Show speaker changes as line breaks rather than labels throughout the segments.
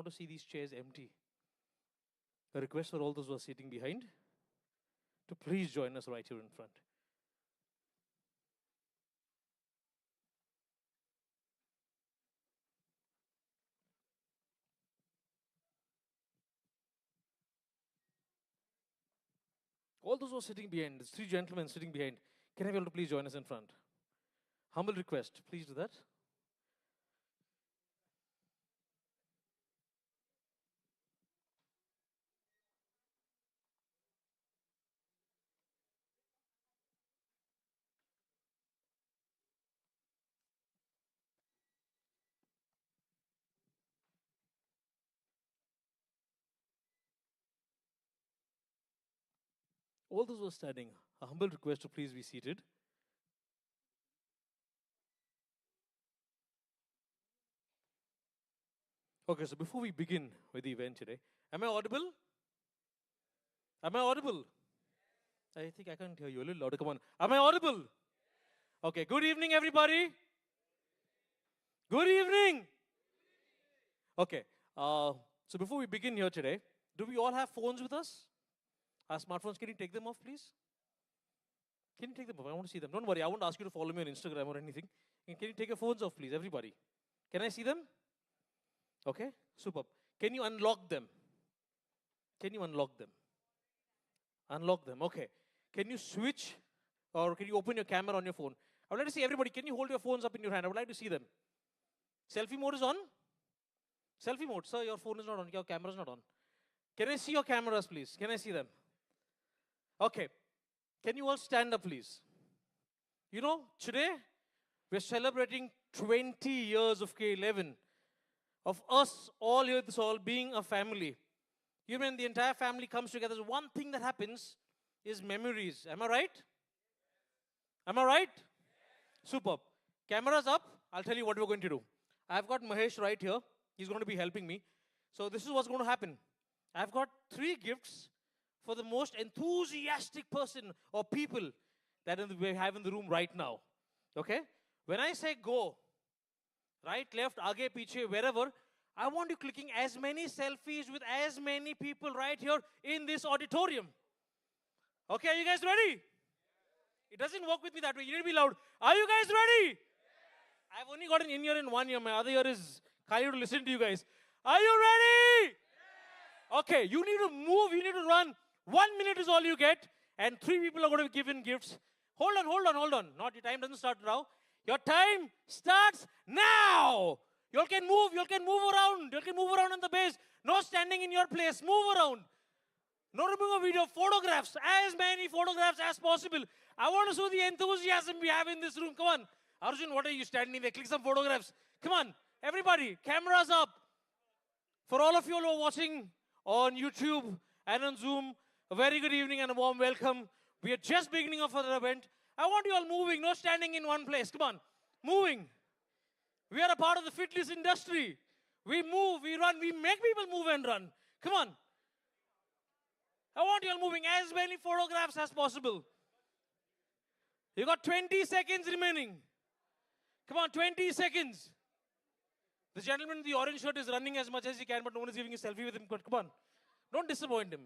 want to see these chairs empty. A request for all those who are sitting behind to please join us right here in front. All those who are sitting behind, there's 3 gentlemen sitting behind, can I have you all to please join us in front? Humble request, please do that. All those who are standing, a humble request to please be seated. Okay, so before we begin with the event today, am I audible? Am I audible? I think I can't hear you. A little louder. Come on. Am I audible? Okay. Good evening, everybody. Good evening. Okay. So before we begin here today, do we all have phones with us? Our smartphones, can you take them off, please? Can you take them off? I want to see them. Don't worry. I won't ask you to follow me on Instagram or anything. Can you take your phones off, please, everybody? Can I see them? Okay. Superb. Can you unlock them? Can you unlock them? Unlock them. Okay. Can you switch or can you open your camera on your phone? I would like to see everybody. Can you hold your phones up in your hand? I would like to see them. Selfie mode is on? Selfie mode. Sir, your phone is not on. Your camera is not on. Can I see your cameras, please? Can I see them? Okay. Can you all stand up, please? You know, today we're celebrating 20 years of K11. Of us all here, this all being a family. You mean the entire family comes together. So one thing that happens is memories. Am I right? Am I right? Yes. Superb. Cameras up. I'll tell you what we're going to do. I've got Mahesh right here. He's going to be helping me. So this is what's going to happen. I've got 3 gifts for the most enthusiastic person or people that we have in the room right now. Okay? When I say go, right, left, aage, piche, wherever, I want you clicking as many selfies with as many people right here in this auditorium. Okay, are you guys ready? It doesn't work with me that way. You need to be loud. Are you guys ready? I've only got an in-ear and one ear. My other ear is kind to listen to you guys. Are you ready? Okay, you need to move. You need to run. 1 minute is all you get. And 3 people are going to be given gifts. Hold on. Not your time doesn't start now. Your time starts now. You all can move around. You can move around on the base. No standing in your place. Move around. No removing of video. Photographs. As many photographs as possible. I want to show the enthusiasm we have in this room. Come on. Arjun, what are you standing there? Click some photographs. Come on. Everybody, cameras up. For all of you who are watching on YouTube and on Zoom, a very good evening and a warm welcome. We are just beginning of our event. I want you all moving, not standing in one place. Come on. Moving. We are a part of the fitness industry. We move, we run, we make people move and run. Come on. I want you all moving as many photographs as possible. You got 20 seconds remaining. Come on, 20 seconds. The gentleman in the orange shirt is running as much as he can, but no one is giving a selfie with him. Come on. Don't disappoint him.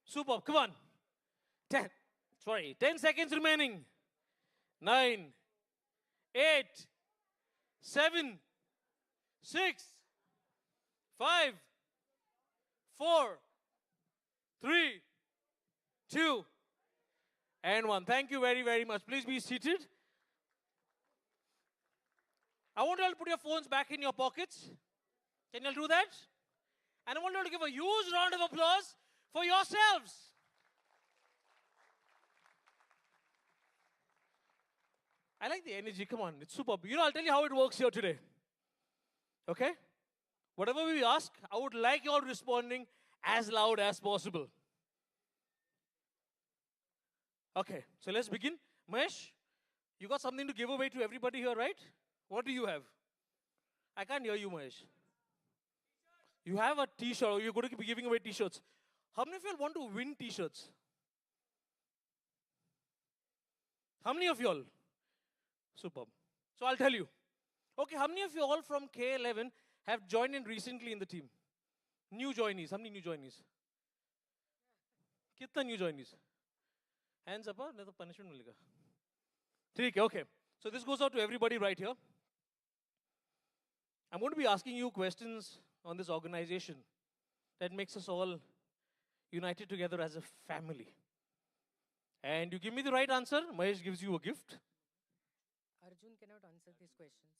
Superb. Come on. 10 seconds remaining. 9, 8, 7, 6, 5, 4, 3, 2, and 1. Thank you very, very much. Please be seated. I want you all to put your phones back in your pockets. Can you all do that? And I want you all to give a huge round of applause for yourselves. I like the energy. Come on, it's superb. You know, I'll tell you how it works here today. Okay? Whatever we ask, I would like you all responding as loud as possible. Okay, so let's begin. Mahesh, you got something to give away to everybody here, right? What do you have? I can't hear you, Mahesh. You have a t-shirt, or you're going to be giving away t-shirts. How many of you all want to win t-shirts? How many of you all? Superb. So I'll tell you. Okay, how many of you all from K11 have joined in recently in the team? New joinees. How many new joinees? कितना new joinees? Hands up, नहीं तो punishment मिलेगा. ठीक है, okay. So this goes out to everybody right here. I'm going to be asking you questions on this organization that makes us all united together as a family. And you give me the right answer, Mahesh gives you a gift.
Arjun cannot answer these questions.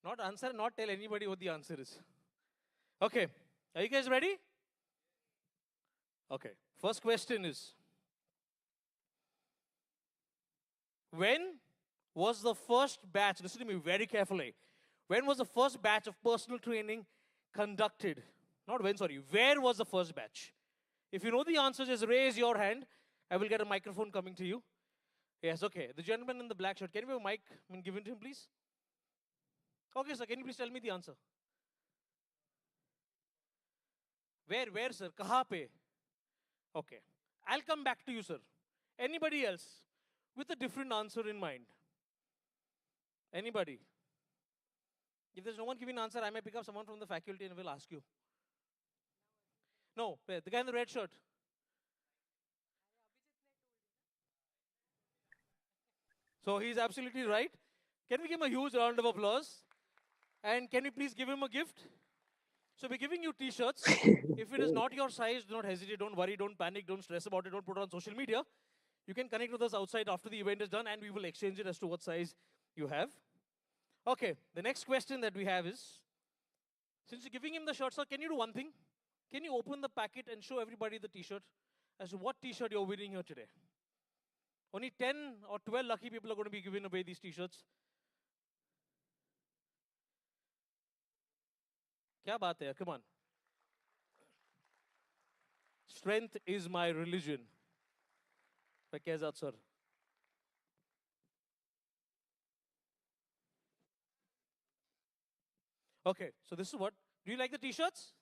Not answer, not tell anybody what the answer is. Okay, are you guys ready? Okay, first question is, when was the first batch, listen to me very carefully, when was the first batch of personal training conducted? Not when, sorry, where was the first batch? If you know the answer, just raise your hand. I will get a microphone coming to you. Yes, okay. The gentleman in the black shirt, can you have a mic given to him, please? Okay, sir, can you please tell me the answer? Where, sir? Kaha pe? Okay. I'll come back to you, sir. Anybody else with a different answer in mind? Anybody? If there's no one giving an answer, I may pick up someone from the faculty and will ask you. No, the guy in the red shirt. So he's absolutely right. Can we give him a huge round of applause? And can you please give him a gift? So we're giving you t-shirts. If it is not your size, do not hesitate, don't worry, don't panic, don't stress about it, don't put it on social media. You can connect with us outside after the event is done and we will exchange it as to what size you have. Okay, the next question that we have is, since you're giving him the shirt, sir, can you do one thing? Can you open the packet and show everybody the t-shirt as to what t-shirt you're wearing here today? Only 10 or 12 lucky people are going to be giving away these t-shirts. Kya baat hai? Come on. Strength is my religion. By Kaizzad sir. Okay, so this is what. Do you like the t-shirts?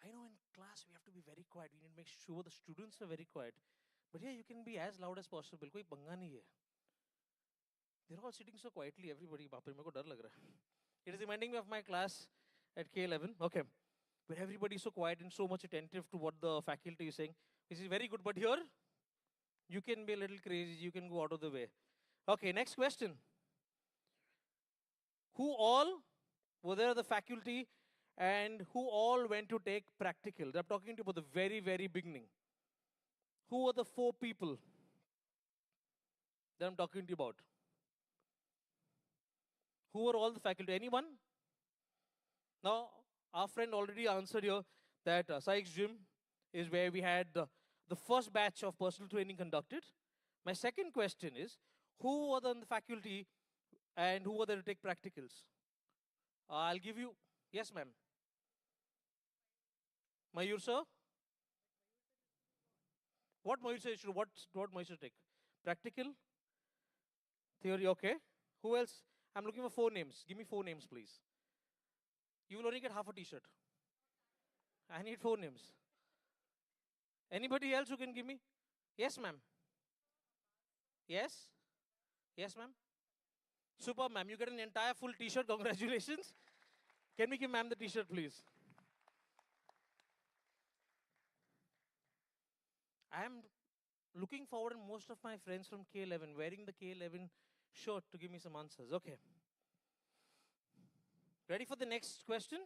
I know in class we have to be very quiet. We need to make sure the students are very quiet. But yeah, you can be as loud as possible. कोई पंगा नहीं है. They're all sitting so quietly, everybody. बाप रे, मेरे को डर लग रहा है. It is reminding me of my class at K11. Okay. Where everybody is so quiet and so much attentive to what the faculty is saying. This is very good. But here, you can be a little crazy. You can go out of the way. Okay, next question. Who all were there the faculty and who all went to take practical? I'm talking to you about the very, very beginning. Who were the 4 people that I'm talking to you about? Who were all the faculty? Anyone? Now, our friend already answered here that Sykes Gym is where we had the first batch of personal training conducted. My second question is, who were the faculty and who were there to take practicals? I'll give you, yes ma'am. Mayur sir? What Mayur sir should, what Mayur should take? Practical? Theory, okay. Who else? I'm looking for 4 names. Give me 4 names, please. You will only get half a t-shirt. I need 4 names. Anybody else who can give me? Yes, ma'am. Yes? Yes, ma'am. Super, ma'am. You get an entire full t-shirt. Congratulations. Can we give ma'am the t-shirt, please? I am looking forward and most of my friends from K11 wearing the K11 shirt to give me some answers. Okay. Ready for the next question?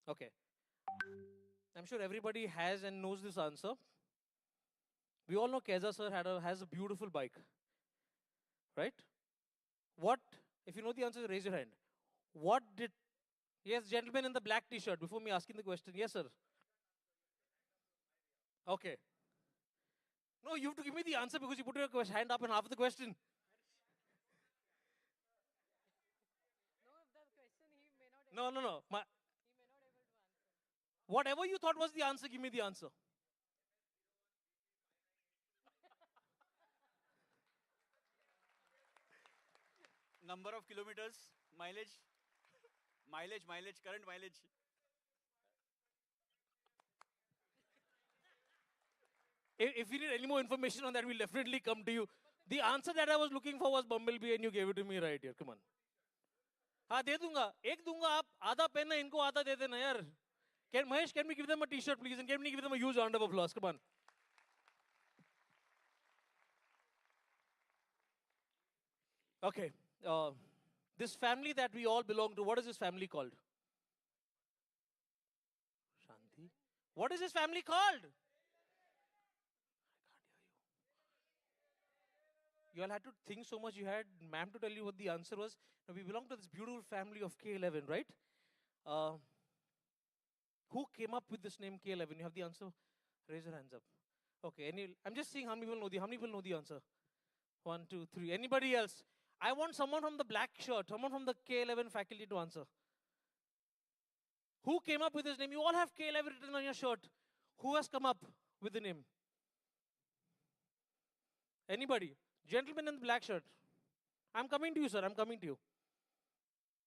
Okay. I'm sure everybody has and knows this answer. We all know Kaizzad sir has a beautiful bike. Right? What, if you know the answer, raise your hand. What did, yes, gentleman in the black t-shirt, before me asking the question. Yes, sir. Okay. No, you have to give me the answer because you put your hand up and half of the question. No, no, no. Whatever you thought was the answer, give me the answer.
Number of kilometers, mileage, current mileage.
If you need any more information on that, we'll definitely come to you. The answer that I was looking for was Bumblebee, and you gave it to me right here. Come on. हाँ दे दूंगा, एक दूंगा, आप आधा pen है, इनको आधा दे देना यार. Mahesh, can we give them a t-shirt please, and can we give them a huge round of applause? Come on. Okay. This family that we all belong to, what is this family called? Shanti. What is this family called? You all had to think so much. You had ma'am to tell you what the answer was. Now, we belong to this beautiful family of K11, right? Uh, who came up with this name K11? You have the answer? Raise your hands up. Okay. I'm just seeing how many people know how many people know the answer. 1, 2, 3. Anybody else? I want someone from the black shirt, someone from the K11 faculty to answer. Who came up with this name? You all have K11 written on your shirt. Who has come up with the name? Anybody? Gentleman in the black shirt. I'm coming to you, sir. I'm coming to you.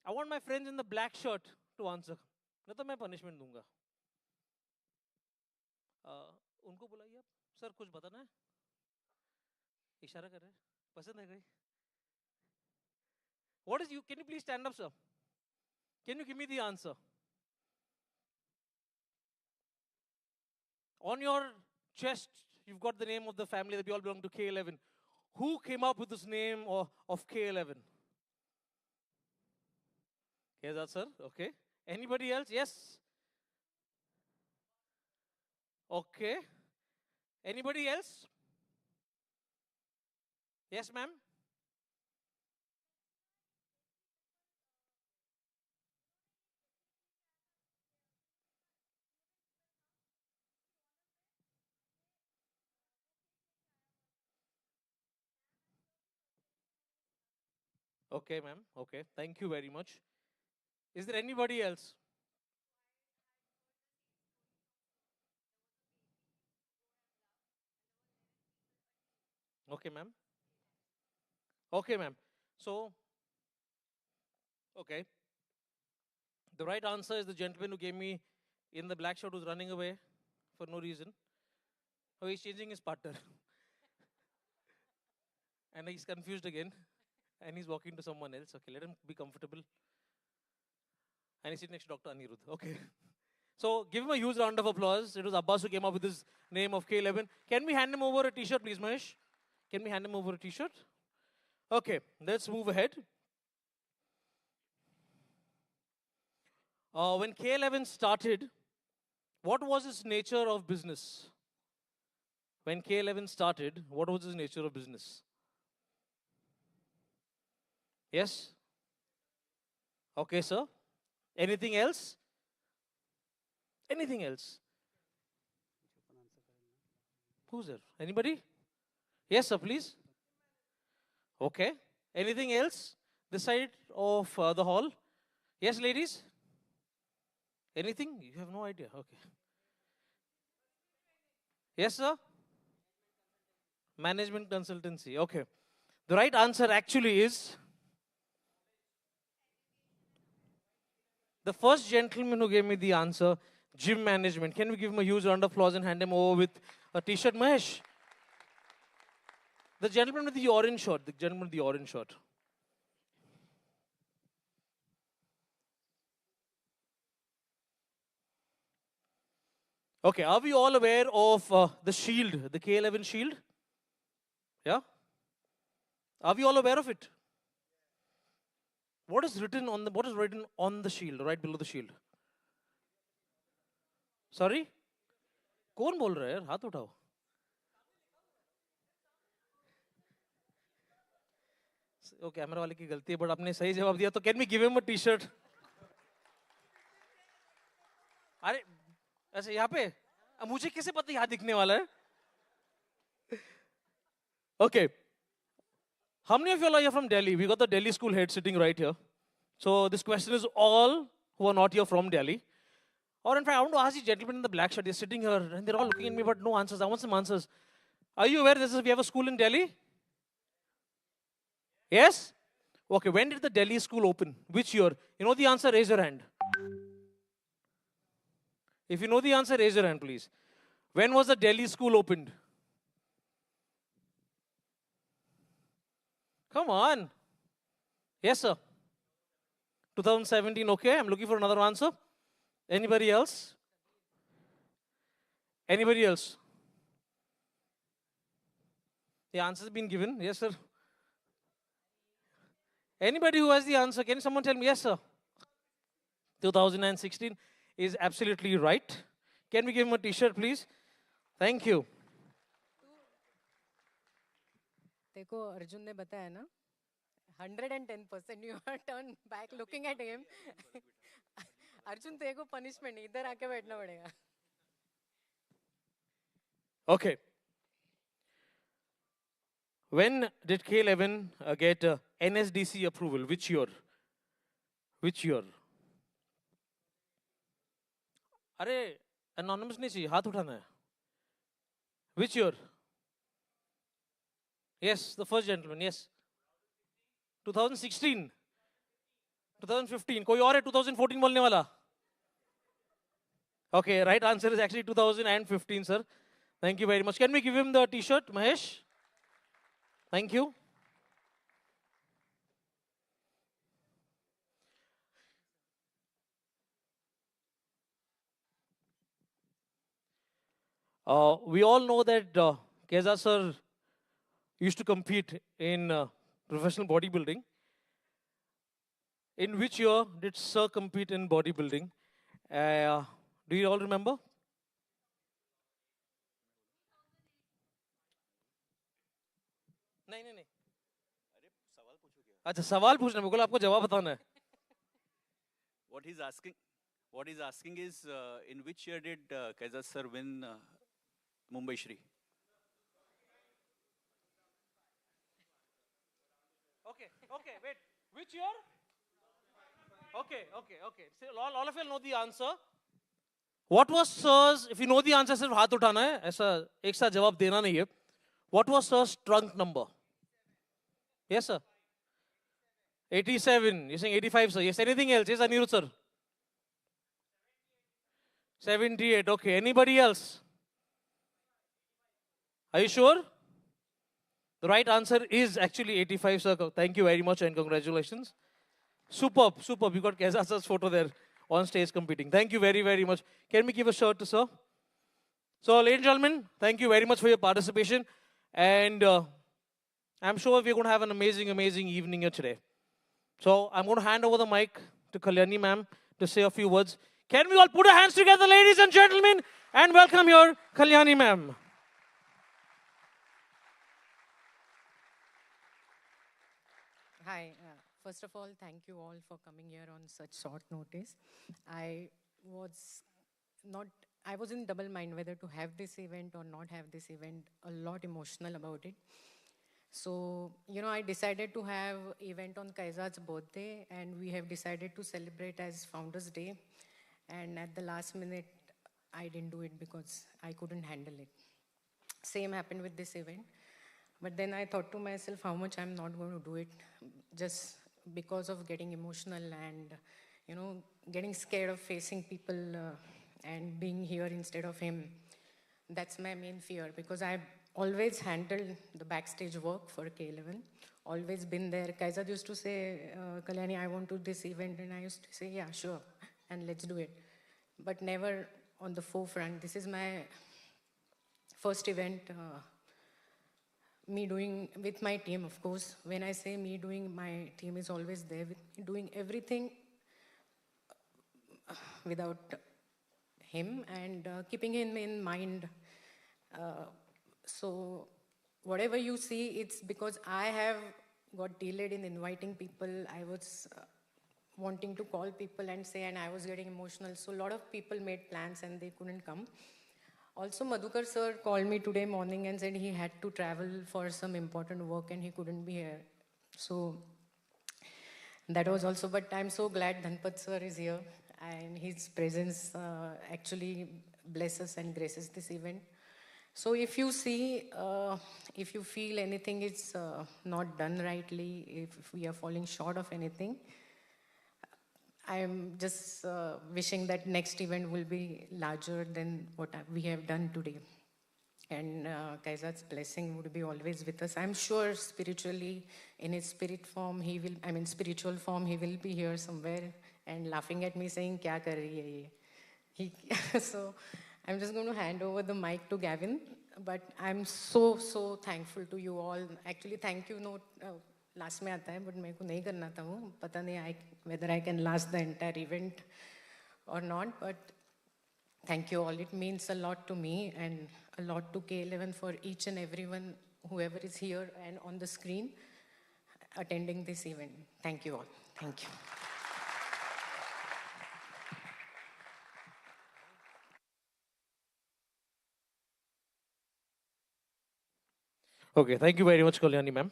I want my friends in the black shirt to answer. नहीं तो मैं punishment दूंगा. उनको बुलाइए आप. Sir कुछ बताना है? इशारा कर रहे हैं. पसंद है कोई? What is you? Can you please stand up, sir? Can you give me the answer? On your chest, you've got the name of the family that we all belong to, K11. Who came up with this name of K11? Kaizzad sir, okay. Anybody else? Yes. Okay. Anybody else? Yes, ma'am. Okay, ma'am. Okay. Thank you very much. Is there anybody else? Okay, ma'am. Okay, ma'am. So, okay. The right answer is the gentleman who gave me in the black shirt who's running away for no reason. Oh, he's changing his partner. And he's confused again. And he's walking to someone else. Okay, let him be comfortable. And he's sitting next to Dr. Anirudh. Okay. So give him a huge round of applause. It was Abbas who came up with this name of K11. Can we hand him over a t-shirt, please, Mahesh? Can we hand him over a t-shirt? Okay, let's move ahead. When K11 started, what was its nature of business? When K11 started, what was its nature of business? Yes? Okay, sir. Anything else? Anything else? Who's there? Anybody? Yes, sir, please. Okay. Anything else? This side of the hall? Yes, ladies? Anything? You have no idea. Okay. Yes, sir? Management consultancy. Okay. The right answer actually is the first gentleman who gave me the answer, gym management. Can we give him a huge round of applause and hand him over with a t-shirt, Mahesh? The gentleman with the orange shirt. The gentleman with the orange shirt. Okay, are we all aware of the shield, the K11 shield? Yeah? Are we all aware of it? What is written on the shield, right below the shield? Sorry? कौन बोल रहा है यार? हाथ उठाओ. Camera वाले की गलती है, बट आपने सही जवाब दिया, तो can we give him a t-shirt? अरे ऐसे यहाँ पे मुझे कैसे पता यहाँ दिखने वाला है? Okay. How many of you are here from Delhi? We got the Delhi school head sitting right here. So this question is all who are not here from Delhi. Or in fact, I want to ask these gentlemen in the black shirt. They're sitting here and they're all looking at me, but no answers. I want some answers. Are you aware we have a school in Delhi? Yes? Okay, when did the Delhi school open? Which year? You know the answer? Raise your hand. If you know the answer, raise your hand, please. When was the Delhi school opened? Come on. Yes, sir. 2017, okay. I'm looking for another answer. Anybody else? Anybody else? The answer's been given. Yes, sir. Anybody who has the answer, can someone tell me? Yes, sir. 2016 is absolutely right. Can we give him a t-shirt, please? Thank you.
देखो अर्जुन ने बताया ना 110% you are turn back looking at him. Arjun तेरे को punishment इधर आके बैठना पड़ेगा.
Okay. When did K11 get NSDC approval? Which year? Which year? अरे anonymous नहीं चाहिए, हाथ उठाना है. Which year? Yes, the first gentleman. Yes. 2016. 2015. कोई और है 2014 बोलने वाला? Okay, right answer is actually 2015, sir. Thank you very much. Can we give him the t-shirt, Mahesh? Thank you. We all know that Kaizzad sir used to compete in professional bodybuilding. In which year did sir compete in bodybuilding? Do you all remember? नहीं नहीं नहीं. अच्छा सवाल पूछना है, बोला आपको जवाब बताना है.
What he's asking is, in which year did Kaizzad sir win Mumbai Shri?
Okay, wait. Which year? Okay. So all of you know the answer. What was sir's, if you know the answer, सिर्फ हाथ उठाना है, ऐसा एक साथ जवाब देना नहीं है. What was sir's trunk number? Yes, sir. 87. You're saying 85, sir. Yes, anything else? Yes, Anirudh, sir. 78. Okay, anybody else? Are you sure? The right answer is actually 85, sir. Thank you very much and congratulations. Superb. You got Kaizzad sir's photo there on stage competing. Thank you very, very much. Can we give a shirt to sir? So, ladies and gentlemen, thank you very much for your participation. And I'm sure we're going to have an amazing, amazing evening here today. So, I'm going to hand over the mic to Kalyani ma'am to say a few words. Can we all put our hands together, ladies and gentlemen, and welcome your Kalyani ma'am.
Hi. First of all, thank you all for coming here on such short notice. I was in double mind whether to have this event or not have this event, a lot emotional about it. So, I decided to have event on Kaizzad's birthday, and we have decided to celebrate as Founders Day. And at the last minute, I didn't do it because I couldn't handle it. Same happened with this event. But then I thought to myself how much I'm not going to do it just because of getting emotional and, getting scared of facing people and being here instead of him. That's my main fear because I've always handled the backstage work for K11. Always been there. Kaizzad used to say, Kalyani, I want to do this event. And I used to say, yeah, sure. And let's do it. But never on the forefront. This is my first event, me doing with my team, of course. When I say me doing, my team is always there with me, doing everything without him and keeping him in mind. So whatever you see, it's because I have got delayed in inviting people. I was wanting to call people and say, and I was getting emotional. So a lot of people made plans and they couldn't come. Also, Madhukar sir called me today morning and said he had to travel for some important work and he couldn't be here. So that was also, but I'm so glad Dhanpat sir is here and his presence actually blesses and graces this event. So if you see, if you feel anything is not done rightly, if we are falling short of anything, I'm just wishing that next event will be larger than what we have done today. and Kaizzad's blessing would be always with us. I'm sure spiritually, in his spirit form, he will, I mean, spiritual form, he will be here somewhere and laughing at me saying, "Kya kar rahi hai ye?" So I'm just going to hand over the mic to Gavin. But I'm so, so thankful to you all. Actually, thank you note last में आता है, but मेरे को नहीं करना था वो. पता नहीं whether I can last the entire event or not. But thank you all. It means a lot to me and a lot to K11 for each and everyone, whoever is here and on the screen, attending this event. Thank you all. Thank you.
Okay, thank you very much, Kalyani ma'am.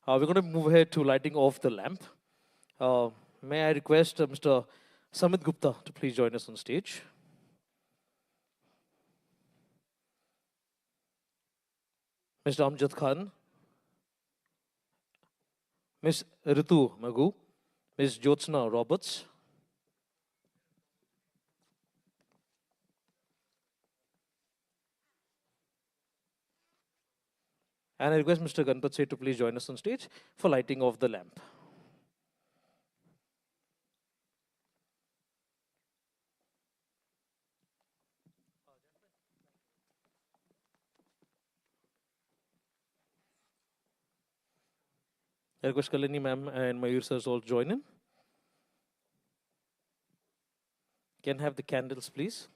We're going to move ahead to lighting off the lamp. May I request Mr. Samit Gupta to please join us on stage. Mr. Amjad Khan, Ms. Ritu Magoo, Ms. Jyotsna Roberts, and I request Mr. Ganpat Seth to please join us on stage for lighting of the lamp. I request Kalini ma'am and Mayur sir all join in. Can I have the candles, please?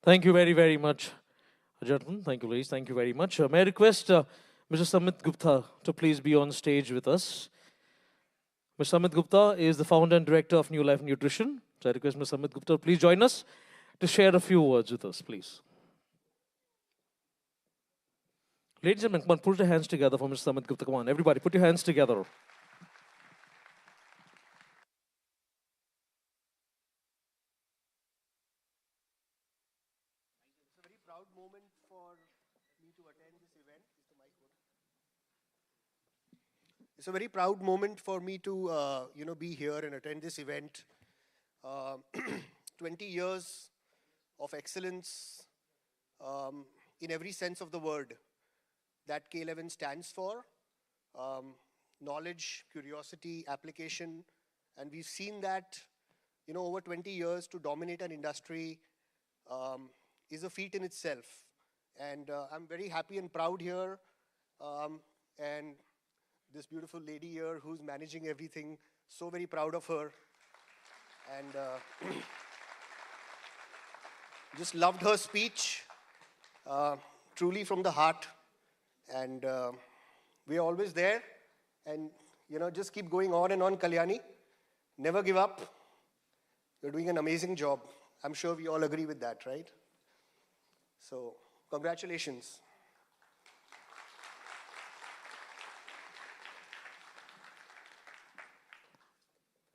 Thank you very, very much, gentlemen. Thank you, ladies. Thank you very much. May I request Mr. Samit Gupta to please be on stage with us. Mr. Samit Gupta is the founder and director of New Life Nutrition. So I request Mr. Samit Gupta to please join us to share a few words with us, please. Ladies and gentlemen, come on, put your hands together for Mr. Samit Gupta. Come on, everybody, put your hands together.
It's a very proud moment for me to attend this event. Is the mic on? It's a very proud moment for me to, be here and attend this event. 20 years of excellence in every sense of the word that K11 stands for. Knowledge, curiosity, application. And we've seen that, over 20 years to dominate an industry is a feat in itself. And I'm very happy and proud here. And this beautiful lady here who's managing everything, so very proud of her. And just loved her speech, truly from the heart. And we're always there. And, just keep going on and on, Kalyani. Never give up. You're doing an amazing job. I'm sure we all agree with that, right? So, congratulations.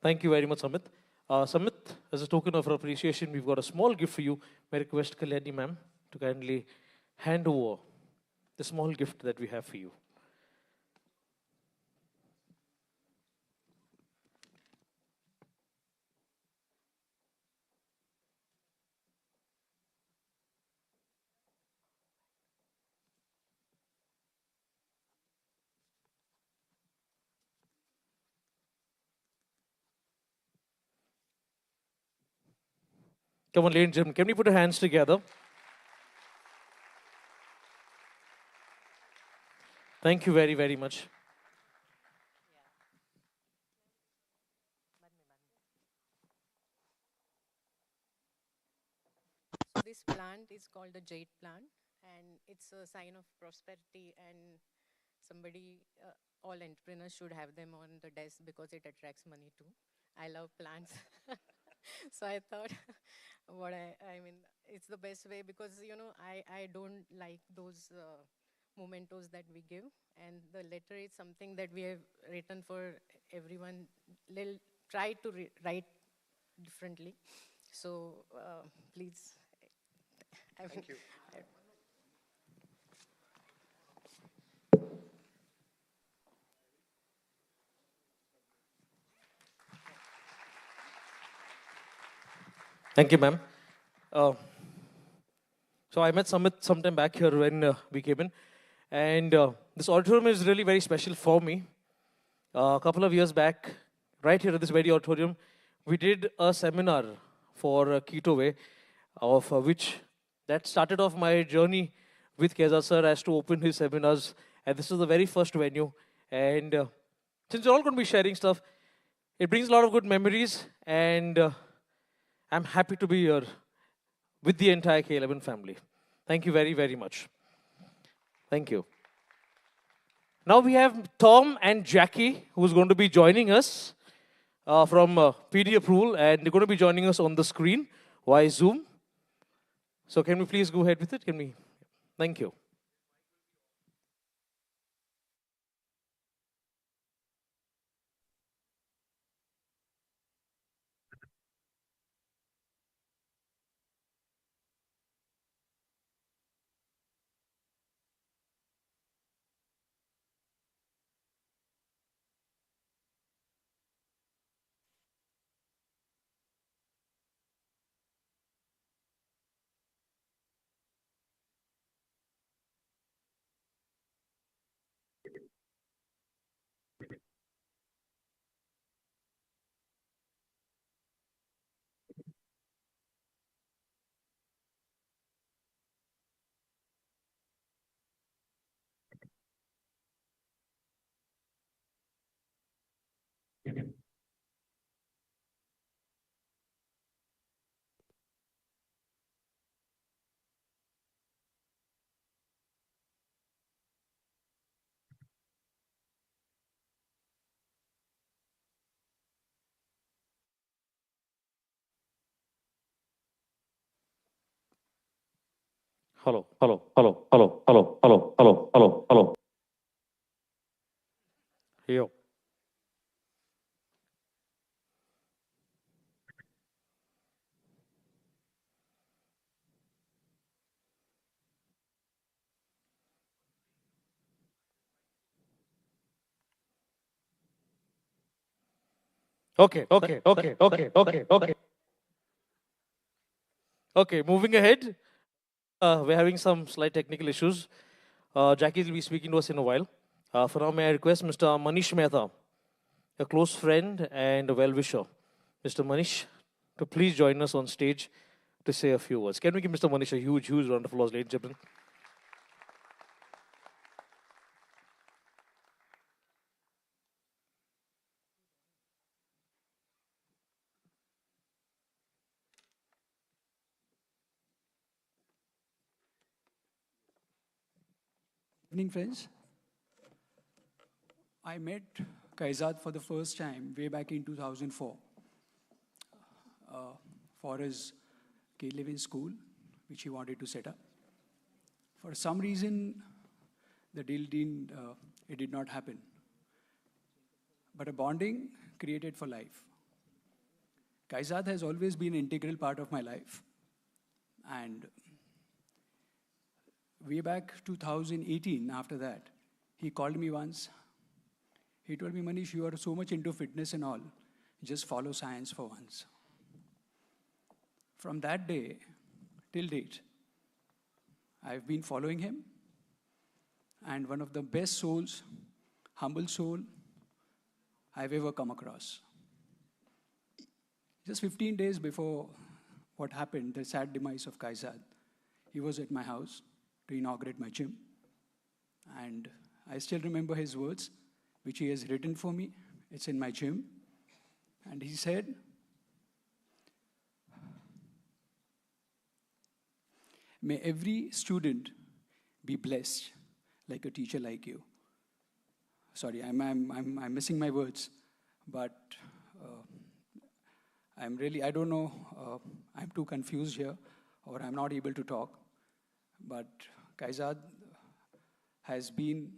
Thank you very much, Samit. Samit, as a token of appreciation, we've got a small gift for you. May I request Kalyani ma'am to kindly hand over the small gift that we have for you. Come on, ladies and gentlemen, can we put our hands together? Thank you very, very much.
So this plant is called the jade plant, and it's a sign of prosperity. And somebody, all entrepreneurs should have them on the desk because it attracts money too. I love plants, so I thought, I mean, it's the best way because I don't like those mementos that we give, and the letter is something that we have written for everyone. Little try to write differently. So please. I mean,
Thank you.
Thank you, ma'am. Uh, so I met Sumit sometime back here when we came in, and this auditorium is really very special for me. A couple of years back, right here at this very auditorium, we did a seminar for Keto Way, of which that started off my journey with Kaizzad sir as to open his seminars, and this is the very first venue. And since we're all going to be sharing stuff, it brings a lot of good memories, and I'm happy to be here with the entire K11 family. Thank you very, very much. Thank you. Now we have Tom and Jackie, who's going to be joining us from PD Approval, and they're going to be joining us on the screen via Zoom. So can we please go ahead with it? Can we? Thank you. Hello, hello, hello, hello, hello, hello, hello, hello, hello. Yo. Okay, okay, okay, okay, okay, okay. Okay, moving ahead. We're having some slight technical issues. Jackie will be speaking to us in a while. For now, may I request Mr. Manish Mehta, a close friend and a well-wisher, Mr. Manish, to please join us on stage to say a few words. Can we give Mr. Manish a huge, huge round of applause, ladies and gentlemen?
Evening, friends. I met Kaizzad for the first time way back in 2004 for his K11 school, which he wanted to set up. For some reason, the deal it did not happen. But a bonding created for life. Kaizzad has always been an integral part of my life. And way back 2018, after that, he called me once. He told me, Manish, you are so much into fitness and all. Just follow science for once. From that day till date, I've been following him. And one of the best souls, humble soul, I've ever come across. Just 15 days before what happened, the sad demise of Kaizzad, he was at my house to inaugurate my gym. And I still remember his words, which he has written for me. It's in my gym. And he said, "May every student be blessed like a teacher like you." Sorry, I'm missing my words, but I don't know, I'm too confused here, or I'm not able to talk. But Kaizzad has been,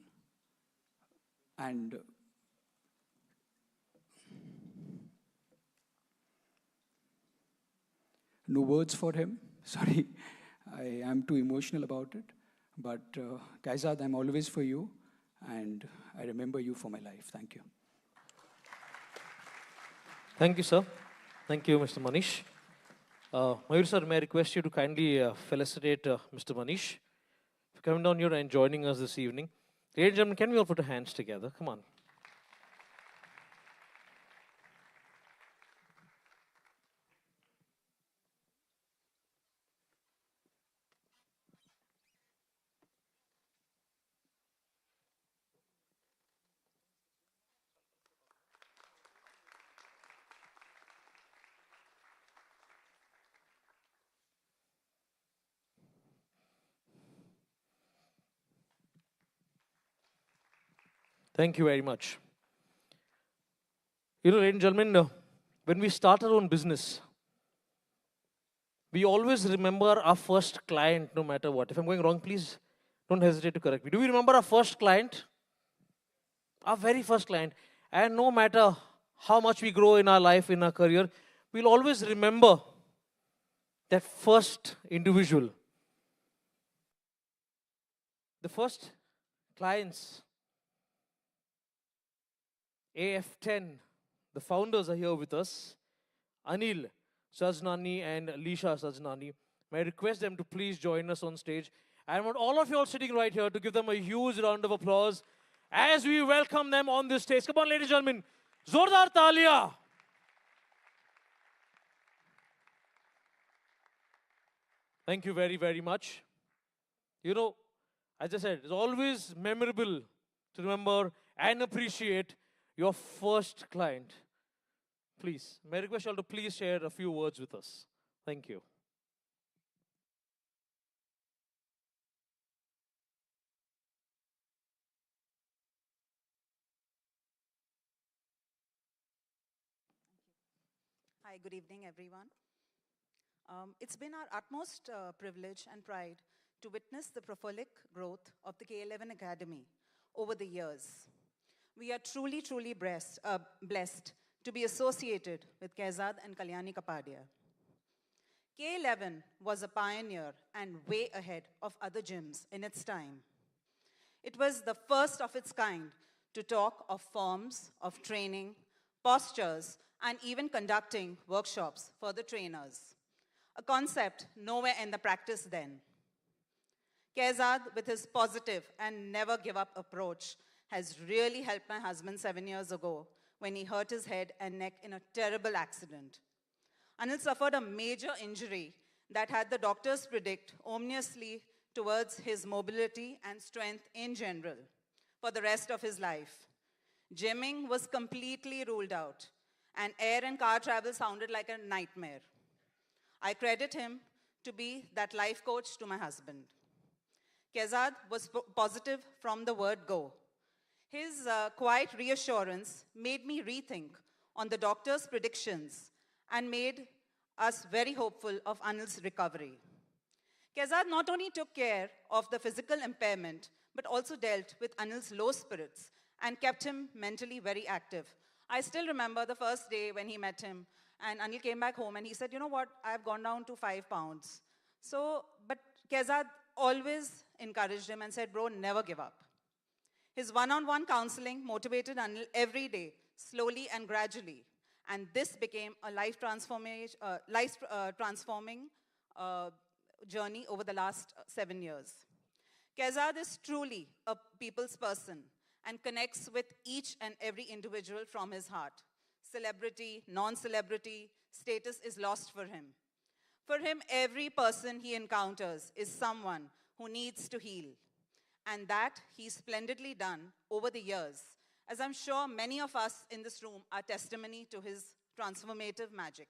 and no words for him. Sorry, I am too emotional about it. But Kaizzad, I'm always for you, and I remember you for my life. Thank you.
Thank you, sir. Thank you, Mr. Manish. Mayur sir, may I request you to kindly felicitate Mr. Manish for coming down here and joining us this evening. Ladies and gentlemen, can we all put our hands together? Come on. Thank you very much. You know, ladies and gentlemen, when we start our own business, we always remember our first client no matter what. If I'm going wrong, please don't hesitate to correct me. Do we remember our first client? Our very first client. And no matter how much we grow in our life, in our career, we'll always remember that first individual. The first clients, AF10, the founders are here with us. Anil Sajnani and Lisha Sajnani. May I request them to please join us on stage. I want all of you all sitting right here to give them a huge round of applause as we welcome them on this stage. Come on, ladies and gentlemen. Zordar Talia. Thank you very, very much. You know, as I said, it's always memorable to remember and appreciate your first client. Please, may I request you all to please share a few words with us. Thank you.
Hi, good evening, everyone. It's been our utmost privilege and pride to witness the prolific growth of the K11 Academy over the years. We are truly, truly blessed to be associated with Kaizzad and Kalyani Capadia. K11 was a pioneer and way ahead of other gyms in its time. It was the first of its kind to talk of forms of training, postures, and even conducting workshops for the trainers, a concept nowhere in the practice then. Kaizzad, with his positive and never give up approach, has really helped my husband 7 years ago when he hurt his head and neck in a terrible accident. Anil suffered a major injury that had the doctors predict ominously towards his mobility and strength in general for the rest of his life. Gymming was completely ruled out, and air and car travel sounded like a nightmare. I credit him to be that life coach to my husband. Kaizzad was positive from the word go. His quiet reassurance made me rethink on the doctor's predictions and made us very hopeful of Anil's recovery. Kaizzad not only took care of the physical impairment, but also dealt with Anil's low spirits and kept him mentally very active. I still remember the first day when he met him, and Anil came back home and he said, "You know what, I've gone down to 5 pounds. But Kaizzad always encouraged him and said, "Bro, never give up." His one-on-one counseling motivated Anil every day, slowly and gradually. And this became a life-transforming journey over the last 7 years. Kaizzad is truly a people's person and connects with each and every individual from his heart. Celebrity, non-celebrity, status is lost for him. For him, every person he encounters is someone who needs to heal. and that he's splendidly done over the years, as I'm sure many of us in this room are testimony to his transformative magic.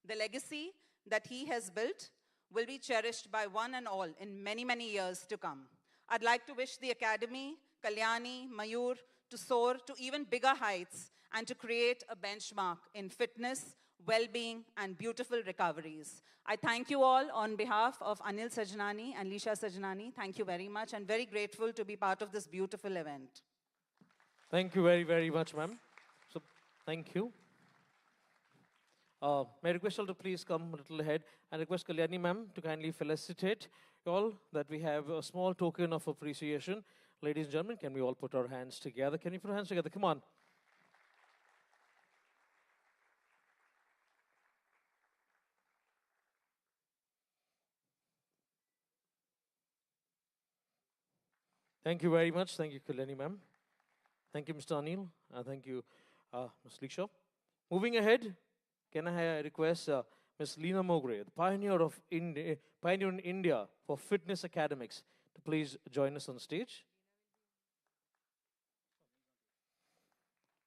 The legacy that he has built will be cherished by one and all in many, many years to come. I'd like to wish the Academy, Kalyani, Mayur, to soar to even bigger heights and to create a benchmark in fitness, well-being, and beautiful recoveries. I thank you all on behalf of Anil Sajnani and Lisha Sajnani. Thank you very much, and very grateful to be part of this beautiful event.
Thank you very, very much, ma'am. So, thank you. May I request you all to please come a little ahead and request Kalyani ma'am to kindly felicitate you all that we have a small token of appreciation. Ladies and gentlemen, can we all put our hands together? Can we put our hands together? Come on. Thank you very much. Thank you, Kalyani ma'am. Thank you, Mr. Anil. Thank you, Ms. Leisha. Moving ahead, can I request Ms. Leena Mogre, the pioneer in India for fitness academics, to please join us on stage?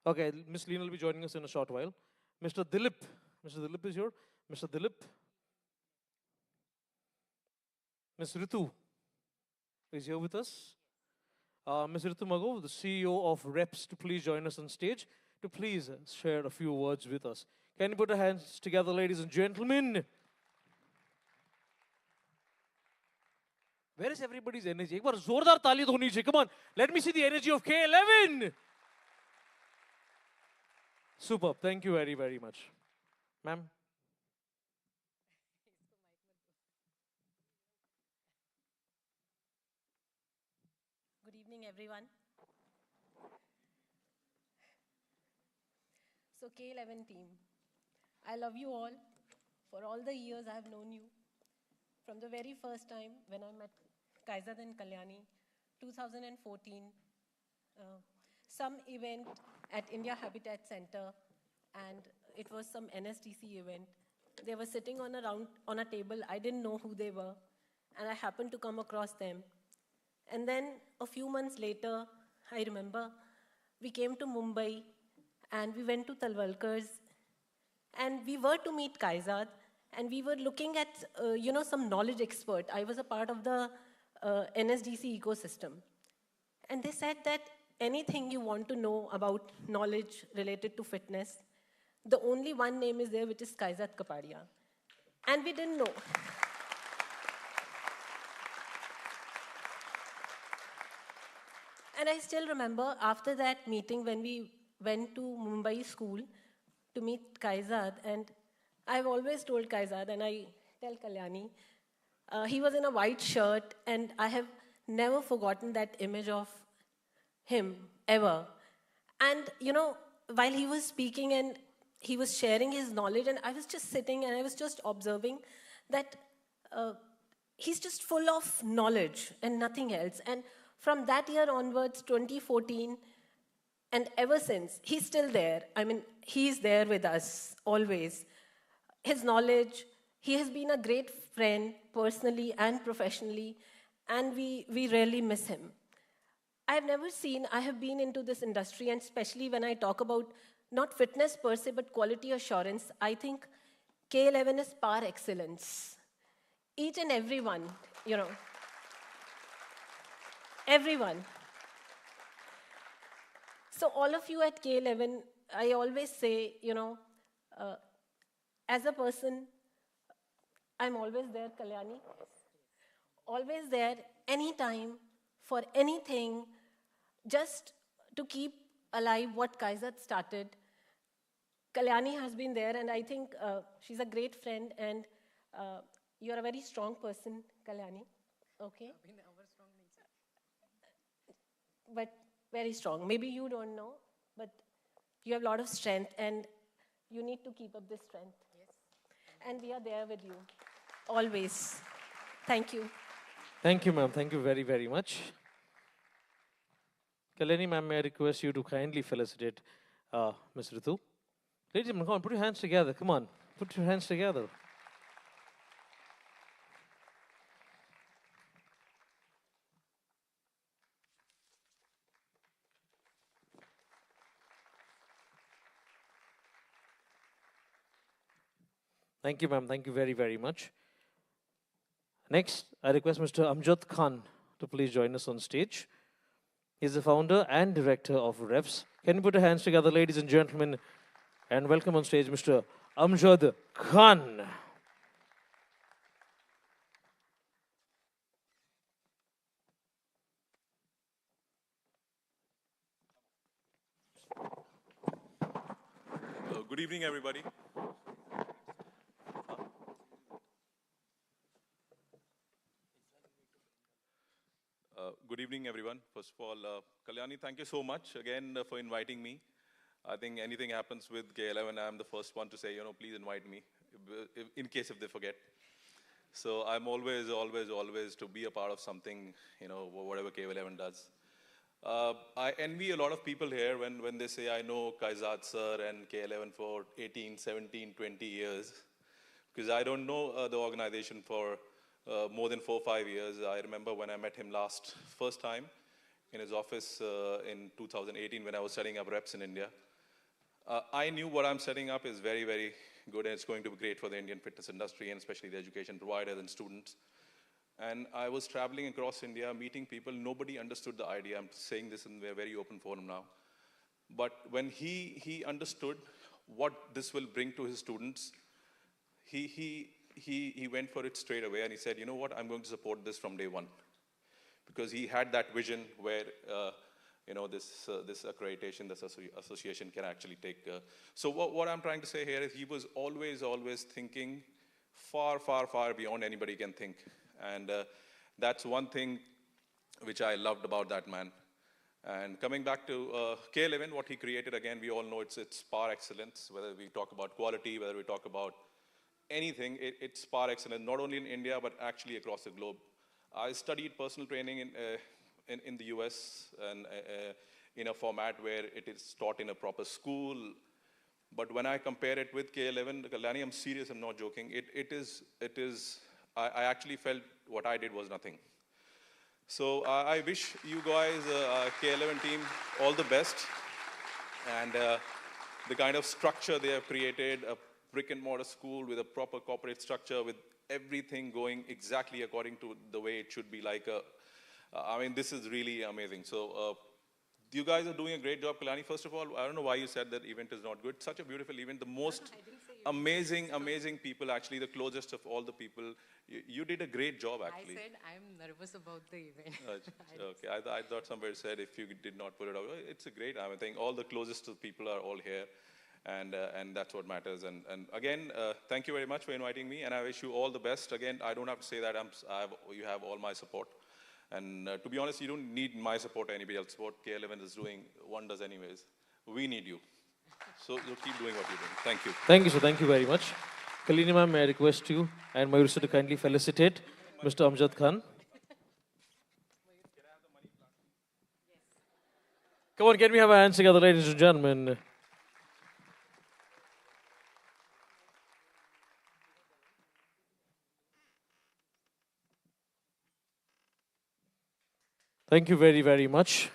Okay, Ms. Leena will be joining us in a short while. Mr. Dilip is here. Mr. Dilip. Ms. Ritu is here with us. Ms. Ritu Mago, the CEO of Reps, to please join us on stage, to please share a few words with us. Can you put your hands together, ladies and gentlemen? Where is everybody's energy? एक बार जोरदार ताली होनी चाहिए. Come on, let me see the energy of K11. Superb. Thank you very, very much. Ma'am.
Good evening, everyone. So K11 team, I love you all for all the years I have known you. From the very first time when I met Kaizzad and Kalyani, 2014, some event at India Habitat Center, and it was some NSDC event. They were sitting on a table. I didn't know who they were, and I happened to come across them. And then a few months later, I remember, we came to Mumbai, and we went to Talwalkar's, and we were to meet Kaizzad, and we were looking at, some knowledge expert. I was a part of the NSDC ecosystem. And they said that anything you want to know about knowledge related to fitness, the only one name is there, which is Kaizzad Capadia. And we didn't know. And I still remember after that meeting when we went to Mumbai school to meet Kaizzad, and I've always told Kaizzad, and I tell Kalyani, he was in a white shirt, and I have never forgotten that image of him, ever. And, while he was speaking and he was sharing his knowledge, and I was just sitting and I was just observing that he's just full of knowledge and nothing else. And from that year onwards, 2014, and ever since, he's still there. I mean, he's there with us, always. His knowledge, he has been a great friend, personally and professionally, and we really miss him. I have been into this industry, and especially when I talk about not fitness per se, but quality assurance, I think K11 is par excellence. Each and everyone, everyone. So all of you at K11, I always say, as a person, I'm always there, Kalyani. Always there, anytime, for anything, just to keep alive what Kaizzad started. Kalyani has been there, and I think she's a great friend, and you're a very strong person, Kalyani. Okay? But very strong. Maybe you don't know, but you have a lot of strength, and you need to keep up this strength. Yes. And we are there with you, always. Thank you.
Thank you, ma'am. Thank you very, very much. Kalyani, ma'am, may I request you to kindly felicitate Ms. Ritu. Ladies and gentlemen, come on, put your hands together. Come on, put your hands together. Thank you, ma'am. Thank you very, very much. Next, I request Mr. Amjad Khan to please join us on stage. He's the founder and director of Refs. Can you put your hands together, ladies and gentlemen, and welcome on stage Mr. Amjad Khan.
Good evening, everybody. Good evening, everyone. First of all, Kalyani, thank you so much again for inviting me. I think anything happens with K11, I'm the first one to say, please invite me in case if they forget. So I'm always, always, always to be a part of something, whatever K11 does. I envy a lot of people here when they say, I know Kaizzad sir and K11 for 18, 17, 20 years. Because I don't know the organization for more than 4 or 5 years. I remember when I met him first time in his office in 2018 when I was setting up reps in India. I knew what I'm setting up is very, very good, and it's going to be great for the Indian fitness industry and especially the education providers and students. And I was traveling across India, meeting people. Nobody understood the idea. I'm saying this in a very open forum now. But when he understood what this will bring to his students, he went for it straight away, and he said, you know what, I'm going to support this from day one. Because he had that vision where, this accreditation, this association can actually take. So what I'm trying to say here is he was always, always thinking far, far, far beyond anybody can think. And that's one thing which I loved about that man. And coming back to K11, what he created, again, we all know it's par excellence, whether we talk about quality, whether we talk about anything, it's par excellence, not only in India, but actually across the globe. I studied personal training in the US and in a format where it is taught in a proper school. But when I compare it with K11, Kalyani, I'm serious, I'm not joking. I actually felt what I did was nothing. So I wish you guys, K11 team, all the best. And the kind of structure they have created, a brick and mortar school with a proper corporate structure, with everything going exactly according to the way it should be. I mean, this is really amazing. So you guys are doing a great job, Kalyani. First of all, I don't know why you said that event is not good. Such a beautiful event. The most amazing people, actually, the closest of all the people. You did a great job, actually.
I said I'm nervous about the event.
Okay, I thought somebody said if you did not put it out. It's a great, I think all the closest people are all here. And that's what matters. And again, thank you very much for inviting me, and I wish you all the best. Again, I don't have to say that you have all my support. And to be honest, you don't need my support or anybody else's support. K11 is doing wonders anyways. We need you. So you keep doing what you're doing. Thank you.
Thank you, sir. Thank you very much. Kalini ma'am, may I request you and Mayur sir to kindly felicitate Mr. Amjad Khan. Come on, can we have our hands together, ladies and gentlemen? Thank you very, very much.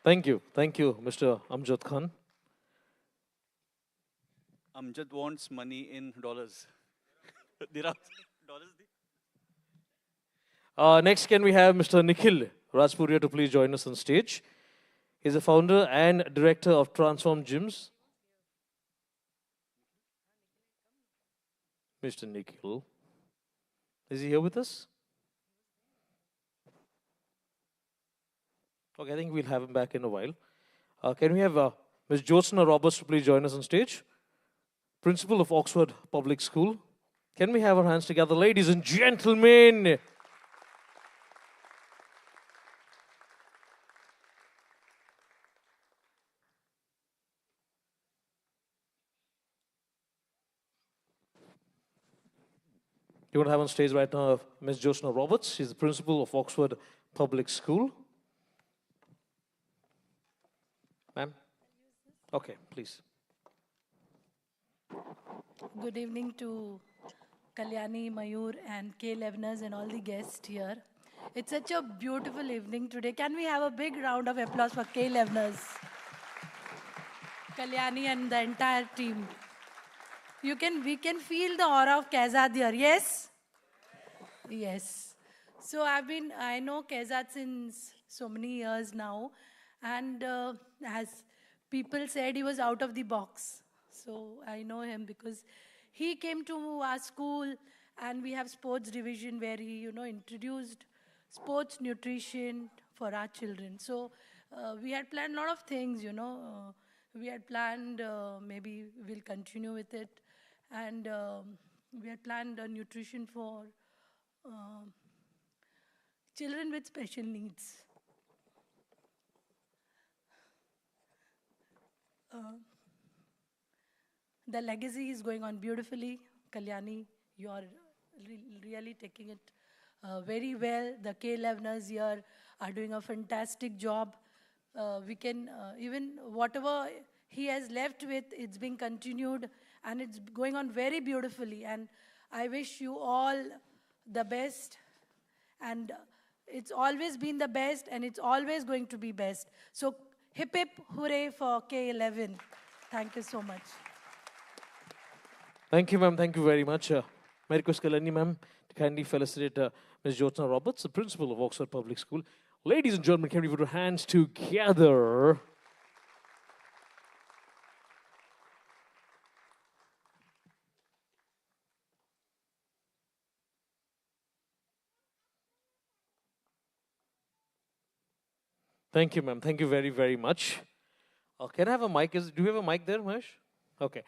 Thank you, Mr. Amjad Khan.
Amjad wants money in dollars. Dirhams. Dollars?
Next, can we have Mr. Nikhil Rajpuria to please join us on stage? He's the founder and director of Transform Gyms. Mr. Nikhil. Is he here with us? Okay, I think we'll have him back in a while. Can we have Ms. Jyotsna Roberts to please join us on stage? Principal of Oxford Public School. Can we have our hands together, ladies and gentlemen? You want to have on stage right now Ms. Jyotsna Roberts. She's the principal of Oxford Public School. Ma'am? Okay, please.
Good evening to Kalyani, Mayur, and K11ers and all the guests here. It's such a beautiful evening today. Can we have a big round of applause for K11ers, Kalyani and the entire team? We can feel the aura of Kaizzad here, yes? Yes. So I know Kaizzad since so many years now. And as people said, he was out of the box. So I know him because he came to our school and we have sports division where he, introduced sports nutrition for our children. So we had planned a lot of things, we had planned maybe we'll continue with it. And we had planned nutrition for children with special needs. The legacy is going on beautifully. Kalyani, you are really taking it very well. The K11ers here are doing a fantastic job. We can, even whatever he has left with, it's being continued and it's going on very beautifully. And I wish you all the best. And it's always been the best and it's always going to be best. So hip hip hooray for K11. Thank you so much.
Thank you, ma'am. Thank you very much. May I request Kalyani, ma'am, to kindly felicitate Ms. Jyotsna Roberts, the principal of Oxford Public School. Ladies and gentlemen, can we put our hands together? Thank you, ma'am. Thank you very, very much. Can I have a mic? Do you have a mic there, Mahesh? Okay.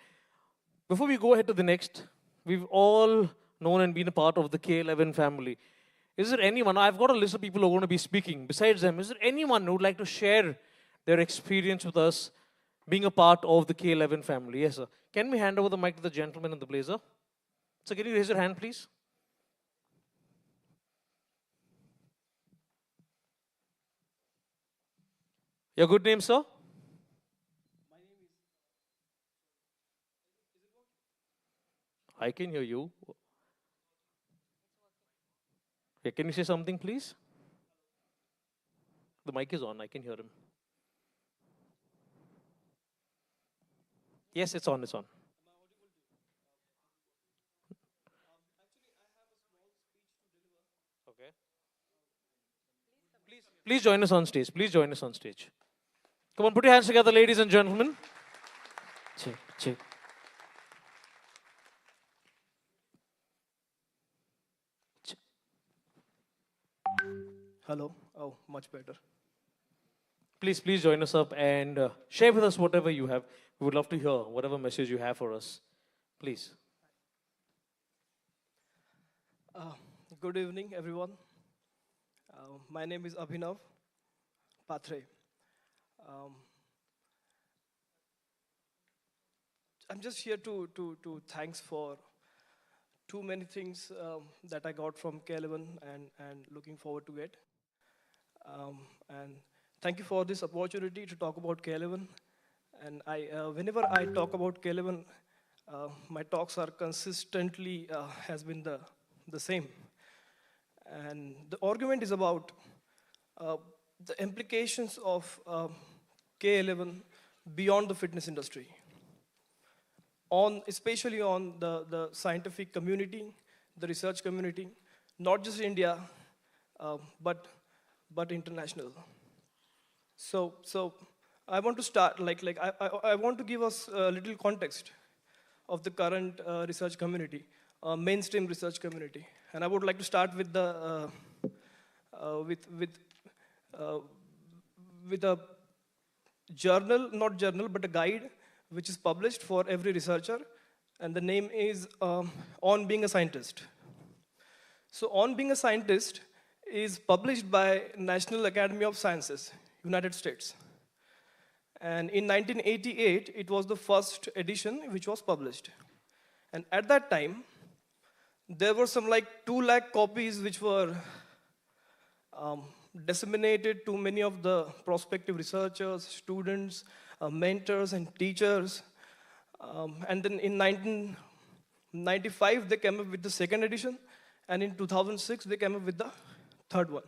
Before we go ahead to the next, we've all known and been a part of the K11 family. Is there anyone, I've got a list of people who are going to be speaking. Besides them, is there anyone who would like to share their experience with us being a part of the K11 family? Yes, sir. Can we hand over the mic to the gentleman in the blazer? So can you raise your hand, please? Your good name, sir? My name is... I can hear you. Yeah, can you say something, please? The mic is on. I can hear him. Yes, it's on. It's on. Okay. Please join us on stage. Please join us on stage. Come on, put your hands together, ladies and gentlemen. Check, check.
Hello. Oh, much better.
Please join us up and share with us whatever you have. We would love to hear whatever message you have for us. Please.
Good evening, everyone. My name is Abhinav Patre. I'm just here to thanks for too many things that I got from K11 and looking forward to it. And thank you for this opportunity to talk about K11. And whenever I talk about K11, my talks are consistently has been the same. And the argument is about the implications of K11 beyond the fitness industry, especially on the scientific community, the research community, not just India, but international. So I want to start, I want to give us a little context of the current research community, mainstream research community. And I would like to start with with a journal, not journal, but a guide, which is published for every researcher, and the name is On Being a Scientist. So On Being a Scientist is published by National Academy of Sciences, United States. And in 1988, it was the first edition which was published. And at that time, there were some 2 lakh copies which were disseminated to many of the prospective researchers, students, mentors, and teachers. And then in 1995, they came up with the second edition. And in 2006, they came up with the third one.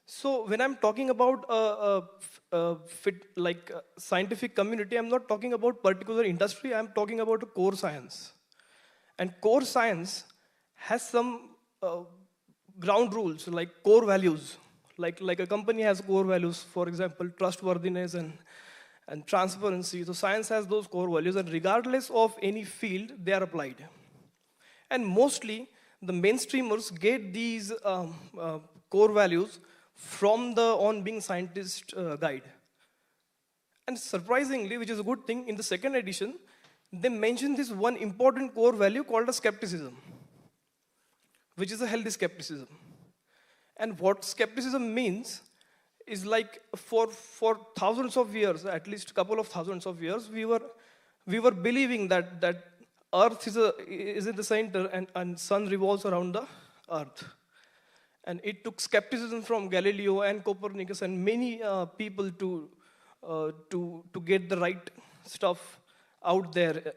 So when I'm talking about scientific community, I'm not talking about particular industry, I'm talking about a core science. And core science has some ground rules, like core values. Like a company has core values, for example, trustworthiness and transparency. So science has those core values, and regardless of any field, they are applied. And mostly, the mainstreamers get these core values from the On Being Scientist guide. And surprisingly, which is a good thing, in the second edition, they mention this one important core value called a skepticism, which is a healthy skepticism. And what skepticism means is like for thousands of years, at least a couple of thousands of years, we were believing that Earth is in the center and sun revolves around the Earth. And it took skepticism from Galileo and Copernicus and many people to get the right stuff out there.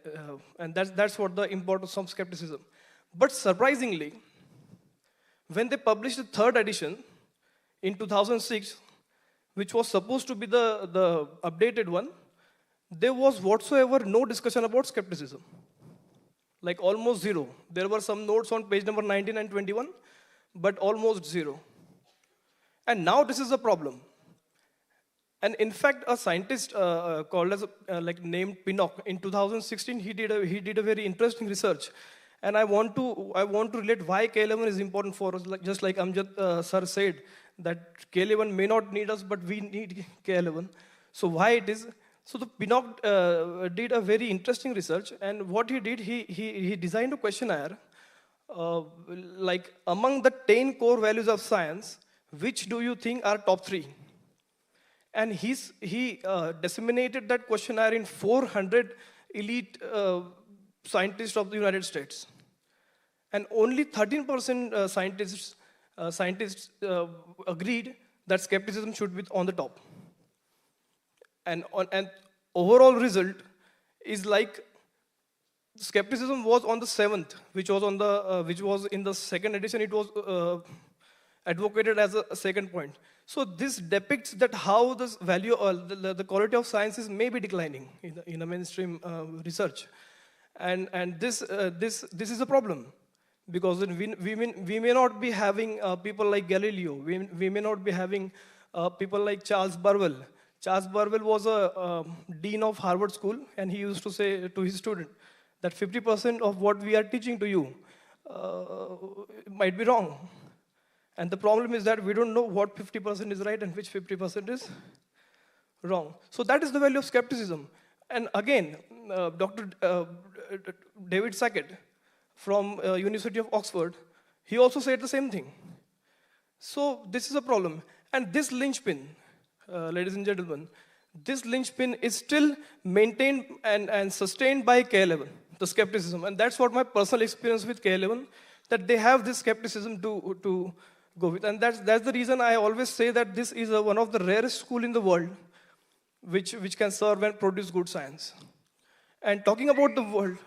And that's what the importance of skepticism. But surprisingly, when they published the third edition in 2006, which was supposed to be the updated one, there was whatsoever no discussion about skepticism. Like almost zero. There were some notes on page number 19 and 21, but almost zero. And now this is a problem. And in fact, a scientist called as named Pinnock in 2016, he did a very interesting research. And I want to relate why K11 is important for us, just like Amjad sir said, that K11 may not need us, but we need K11. So why it is? So the Pinnock did a very interesting research, and what he did, he designed a questionnaire, like among the 10 core values of science, which do you think are top 3? And he disseminated that questionnaire in 400 elite scientists of the United States. And only 13% scientists agreed that skepticism should be on the top. And overall result is like skepticism was on the 7th, which was in the second edition. It was advocated as a second point. So this depicts that how this value or the quality of sciences may be declining in a mainstream research, and this is a problem, because we may not be having people like Galileo. We may not be having people like Charles Burwell. Charles Burwell was a dean of Harvard School, and he used to say to his student that 50% of what we are teaching to you might be wrong. And the problem is that we don't know what 50% is right and which 50% is wrong. So that is the value of skepticism. And again, Dr. David Sackett from University of Oxford, he also said the same thing. So this is a problem. And this linchpin, ladies and gentlemen, this linchpin is still maintained and sustained by K11, the skepticism. And that's what my personal experience with K11, that they have this skepticism to go with. And that's the reason I always say that this is one of the rarest schools in the world which can serve and produce good science. And talking about the world,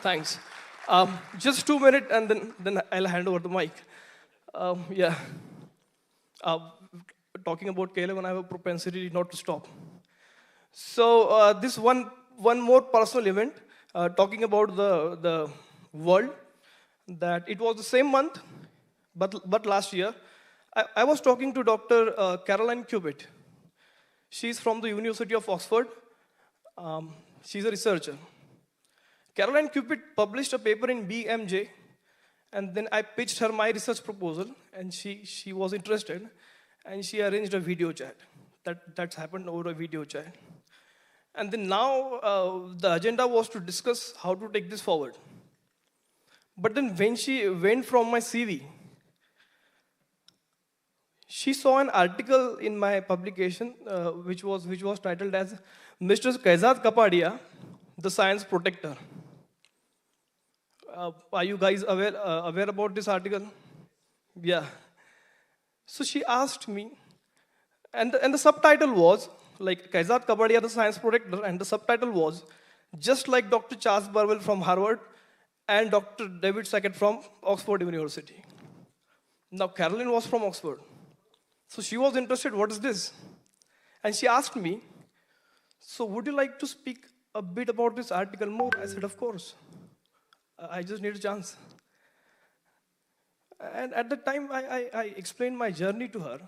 thanks. Just 2 minutes and then I'll hand over the mic. Talking about K11, I have a propensity not to stop. So this one more personal event, talking about the world, that it was the same month, but last year, I was talking to Dr. Caroline Cubitt. She's from the University of Oxford. She's a researcher. Caroline Cubitt published a paper in BMJ, and then I pitched her my research proposal, and she was interested, and she arranged a video chat. That's happened over a video chat. And then now the agenda was to discuss how to take this forward. But then when she went from my CV, she saw an article in my publication which was titled as Mr. Kaizzad Capadia, the Science Protector. Are you guys aware about this article? Yeah. So she asked me, and the subtitle was like Kaizzad Capadia, the Science Protector, and the subtitle was just like Dr. Charles Burwell from Harvard and Dr. David Sackett from Oxford University. Now, Caroline was from Oxford. So she was interested, what is this? And she asked me, so would you like to speak a bit about this article more? I said, of course. I just need a chance. And at the time, I explained my journey to her.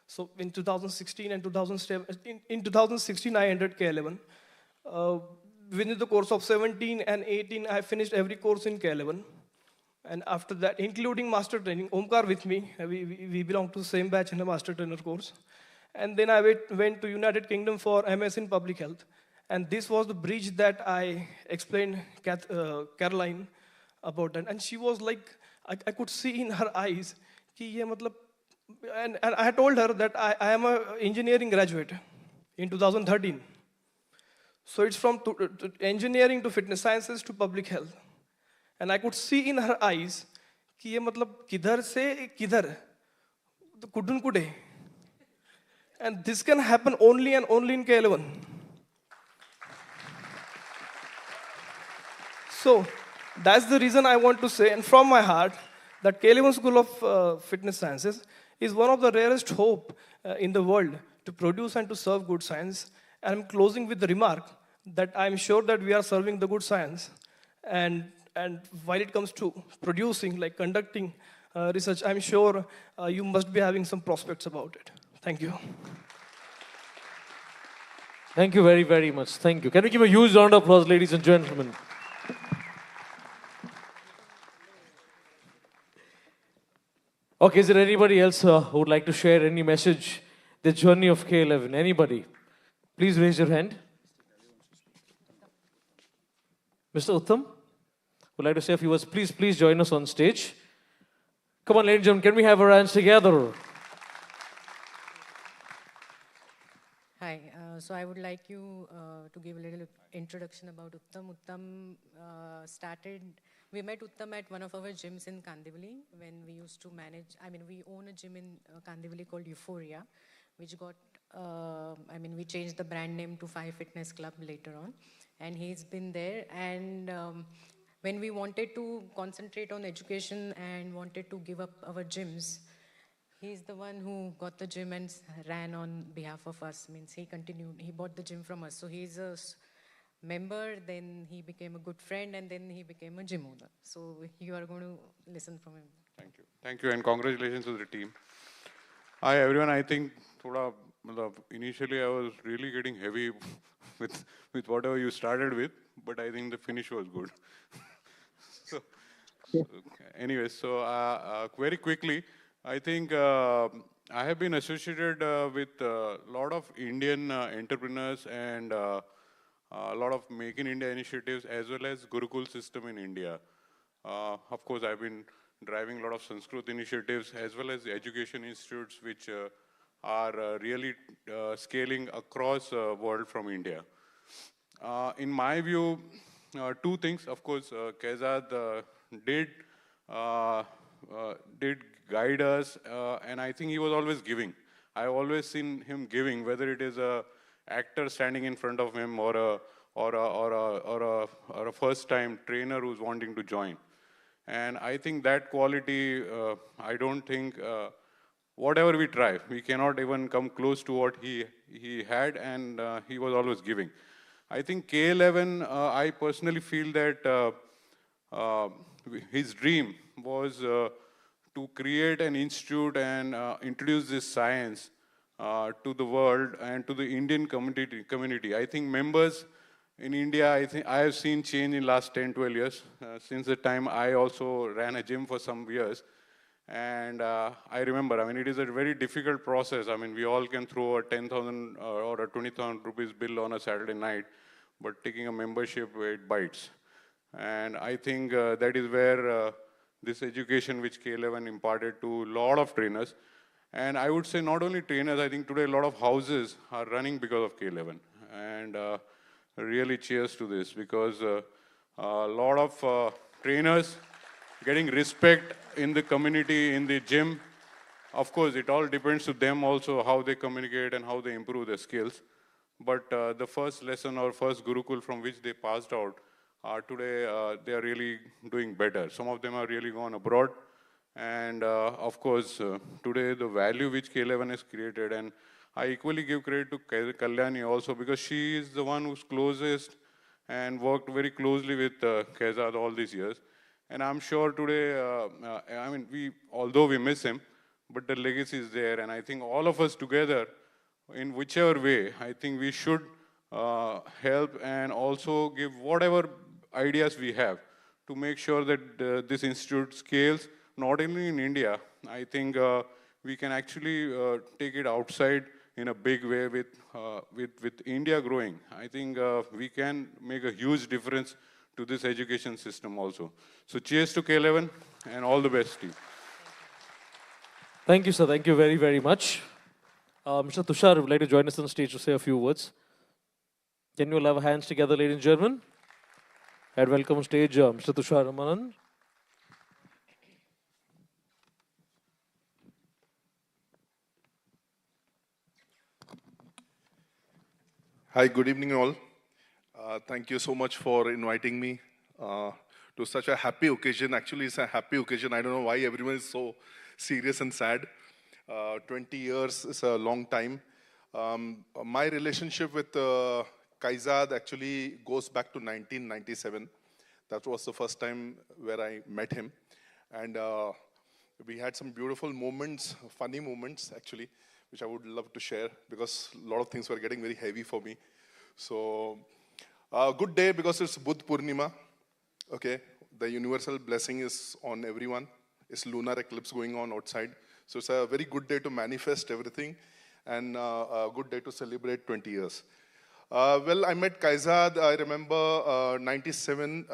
So in 2016 and 2007, in 2016, I entered K11. Within the course of 17 and 18, I finished every course in K11. And after that, including master training, Omkar with me, we belong to the same batch in the master trainer course. And then I went to United Kingdom for MS in public health. And this was the bridge that I explained Caroline about that. And she was like, I could see in her eyes, ki ye matlab, and I told her that I am an engineering graduate in 2013. So it's from engineering to fitness sciences to public health. And I could see in her eyes, कि ये मतलब किधर से किधर, तो कुडुन कुडे. And this can happen only and only in K11. So that's the reason I want to say, and from my heart, that K11 School of Fitness Sciences is one of the rarest hope in the world to produce and to serve good science. And I'm closing with the remark that I'm sure that we are serving the good science. And while it comes to producing, like conducting research, I'm sure you must be having some prospects about it. Thank you.
Thank you very, very much. Thank you. Can we give a huge round of applause, ladies and gentlemen? Okay, is there anybody else who would like to share any message, the journey of K11? Anybody? Please raise your hand. Mr. Uttam, would like to say a few words. Please join us on stage. Come on, ladies and gentlemen, can we have our hands together?
Hi, so I would like you to give a little introduction about Uttam. Uttam we met Uttam at one of our gyms in Kandivali when we used to manage, we own a gym in Kandivali called Euphoria, which got, we changed the brand name to Five Fitness Club later on. And he's been there. And when we wanted to concentrate on education and wanted to give up our gyms, he's the one who got the gym and ran on behalf of us. Means he continued, he bought the gym from us. So he's a member, then he became a good friend, and then he became a gym owner. So you are going to listen from him.
Thank you. Thank you, and congratulations to the team. Hi, everyone. I think initially I was really getting heavy with whatever you started with, but I think the finish was good. Anyway, very quickly, I think I have been associated with a lot of Indian entrepreneurs and a lot of Make in India initiatives, as well as Gurukul system in India. Of course, I've been driving a lot of Sanskrit initiatives, as well as education institutes, which are really scaling across the world from India. In my view, two things. Of course, Kaizzad did guide us, and I think he was always giving. I've always seen him giving, whether it is a actor standing in front of him or a first-time trainer who's wanting to join. And I think that quality, I don't think, whatever we try, we cannot even come close to what he had, and he was always giving. I think K11, I personally feel that his dream was to create an institute and introduce this science to the world and to the Indian community. I think members in India, I have seen change in last 10, 12 years. Since the time I also ran a gym for some years. And I remember, it is a very difficult process. We all can throw a 10,000 or a 20,000 rupees bill on a Saturday night, but taking a membership, it bites. And I think that is where this education which K11 imparted to a lot of trainers. And I would say not only trainers, I think today a lot of houses are running because of K11. And really cheers to this, because a lot of trainers getting respect in the community, in the gym. Of course, it all depends to them also how they communicate and how they improve their skills. But the first lesson or first Gurukul from which they passed out, today they are really doing better. Some of them are really gone abroad, And of course, today the value which K11 has created, and I equally give credit to Kalyani also, because she is the one who's closest and worked very closely with Kaizzad all these years. And I'm sure today, I mean, although we miss him, but the legacy is there. And I think all of us together, in whichever way, I think we should help and also give whatever ideas we have to make sure that this institute scales not only in India. I think we can actually take it outside in a big way with India growing. I think we can make a huge difference to this education system also. So cheers to K11 and all the best, team.
Thank you, sir. Thank you very, very much. Mr. Tushar would like to join us on stage to say a few words. Can you all have our hands together, ladies and gentlemen? And welcome on stage, Mr. Tushar Ramanan.
Hi, good evening all. Thank you so much for inviting me to such a happy occasion. Actually, it's a happy occasion. I don't know why everyone is so serious and sad. 20 years is a long time. My relationship with Kaizzad actually goes back to 1997. That was the first time where I met him. And we had some beautiful moments, funny moments actually, which I would love to share because a lot of things were getting very heavy for me. So, good day because it's Buddh Purnima. Okay, the universal blessing is on everyone. It's lunar eclipse going on outside. So it's a very good day to manifest everything and a good day to celebrate 20 years. Well, I met Kaizzad, I remember 97,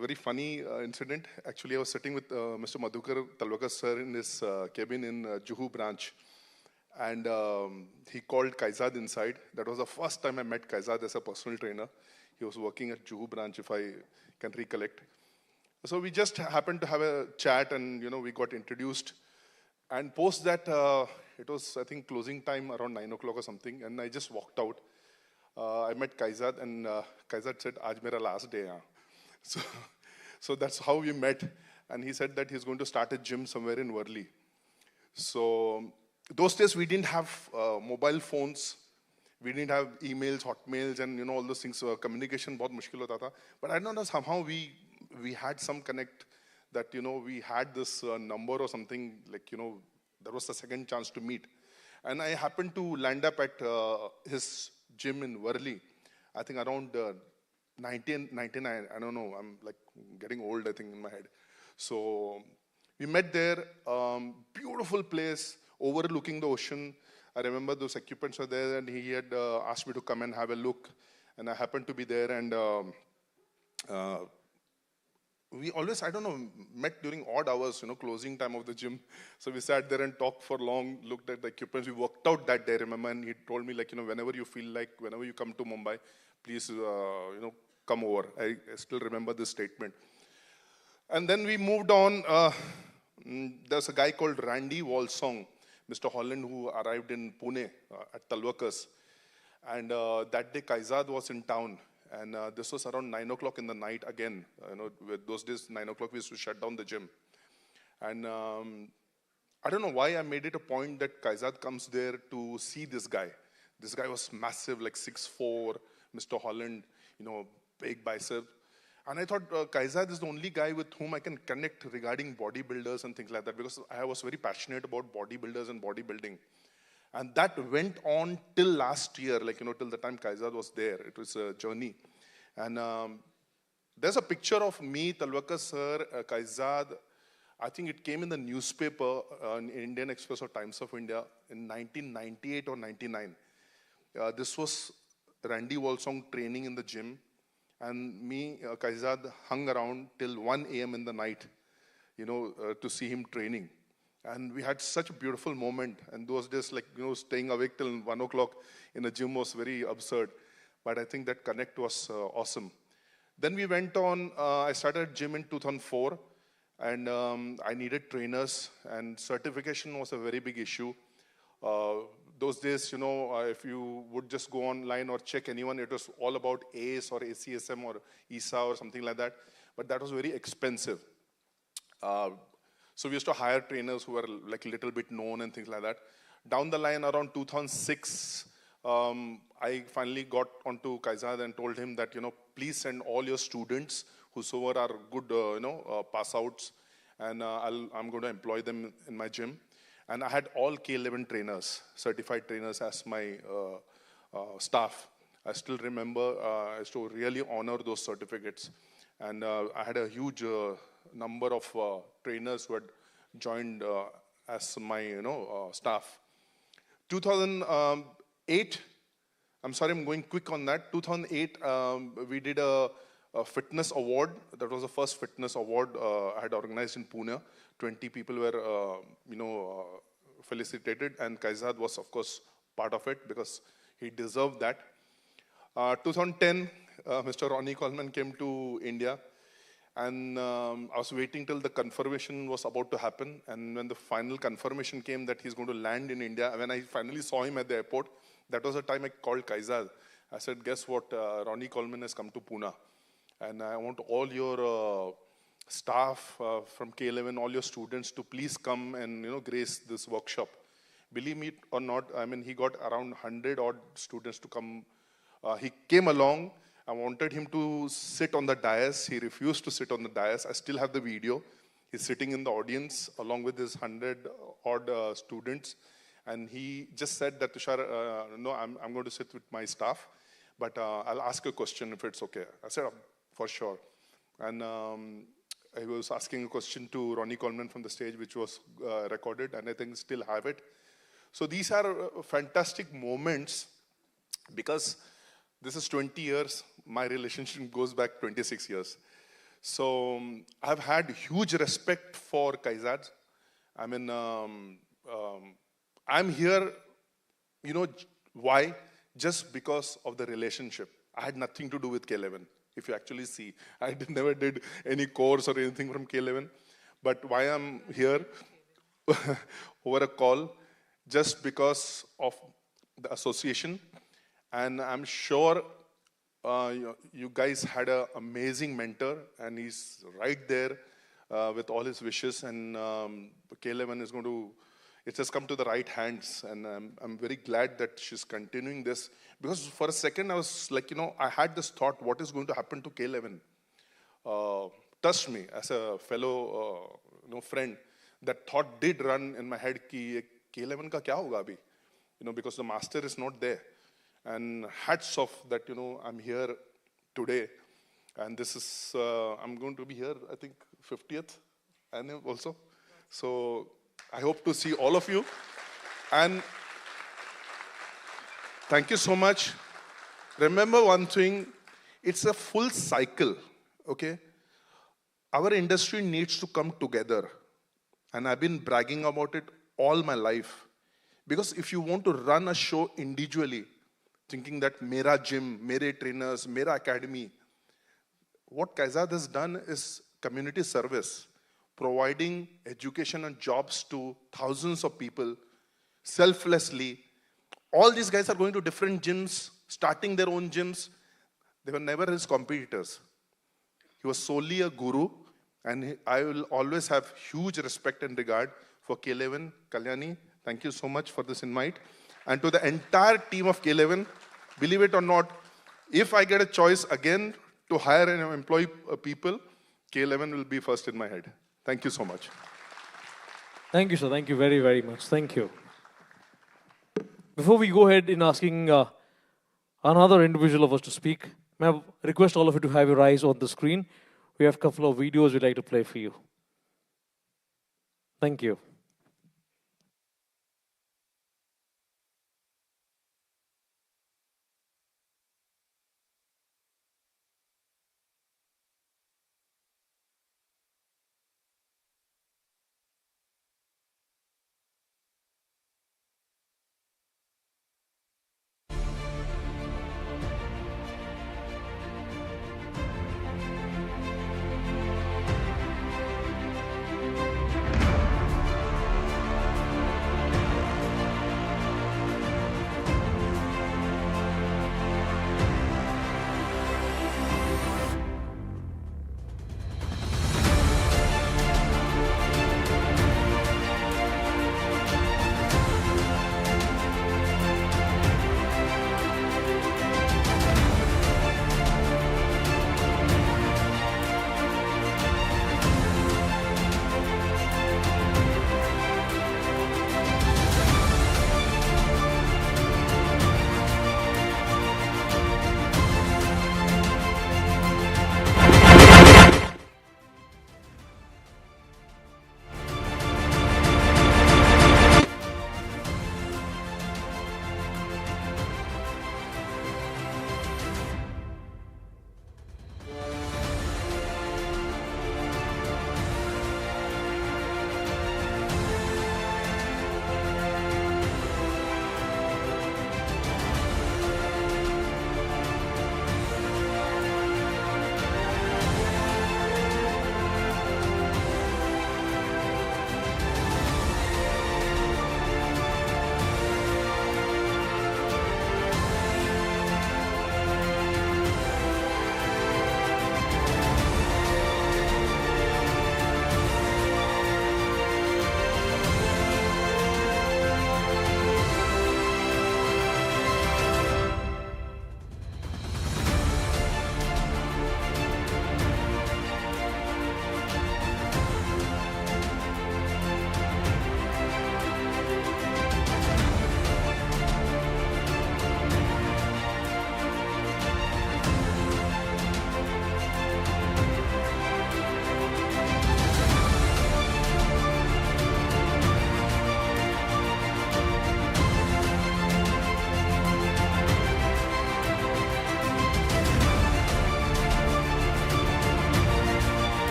very funny incident. Actually, I was sitting with Mr. Madhukar Talwakar sir in his cabin in Juhu branch. And he called Kaizzad inside. That was the first time I met Kaizzad as a personal trainer. He was working at Juhu branch, if I can recollect. So we just happened to have a chat and, we got introduced. And post that, it was, I think, closing time around 9 o'clock or something. And I just walked out. I met Kaizzad and Kaizzad said, "Aaj mera last day." So that's how we met. And he said that he's going to start a gym somewhere in Worli. So those days we didn't have mobile phones. We didn't have emails, hotmails, and all those things. So communication बहुत मुश्किल होता था. But I don't know, somehow we had some connect that, we had this number or something, like, there was the second chance to meet. And I happened to land up at his gym in Worli, I think around 1999, I don't know, I'm like getting old, I think, in my head. So we met there, beautiful place, overlooking the ocean. I remember those equipments were there and he had asked me to come and have a look. And I happened to be there and we always, I don't know, met during odd hours, closing time of the gym. So we sat there and talked for long, looked at the equipments. We worked out that day, remember, and he told me, like, whenever you feel like, whenever you come to Mumbai, please, come over. I still remember this statement. And then we moved on. There's a guy called Randy Walsong, Mr. Holland, who arrived in Pune at Talwakar's. And that day, Kaizzad was in town. And this was around 9 o'clock in the night again. With those days, 9 o'clock, we used to shut down the gym. And I don't know why I made it a point that Kaizzad comes there to see this guy. This guy was massive, like 6'4", Mr. Holland, big bicep. And I thought Kaizzad is the only guy with whom I can connect regarding bodybuilders and things like that, because I was very passionate about bodybuilders and bodybuilding. And that went on till last year, like, till the time Kaizzad was there. It was a journey. And there's a picture of me, Talwakar sir, Kaizzad. I think it came in the newspaper, in Indian Express or Times of India in 1998 or 99. This was Randy Walsong training in the gym. And me, Kaizzad, hung around till 1 a.m. in the night, to see him training. And we had such a beautiful moment. And those days, like, staying awake till 1 o'clock in a gym was very absurd. But I think that connect was awesome. Then we went on, I started gym in 2004. And I needed trainers. And certification was a very big issue. Those days, if you would just go online or check anyone, it was all about ACE or ACSM or ESA or something like that. But that was very expensive. So we used to hire trainers who were like a little bit known and things like that. Down the line, around 2006, I finally got onto Kaizzad and told him that, please send all your students, whosoever are good, pass outs, and I'm going to employ them in my gym. And I had all K11 trainers, certified trainers as my staff. I still remember I used to really honor those certificates. And I had a huge number of trainers who had joined as my staff. 2008, I'm sorry, I'm going quick on that. 2008, we did a fitness award. That was the first fitness award I had organized in Pune. 20 people were, felicitated, and Kaizzad was, of course, part of it because he deserved that. 2010, Mr. Ronnie Coleman came to India, and I was waiting till the confirmation was about to happen. And when the final confirmation came that he's going to land in India, when I finally saw him at the airport, that was the time I called Kaizzad. I said, guess what, Ronnie Coleman has come to Pune. And I want all your staff from K11, all your students to please come and grace this workshop. Believe me or not, I mean, he got around 100 odd students to come. He came along. I wanted him to sit on the dais. He refused to sit on the dais. I still have the video. He's sitting in the audience along with his 100 odd students. And he just said that, Tushar, no, I'm going to sit with my staff, but I'll ask a question if it's okay. I said, for sure. And I was asking a question to Ronnie Coleman from the stage, which was recorded, and I think still have it. So these are fantastic moments because this is 20 years. My relationship goes back 26 years. So I've had huge respect for Kaizzad. I mean, I'm here, why? Just because of the relationship. I had nothing to do with K11. If you actually see, I never did any course or anything from K11. But why I'm here over a call, just because of the association. And I'm sure you guys had an amazing mentor, and he's right there with all his wishes. And K11 is going to, it has come to the right hands. And I'm very glad that she's continuing this. Because for a second, I was like, I had this thought, what is going to happen to K11? Touched me as a fellow friend. That thought did run in my head, ki K11 ka kya hoga abhi? Because the master is not there. And hats off that, I'm here today. And this is, I'm going to be here, I think, 50th annual also. So I hope to see all of you. And thank you so much. Remember one thing, it's a full cycle, okay? Our industry needs to come together. And I've been bragging about it all my life. Because if you want to run a show individually, thinking that mera gym, mere trainers, mera academy, what Kaizzad has done is community service, providing education and jobs to thousands of people, selflessly. All these guys are going to different gyms, starting their own gyms. They were never his competitors. He was solely a guru, and I will always have huge respect and regard for K11. Kalyani, thank you so much for this invite. And to the entire team of K11, believe it or not, if I get a choice again to hire and employ people, K11 will be first in my head. Thank you so much.
Thank you, sir. Thank you very, very much. Thank you. Before we go ahead in asking another individual of us to speak, may I request all of you to have your eyes on the screen. We have a couple of videos we'd like to play for you. Thank you.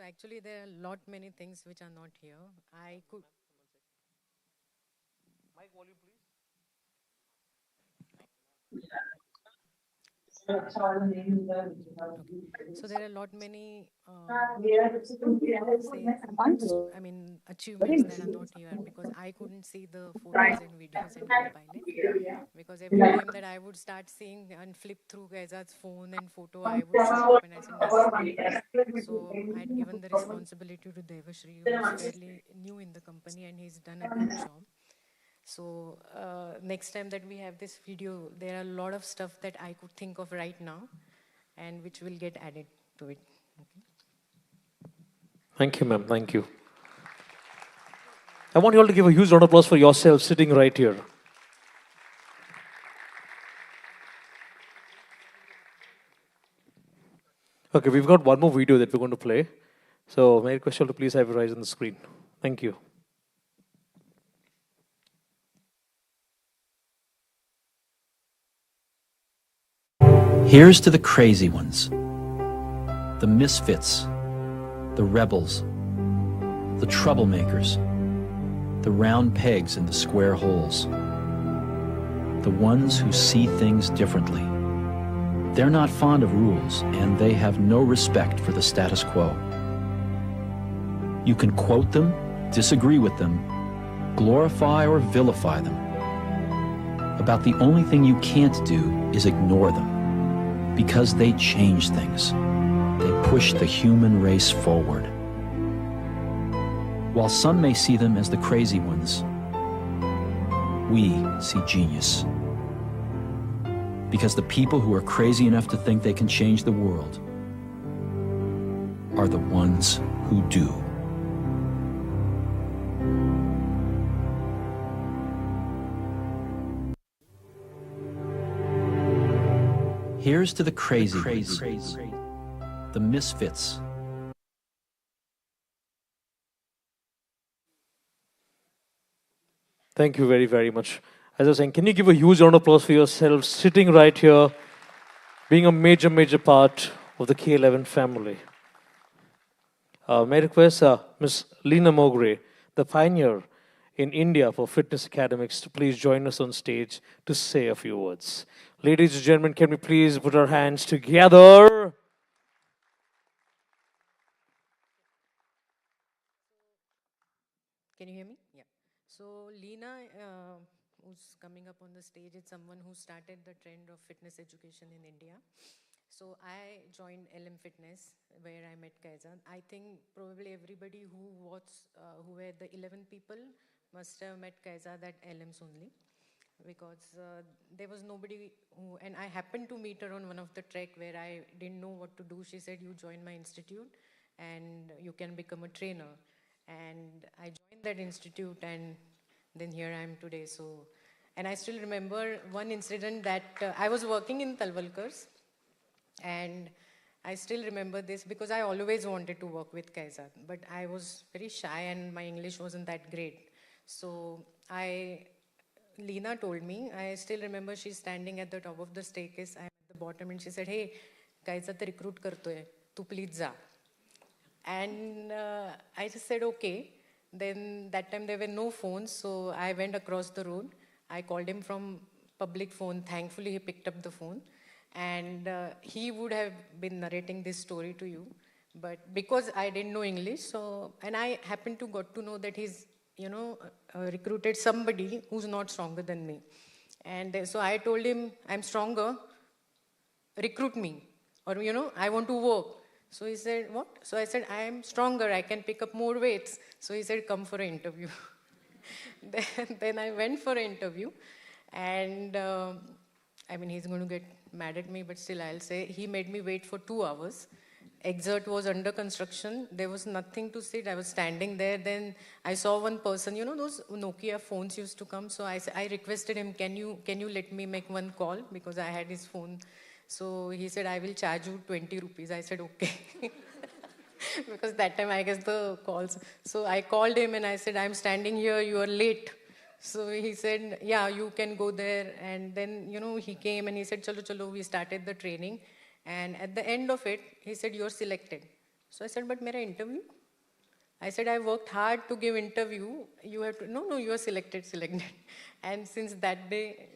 actually, there are a lot many things which are not here. I could.
Mic volume, please.
Okay. So there are a lot many, say, I mean, achievements that are not here because I couldn't see the photos and videos and compile it. Because every time that I would start seeing and flip through Kaizzad's phone and photo, I would stop and I said, no. So I'd given the responsibility to Devashri, who's fairly new in the company, and he's done a good job. So next time that we have this video, there are a lot of stuff that I could think of right now and which will get added to it. Okay.
Thank you, ma'am. Thank you. I want you all to give a huge round of applause for yourself sitting right here. Okay, we've got one more video that we're going to play. So may I request you all to please have your eyes on the screen. Thank you.
Here's to the crazy ones, the misfits, the rebels, the troublemakers, the round pegs in the square holes, the ones who see things differently. They're not fond of rules, and they have no respect for the status quo. You can quote them, disagree with them, glorify or vilify them. About the only thing you can't do is ignore them, because they change things. They push the human race forward. While some may see them as the crazy ones, we see genius. Because the people who are crazy enough to think they can change the world are the ones who do. Here's to the crazy ones, the misfits.
Thank you very, very much. As I was saying, can you give a huge round of applause for yourself sitting right here, being a major, major part of the K11 family. May I request Ms. Leena Mogre, the pioneer in India for fitness academics, to please join us on stage to say a few words. Ladies and gentlemen, can we please put our hands together?
Can you hear me? Yeah. So Leena, who's coming up on the stage, is someone who started the trend of fitness education in India. So I joined LM Fitness, where I met Kaizzad. I think probably everybody who were the 11 people must have met Kaizzad at LM's only, because there was nobody who, and I happened to meet her on one of the trek where I didn't know what to do. She said, you join my institute and you can become a trainer. And I joined that institute, and then here I am today. So, and I still remember one incident that I was working in Talwalkar's, and I still remember this because I always wanted to work with Kaizzad, but I was very shy and my English wasn't that great. So Leena told me, I still remember she's standing at the top of the staircase, I'm at the bottom, and she said, hey, Kaizzad te recruit karto hai, tu please ja. And I just said, okay. Then that time there were no phones, so I went across the road. I called him from public phone. Thankfully, he picked up the phone. And he would have been narrating this story to you. But because I didn't know English, and I happened to got to know that he's, recruited somebody who's not stronger than me. And so I told him, I'm stronger, recruit me. Or, I want to work. So he said, what? So I said, I am stronger, I can pick up more weights. So he said, come for an interview. then I went for an interview. And I mean, he's going to get mad at me, but still I'll say, he made me wait for 2 hours. Exert was under construction. There was nothing to sit. I was standing there. Then I saw one person, those Nokia phones used to come. So I requested him, can you let me make one call? Because I had his phone. So he said, I will charge you 20 rupees. I said, okay. Because that time I guess the calls. So I called him and I said, I'm standing here, you are late. So he said, yeah, you can go there. And then, he came and he said, chalo, chalo, we started the training. And at the end of it, he said, you're selected. So I said, but mera interview? I said, I worked hard to give interview. You have to, no, you are selected. And since that day,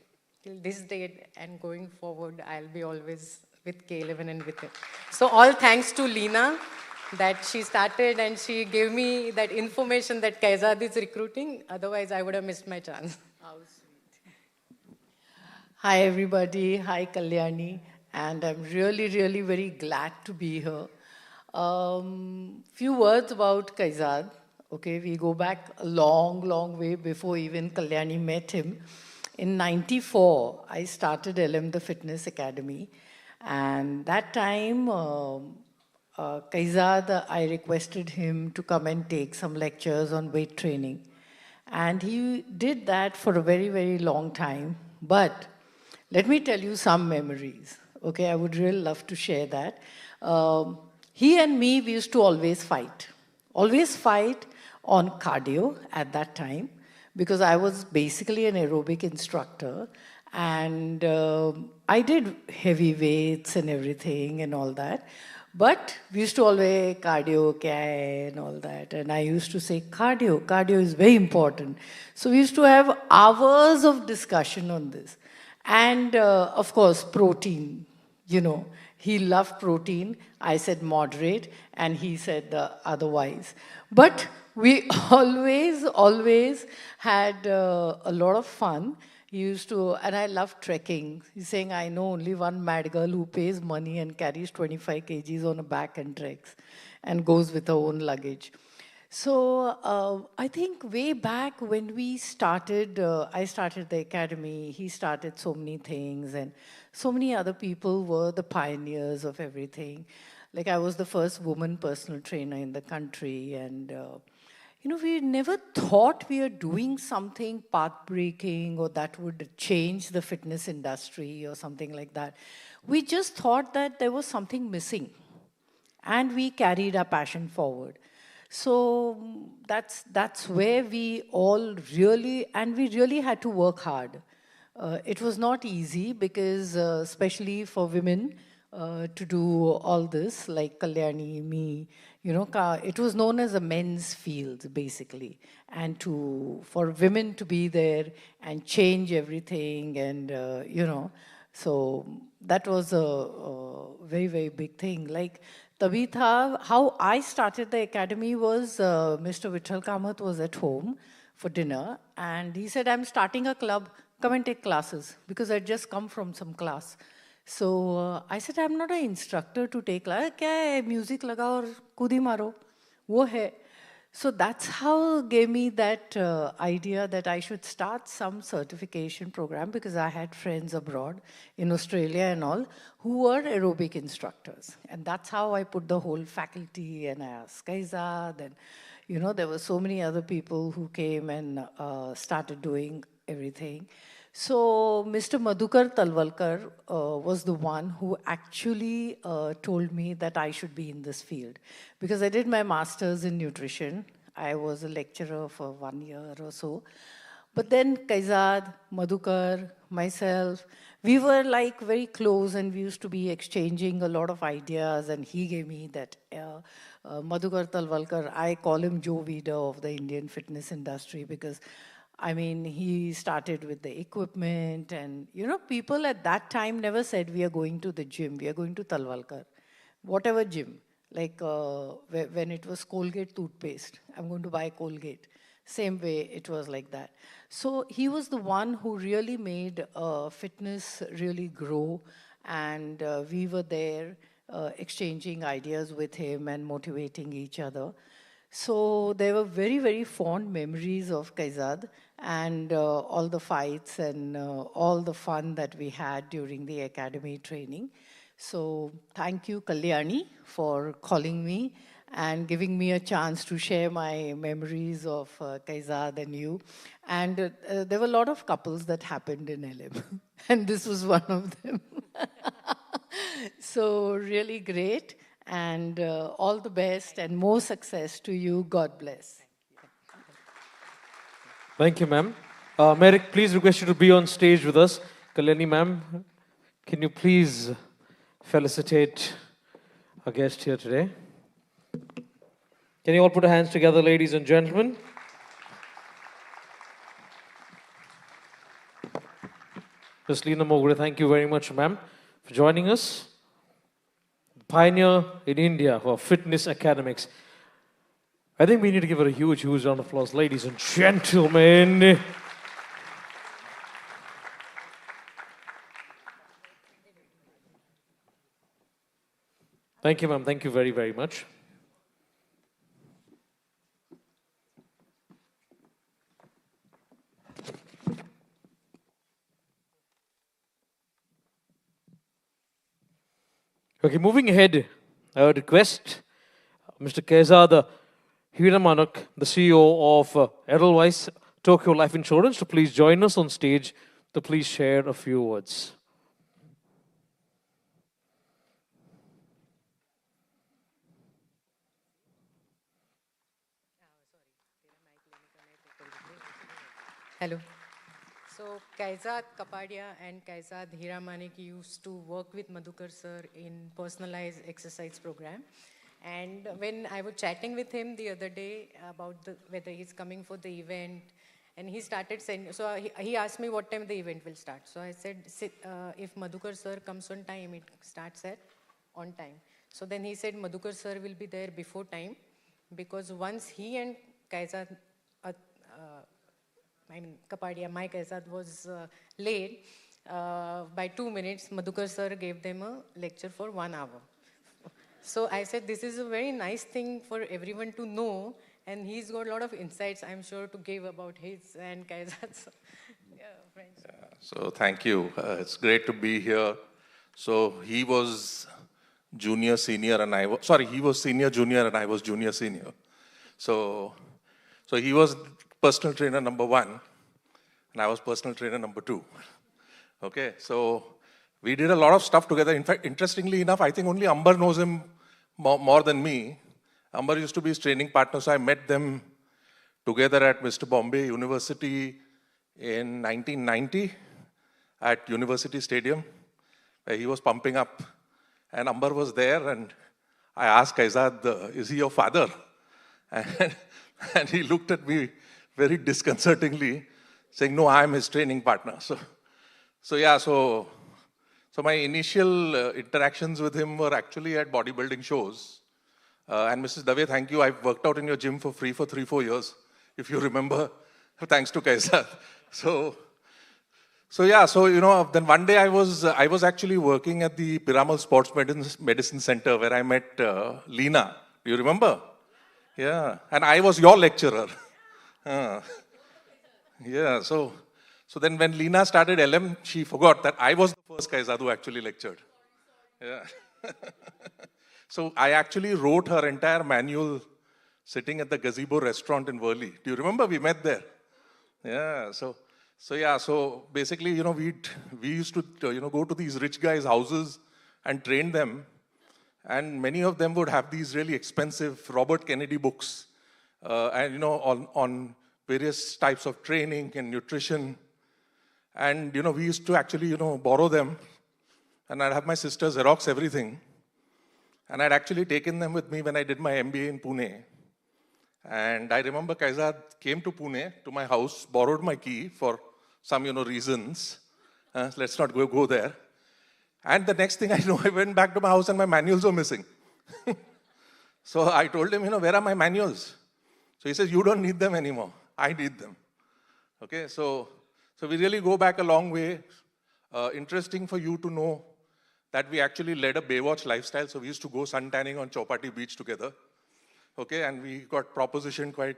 till this day and going forward, I'll be always with K11 and with it. So all thanks to Leena that she started and she gave me that information that Kaizzad is recruiting. Otherwise, I would have missed my chance.
How sweet. Hi, everybody. Hi, Kalyani. And I'm really, really very glad to be here. Few words about Kaizzad. Okay, we go back a long, long way before even Kalyani met him. In '94, I started LM the Fitness Academy. And that time, Kaizzad, I requested him to come and take some lectures on weight training. And he did that for a very, very long time. But let me tell you some memories. Okay, I would really love to share that. He and me, we used to always fight. Always fight on cardio at that time, because I was basically an aerobic instructor. And I did heavy weights and everything and all that. But we used to always cardio kya and all that. And I used to say, cardio is very important. So we used to have hours of discussion on this. And of course, protein, you know, he loved protein. I said moderate, and he said otherwise. But we always had a lot of fun. He used to, and I love trekking. He's saying, I know only one mad girl who pays money and carries 25 kgs on her back and treks and goes with her own luggage. So I think way back when we started, I started the academy, he started so many things, and so many other people were the pioneers of everything. Like I was the first woman personal trainer in the country, and you know, we never thought we were doing something path-breaking or that would change the fitness industry or something like that. We just thought that there was something missing, and we carried our passion forward. So that's where we all really, and we really had to work hard. It was not easy because, especially for women, to do all this, like Kalyani, me, you know, it was known as a men's field, basically. And for women to be there and change everything, and, you know, so that was a very, very big thing. Like, Tabitha, how I started the academy was Mr. Vitthal Kamath was at home for dinner, and he said, I'm starting a club, come and take classes, because I'd just come from some class. So I said, I'm not an instructor to take class. Kya hai? Music laga aur kudi maro. Wo hai. So that's how gave me that idea that I should start some certification program, because I had friends abroad in Australia and all who were aerobic instructors. And that's how I put the whole faculty, and I asked Kaizzad, and you know, there were so many other people who came and started doing everything. So Mr. Madhukar Talwalkar was the one who actually told me that I should be in this field, because I did my master's in nutrition. I was a lecturer for 1 year or so. But then Kaizzad, Madhukar, myself, we were like very close, and we used to be exchanging a lot of ideas, and he gave me that Madhukar Talwalkar, I call him Joe Vida of the Indian fitness industry, because I mean, he started with the equipment, and you know, people at that time never said we are going to the gym, we are going to Talwalkar. Whatever gym, like when it was Colgate toothpaste, I'm going to buy Colgate. Same way it was like that. So he was the one who really made fitness really grow, and we were there exchanging ideas with him and motivating each other. So there were very, very fond memories of Kaizzad, and all the fights and all the fun that we had during the academy training. So thank you, Kalyani, for calling me and giving me a chance to share my memories of Kaizzad and you. And there were a lot of couples that happened in LM, and this was one of them. So really great. And all the best and more success to you. God bless.
Thank you, ma'am. Merrick, please request you to be on stage with us. Kalyani, ma'am, can you please felicitate our guest here today? Can you all put your hands together, ladies and gentlemen? Ms. Leena Mogre, thank you very much, ma'am, for joining us. Pioneer in India for fitness academics. I think we need to give her a huge, huge round of applause, ladies and gentlemen. Thank you, ma'am. Thank you very, very much. Okay, moving ahead, I would request Mr. Kaizzad Capadia, the CEO of Edelweiss Tokyo Life Insurance, to please join us on stage to please share a few words.
Hello. So Kaizzad Capadia and Kaizzad Hiramanik used to work with Madhukar sir in personalized exercise program. And when I was chatting with him the other day about whether he's coming for the event, and he started saying, so he asked me what time the event will start. So I said, if Madhukar sir comes on time, it starts at on time. So then he said Madhukar sir will be there before time, because once he and Kaizzad, Capadia, my Kaizzad was late by 2 minutes, Madhukar sir gave them a lecture for 1 hour. So I said, this is a very nice thing for everyone to know, and he's got a lot of insights, I'm sure, to give about his and Kaizzad's friends.
So thank you. It's great to be here. So he was junior, senior, and I was, sorry, he was senior, junior, and I was junior, senior. So he was personal trainer number 1, and I was personal trainer number 2. Okay, so we did a lot of stuff together. In fact, interestingly enough, I think only Amber knows him more than me. Amber used to be his training partner, so I met them together at Mr. Bombay University in 1990 at University Stadium, where he was pumping up. And Amber was there, and I asked Kaizzad, is he your father? And he looked at me very disconcertingly, saying, no, I'm his training partner. So my initial interactions with him were actually at bodybuilding shows. And Mrs. Dave, thank you. I've worked out in your gym for free for 3-4 years, if you remember, thanks to Kaizzad. So then one day I was actually working at the Piramal Sports Medicine Center, where I met Leena. Do you remember? Yeah, and I was your lecturer. Yeah, so then when Leena started LM, she forgot that I was the first Kaizzad who actually lectured. Yeah. So I actually wrote her entire manual sitting at the Gazebo restaurant in Worli. Do you remember we met there? Yeah, so basically, we used to, go to these rich guys' houses and train them. And many of them would have these really expensive Robert Kennedy books, and, on various types of training and nutrition. And, we used to actually, borrow them. And I'd have my sister Xerox everything. And I'd actually taken them with me when I did my MBA in Pune. And I remember Kaizzad came to Pune, to my house, borrowed my key for some, reasons. Let's not go there. And the next thing I know, I went back to my house and my manuals were missing. So I told him, where are my manuals? So he says, you don't need them anymore. I need them. Okay, so we really go back a long way. Interesting for you to know that we actually led a Baywatch lifestyle. So we used to go suntanning on Chowpatty Beach together. Okay, and we got propositioned quite,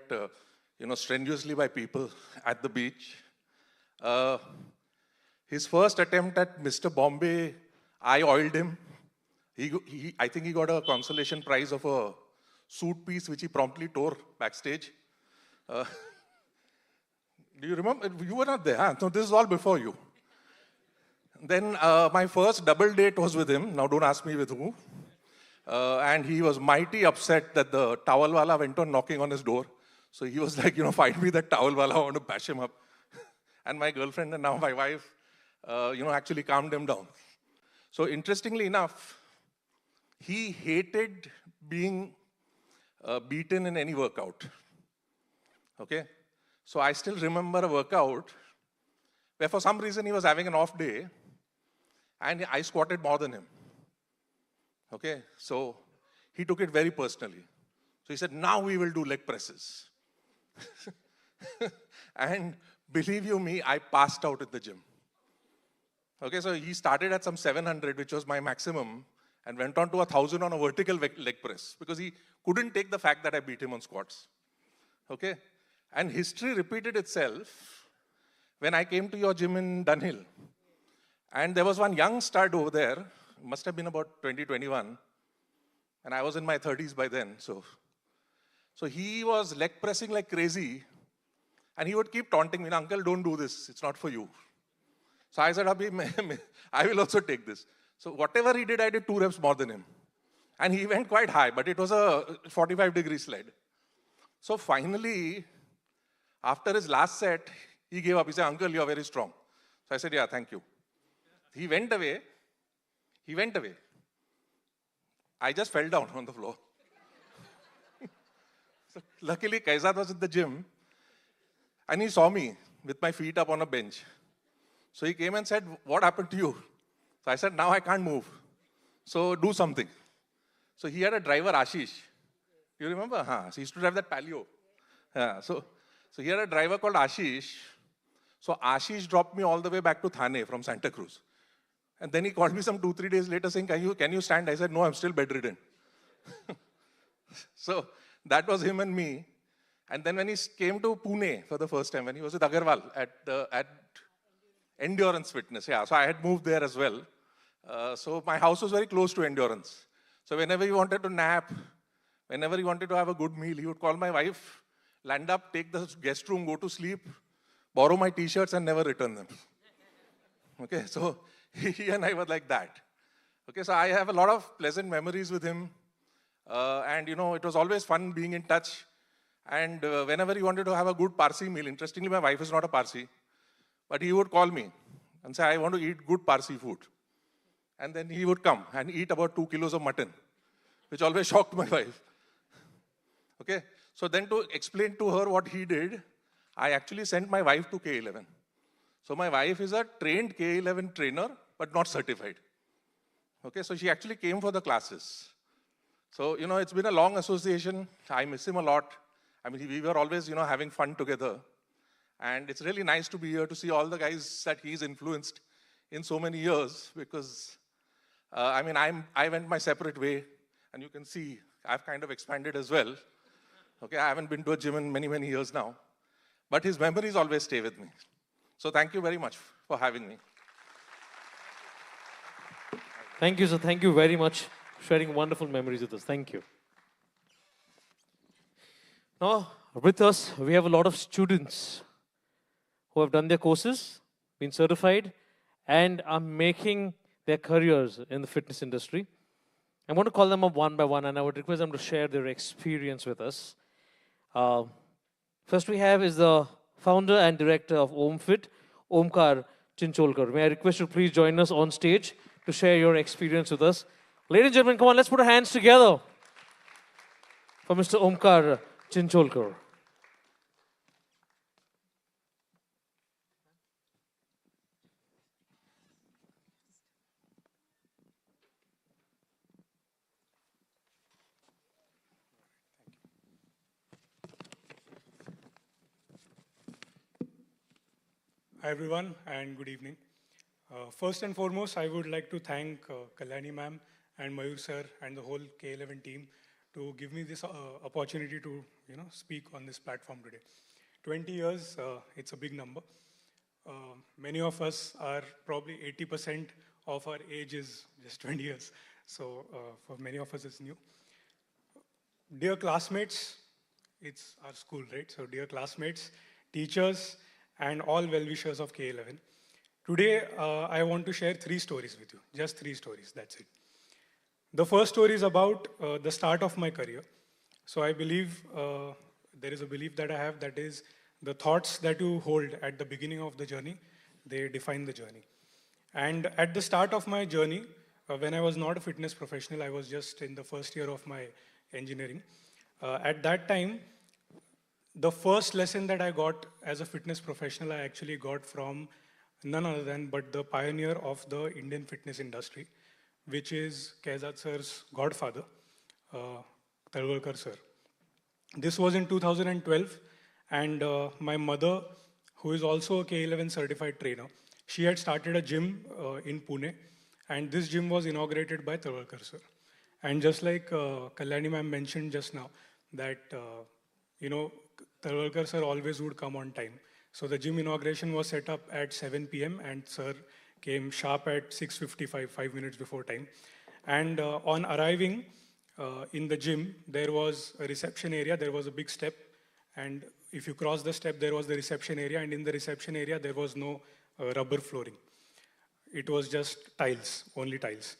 strenuously by people at the beach. His first attempt at Mr. Bombay, I oiled him. I think he got a consolation prize of a suit piece, which he promptly tore backstage. Do you remember? You were not there, huh? So this is all before you. Then my first double date was with him. Now don't ask me with who. And he was mighty upset that the towel wala went on knocking on his door. So he was like, find me that towel wala, I want to bash him up. And my girlfriend and now my wife, actually calmed him down. So interestingly enough, he hated being beaten in any workout. Okay? So I still remember a workout where for some reason he was having an off day and I squatted more than him. Okay? So he took it very personally. So he said, now we will do leg presses. And believe you me, I passed out at the gym. Okay, so he started at some 700, which was my maximum, and went on to 1,000 on a vertical leg press because he couldn't take the fact that I beat him on squats. Okay? And history repeated itself when I came to your gym in Dunhill. And there was one young stud over there, must have been about 20, 21, and I was in my 30s by then. So he was leg pressing like crazy, and he would keep taunting me, uncle, don't do this, it's not for you. So I said, Abhi, I will also take this. So whatever he did, I did 2 reps more than him. And he went quite high, but it was a 45-degree sled. So finally, after his last set, he gave up. He said, uncle, you are very strong. So I said, yeah, thank you. He went away. He went away. I just fell down on the floor. So luckily, Kaizzad was at the gym, and he saw me with my feet up on a bench. So he came and said, what happened to you? So I said, now I can't move. So do something. So he had a driver, Ashish. You remember? So he used to drive that Palio. So he had a driver called Ashish. So Ashish dropped me all the way back to Thane from Santa Cruz. And then he called me some 2-3 days later saying, can you stand? I said, no, I'm still bedridden. So that was him and me. And then when he came to Pune for the first time, when he was with Agarwal at Endurance Fitness, so I had moved there as well. So my house was very close to Endurance. So whenever he wanted to nap, whenever he wanted to have a good meal, he would call my wife, land up, take the guest room, go to sleep, borrow my t-shirts and never return them. Okay, so he and I were like that. Okay, so I have a lot of pleasant memories with him. And you know, it was always fun being in touch. And whenever he wanted to have a good Parsi meal, interestingly, my wife is not a Parsi, but he would call me and say, I want to eat good Parsi food. And then he would come and eat about 2 kilos of mutton, which always shocked my wife. Okay, so then to explain to her what he did, I actually sent my wife to K11. So my wife is a trained K11 trainer, but not certified. Okay, so she actually came for the classes. So, you know, it's been a long association. I miss him a lot. I mean, we were always, you know, having fun together. And it's really nice to be here to see all the guys that he's influenced in so many years because, I mean, I went my separate way. And you can see I've kind of expanded as well. Okay, I haven't been to a gym in many, many years now. But his memories always stay with me. So thank you very much for having me.
Thank you, sir. Thank you very much for sharing wonderful memories with us. Thank you. Now, with us, we have a lot of students who have done their courses, been certified, and are making their careers in the fitness industry. I'm going to call them up one by one, and I would request them to share their experience with us. First we have is the founder and director of OmFit, Omkar Chincholkar. May I request you to please join us on stage to share your experience with us. Ladies and gentlemen, come on, let's put our hands together for Mr. Omkar Chincholkar.
Hi everyone and good evening. First and foremost, I would like to thank Kalyani ma'am and Mayur sir and the whole K11 team to give me this opportunity to speak on this platform today. 20 years, it's a big number. Many of us are probably 80% of our age is just 20 years. So for many of us, it's new. Dear classmates, it's our school, right? So dear classmates, teachers, and all well-wishers of K11. Today, I want to share 3 stories with you. Just 3 stories, that's it. The first story is about the start of my career. So I believe, there is a belief that I have, that is the thoughts that you hold at the beginning of the journey, they define the journey. And at the start of my journey, when I was not a fitness professional, I was just in the first year of my engineering. At that time, the first lesson that I got as a fitness professional, I actually got from none other than but the pioneer of the Indian fitness industry, which is Kaizzad sir's godfather, Talwalkar sir. This was in 2012, and my mother, who is also a K11 certified trainer, she had started a gym in Pune, and this gym was inaugurated by Talwalkar sir. And just like Kalyani ma'am mentioned just now, that Talwalkar sir always would come on time. So the gym inauguration was set up at 7 p.m. and sir came sharp at 6:55, 5 minutes before time. And on arriving in the gym, there was a reception area, there was a big step, and if you cross the step, there was the reception area, and in the reception area, there was no rubber flooring. It was just tiles, only tiles.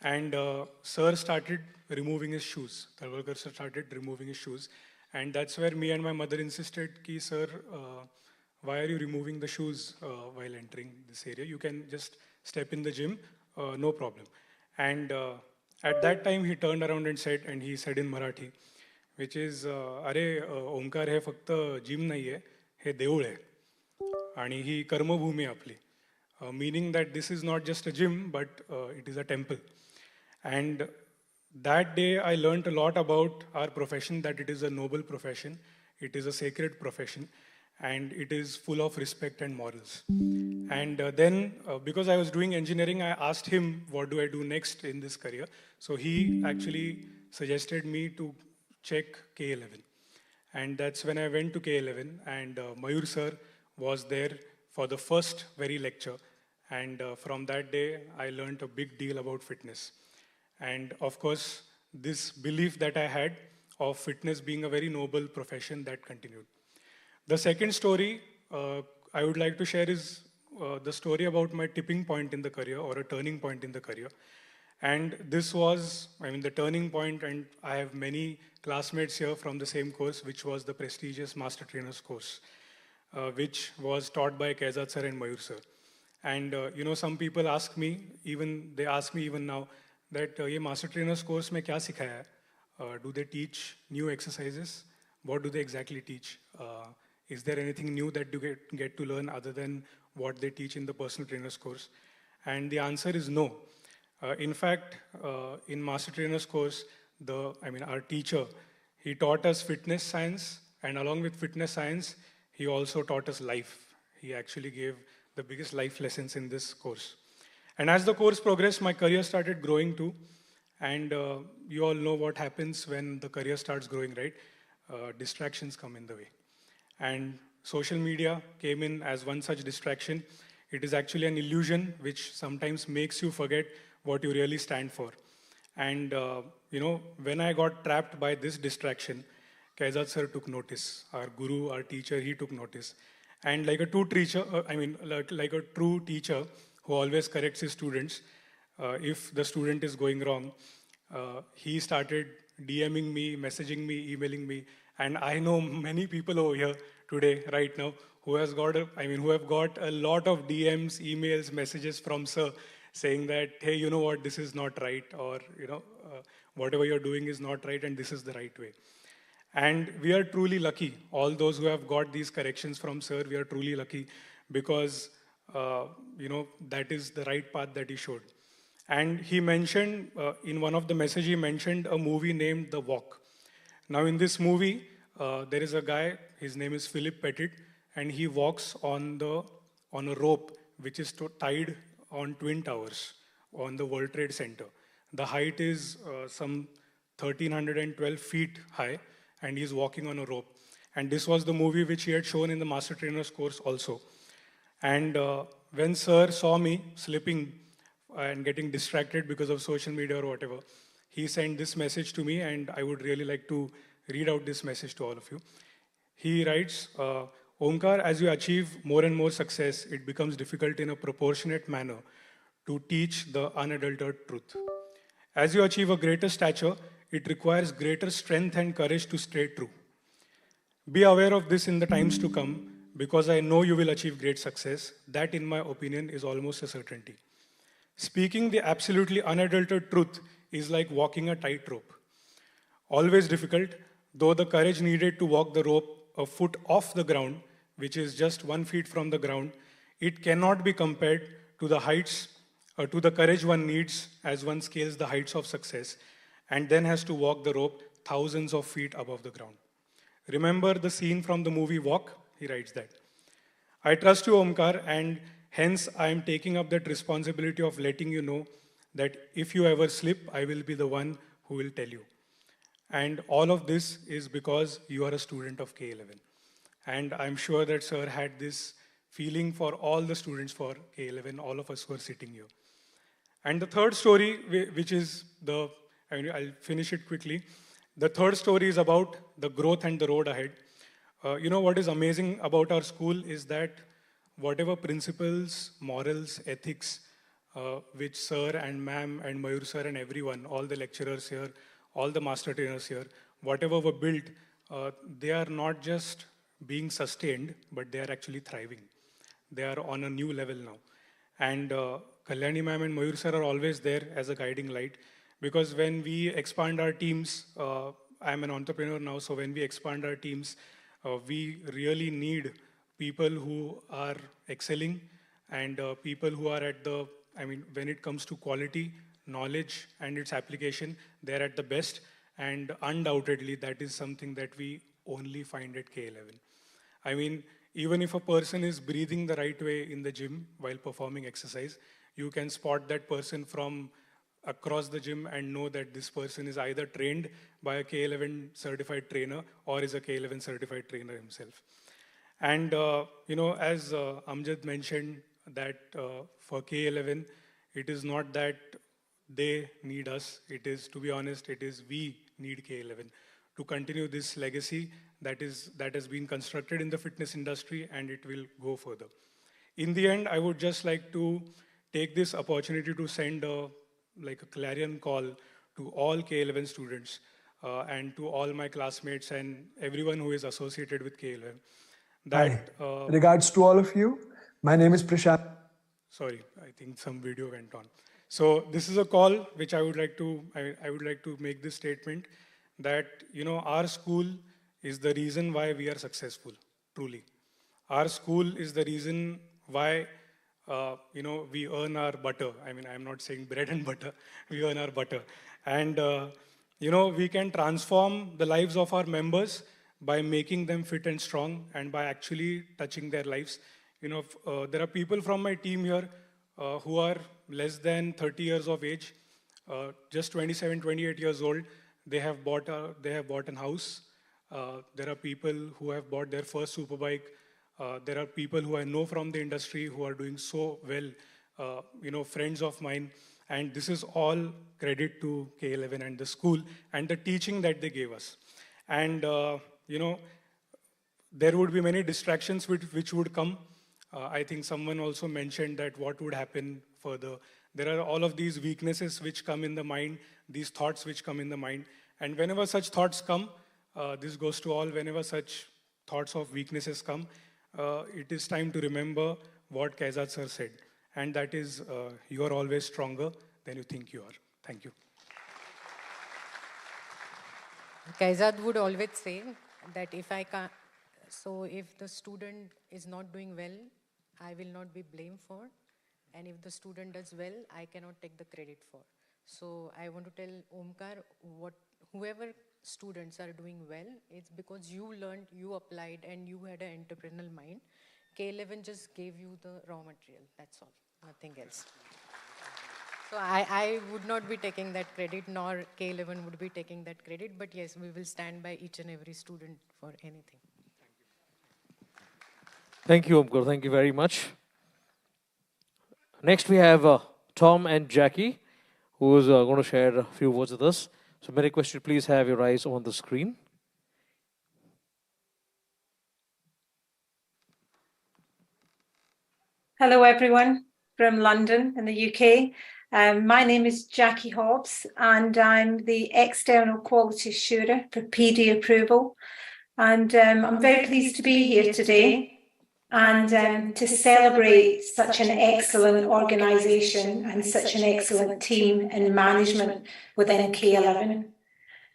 And sir started removing his shoes. Talwalkar sir started removing his shoes. And that's where me and my mother insisted, ki, sir, why are you removing the shoes while entering this area? You can just step in the gym, no problem. And at that time, he turned around and he said in Marathi, which is, Are, Omkar hai fakta gym nahi hai, he deul hai. Ani hi karmabhumi apli. Meaning that this is not just a gym, but it is a temple. And that day, I learned a lot about our profession, that it is a noble profession, it is a sacred profession, and it is full of respect and morals. And then, because I was doing engineering, I asked him, what do I do next in this career? So he actually suggested me to check K11. And that's when I went to K11, and Mayur sir was there for the first very lecture. And from that day, I learned a big deal about fitness. And of course, this belief that I had of fitness being a very noble profession, that continued. The second story I would like to share is the story about my tipping point in the career, or a turning point in the career. And this was, the turning point, and I have many classmates here from the same course, which was the prestigious Master Trainers course, which was taught by Kaizzad sir and Mayur sir. And some people ask me, they ask me even now, that ye Master Trainers course mein kya sikhaya hai? Do they teach new exercises? What do they exactly teach? Is there anything new that you get to learn other than what they teach in the personal trainers course? And the answer is no. In fact, in Master Trainers course, our teacher, he taught us fitness science, and along with fitness science, he also taught us life. He actually gave the biggest life lessons in this course. And as the course progressed, my career started growing too. And you all know what happens when the career starts growing, right? Distractions come in the way. And social media came in as one such distraction. It is actually an illusion which sometimes makes you forget what you really stand for. And when I got trapped by this distraction, Kaizzad sir took notice. Our guru, our teacher, he took notice. And like a true teacher, like a true teacher who always corrects his students, if the student is going wrong, he started DMing me, messaging me, emailing me. And I know many people over here today, right now, who have got a lot of DMs, emails, messages from sir saying that, hey, you know what, this is not right, or whatever you're doing is not right, and this is the right way. And we are truly lucky. All those who have got these corrections from sir, we are truly lucky, because that is the right path that he showed. And he mentioned, in one of the messages, he mentioned a movie named The Walk. Now in this movie, there is a guy, his name is Philip Pettit, and he walks on a rope which is tied on Twin Towers on the World Trade Center. The height is some 1,312 feet high, and he's walking on a rope. And this was the movie which he had shown in the Master Trainers course also. And when sir saw me slipping and getting distracted because of social media or whatever, he sent this message to me, and I would really like to read out this message to all of you. He writes, Omkar, as you achieve more and more success, it becomes difficult in a proportionate manner to teach the unadulterated truth. As you achieve a greater stature, it requires greater strength and courage to stay true. Be aware of this in the times to come, because I know you will achieve great success. That, in my opinion, is almost a certainty. Speaking the absolutely unadulterated truth is like walking a tightrope. Always difficult, though the courage needed to walk the rope a foot off the ground, which is just 1 feet from the ground, it cannot be compared to the heights, to the courage one needs as one scales the heights of success and then has to walk the rope thousands of feet above the ground. Remember the scene from the movie Walk? He writes that. I trust you, Omkar, and hence I am taking up that responsibility of letting you know that if you ever slip, I will be the one who will tell you. And all of this is because you are a student of K11. And I'm sure that sir had this feeling for all the students for K11, all of us who are sitting here. And the third story, which is I'll finish it quickly. The third story is about the growth and the road ahead. You know what is amazing about our school is that whatever principles, morals, ethics, which sir and ma'am and Mayur sir and everyone, all the lecturers here, all the master trainers here, whatever were built, they are not just being sustained, but they are actually thriving. They are on a new level now. And Kalyani ma'am and Mayur sir are always there as a guiding light, because when we expand our teams, I'm an entrepreneur now, so when we expand our teams, we really need people who are excelling and people who are at the, when it comes to quality, knowledge and its application, they're at the best. And undoubtedly, that is something that we only find at K11. Even if a person is breathing the right way in the gym while performing exercise, you can spot that person from across the gym and know that this person is either trained by a K11 certified trainer or is a K11 certified trainer himself. And, as Amjad mentioned, that for K11, it is not that they need us. It is, to be honest, it is we need K11 to continue this legacy that has been constructed in the fitness industry, and it will go further. In the end, I would just like to take this opportunity to send a clarion call to all K11 students and to all my classmates and everyone who is associated with K11.
Hi. Regards to all of you. My name is Prashant.
Sorry, I think some video went on. So this is a call which I would like to make this statement that our school is the reason why we are successful, truly. Our school is the reason why we earn our butter. I'm not saying bread and butter. We earn our butter. And, we can transform the lives of our members by making them fit and strong and by actually touching their lives. There are people from my team here who are less than 30 years of age, just 27, 28 years old. They have bought a house. There are people who have bought their first superbike. There are people who I know from the industry who are doing so well, friends of mine. And this is all credit to K11 and the school and the teaching that they gave us. And, there would be many distractions which would come. I think someone also mentioned that what would happen further. There are all of these weaknesses which come in the mind, these thoughts which come in the mind. And whenever such thoughts come, this goes to all, whenever such thoughts of weaknesses come, it is time to remember what Kaizzad sir said. And that is, you are always stronger than you think you are. Thank you.
Kaizzad would always say that if the student is not doing well, I will not be blamed for. And if the student does well, I cannot take the credit for. So I want to tell Omkar, whoever students are doing well, it's because you learned, you applied, and you had an entrepreneurial mind. K11 just gave you the raw material. That's all, nothing else. So I would not be taking that credit, nor K11 would be taking that credit. But yes, we will stand by each and every student for anything.
Thank you, Omkar. Thank you very much. Next, we have Tom and Jackie, who is going to share a few words with us. So may I request you please have your eyes on the screen.
Hello, everyone from London in the UK. My name is Jackie Hobbs, and I'm the External Quality Assurer for PD Approval. And I'm very pleased to be here today and to celebrate such an excellent organisation and such an excellent team in management within K11.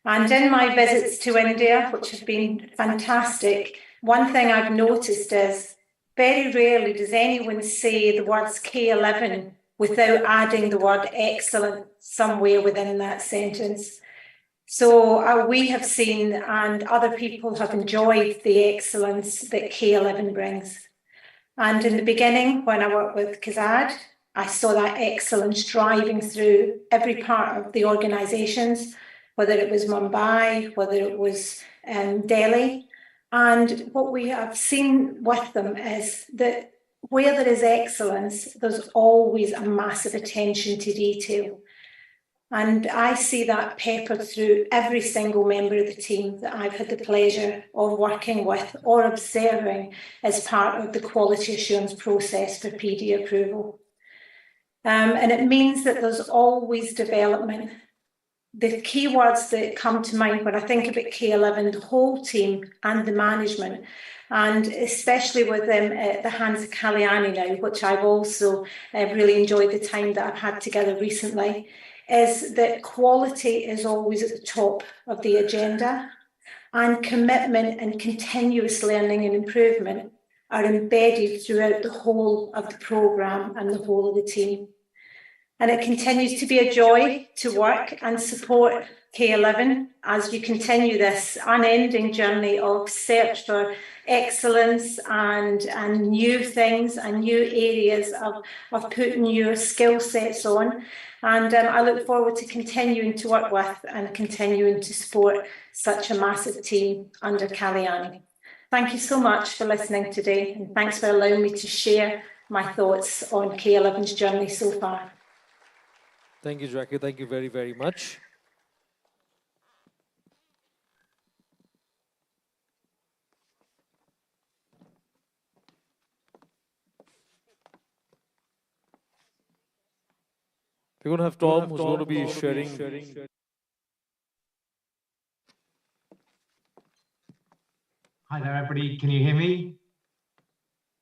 And in my visits to India, which have been fantastic, one thing I've noticed is very rarely does anyone say the words K11 without adding the word excellent somewhere within that sentence. So we have seen and other people have enjoyed the excellence that K11 brings. And in the beginning, when I worked with Kaizzad, I saw that excellence driving through every part of the organisations, whether it was Mumbai, whether it was Delhi. And what we have seen with them is that where there is excellence, there's always a massive attention to detail. And I see that peppered through every single member of the team that I've had the pleasure of working with or observing as part of the quality assurance process for PD approval. And it means that there's always development. The key words that come to mind when I think about K11, the whole team and the management, and especially with them at the hands of Kalyani now, which I've also really enjoyed the time that I've had together recently, is that quality is always at the top of the agenda, and commitment and continuous learning and improvement are embedded throughout the whole of the programme and the whole of the team. And it continues to be a joy to work and support K11 as you continue this unending journey of search for excellence and new things and new areas of putting your skill sets on. And I look forward to continuing to work with and continuing to support such a massive team under Kalyani. Thank you so much for listening today, and thanks for allowing me to share my thoughts on K11's journey so far.
Thank you, Jackie. Thank you very, very much. We're going to have Tom, who's going to be sharing.
Hi there, everybody. Can you hear me?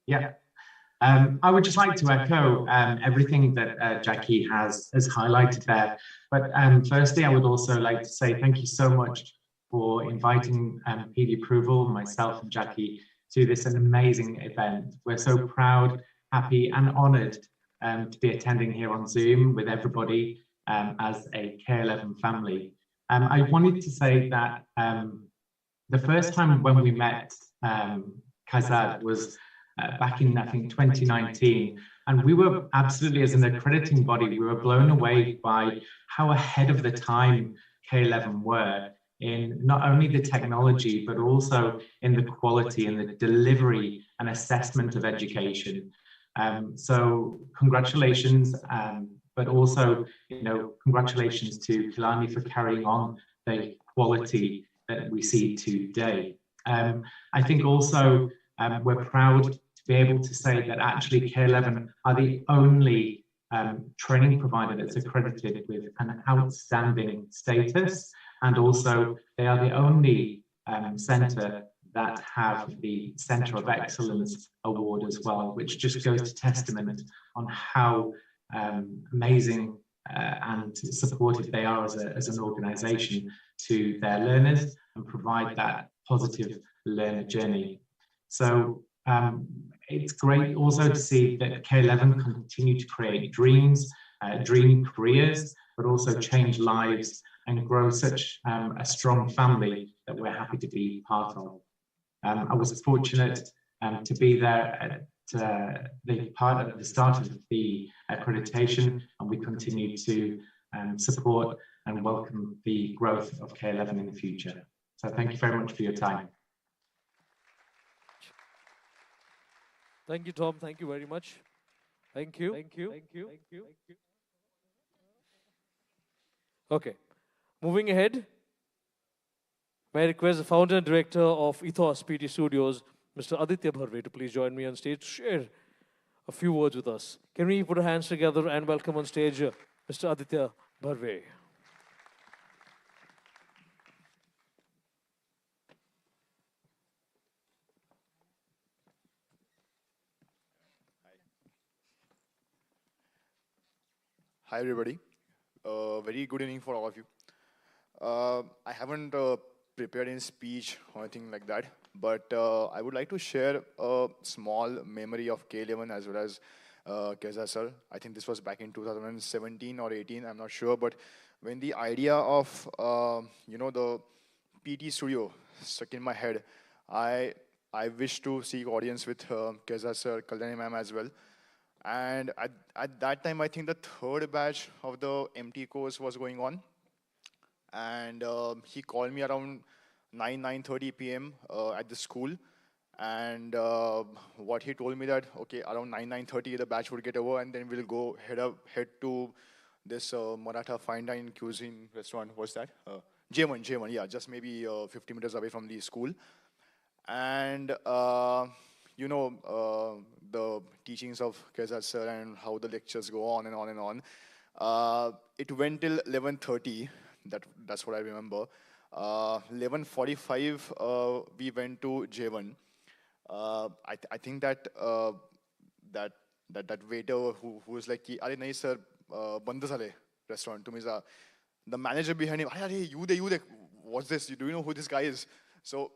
Yeah. I would just like to echo everything that Jackie has highlighted there. But firstly, I would also like to say thank you so much for inviting PD Approval, myself and Jackie, to this amazing event. We're so proud, happy and honoured to be attending here on Zoom with everybody as a K11 family. I wanted to say that the first time when we met Kaizzad was back in, I think, 2019. And we were absolutely, as an accrediting body, we were blown away by how ahead of the time K11 were in not only the technology, but also in the quality and the delivery and assessment of education. So congratulations, but also, congratulations to Kalyani for carrying on the quality that we see today. I think also we're proud to be able to say that actually K11 are the only training provider that's accredited with an outstanding status, and also they are the only centre that have the Centre of Excellence Award as well, which just goes to testament on how amazing and supportive they are as an organisation to their learners and provide that positive learner journey. So it's great also to see that K11 continue to create dreams, dream careers, but also change lives and grow such a strong family that we're happy to be part of. I was fortunate to be there at the start of the accreditation, and we continue to support and welcome the growth of K11 in the future. So thank you very much for your time.
Thank you, Tom. Thank you very much. Thank you. Thank you. Thank you. Thank you. Okay. Moving ahead, may I request the founder and director of Ethos PD Studios, Mr. Aditya Bharve, to please join me on stage to share a few words with us. Can we put our hands together and welcome on stage Mr. Aditya Bharve.
Hi everybody, very good evening for all of you. I haven't prepared any speech or anything like that, but I would like to share a small memory of K11 as well as Kaizzad sir. I think this was back in 2017 or 18, I'm not sure, but when the idea of, the PT studio stuck in my head, I wish to seek audience with Kaizzad sir, Kalyani ma'am as well. And at that time, I think the third batch of the MT course was going on. And he called me around 9:30 p.m. At the school. And what he told me that, okay, around 9:30 the batch would get over and then we'll go head to this Maratha fine dine cuisine restaurant. What's that? J1, yeah, just maybe 50 meters away from the school. And the teachings of Kaizzad sir and how the lectures go on and on and on. It went till 11:30. That's what I remember. 11:45 we went to J1. I think that waiter who was like, "Are nahi sir, band zale restaurant." The manager behind him, "Are you there? What's this? Do you know who this guy is?" So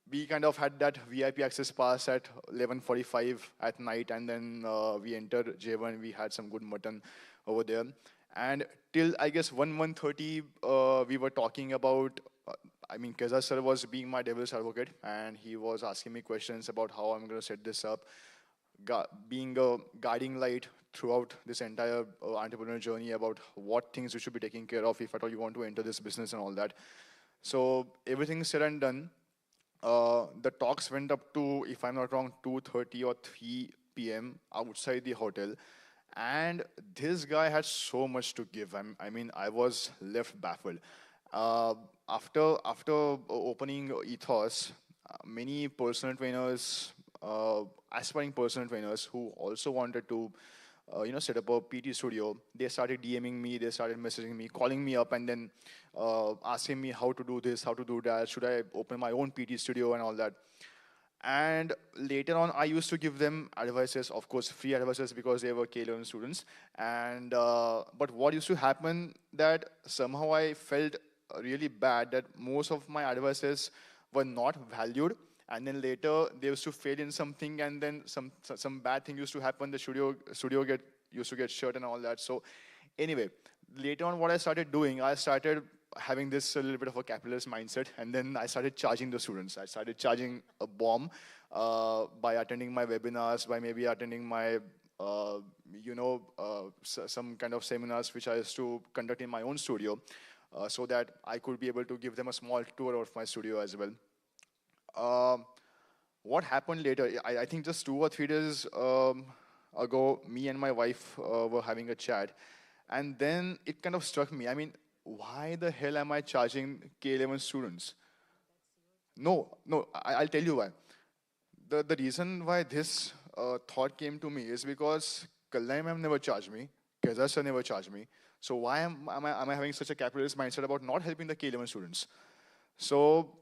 we kind of had that VIP access pass at 11:45 at night, and then we entered J1. We had some good mutton over there, and till I guess 1:30 we were talking about. Kaizzad sir was being my devil's advocate, and he was asking me questions about how I'm going to set this up, being a guiding light throughout this entire entrepreneurial journey about what things you should be taking care of if at all you want to enter this business and all that. So everything said and done, the talks went up to, if I'm not wrong, 2:30 or 3 p.m. outside the hotel. And this guy had so much to give. I was left baffled. After opening Ethos, many personal trainers, aspiring personal trainers who also wanted to set up a PT studio, they started DMing me, they started messaging me, calling me up, and then asking me how to do this, how to do that, should I open my own PT studio and all that. And later on, I used to give them advices, of course, free advices because they were K11 students. And but what used to happen that somehow I felt really bad that most of my advices were not valued. And then later they used to fail in something, and then some bad thing used to happen. The studio used to get shut and all that. So anyway, later on, what I started doing, I started having this a little bit of a capitalist mindset, and then I started charging the students. I started charging a bomb by attending my webinars, by maybe attending my some kind of seminars which I used to conduct in my own studio, so that I could be able to give them a small tour of my studio as well. What happened later, I think just 2 or 3 days ago, me and my wife were having a chat, and then it kind of struck me. Why the hell am I charging K11 students? No, I'll tell you why. The reason why this thought came to me is because Kalyani ma'am never charged me, Kaizzad sir never charged me. So why am I having such a capitalist mindset about not helping the K11 students? So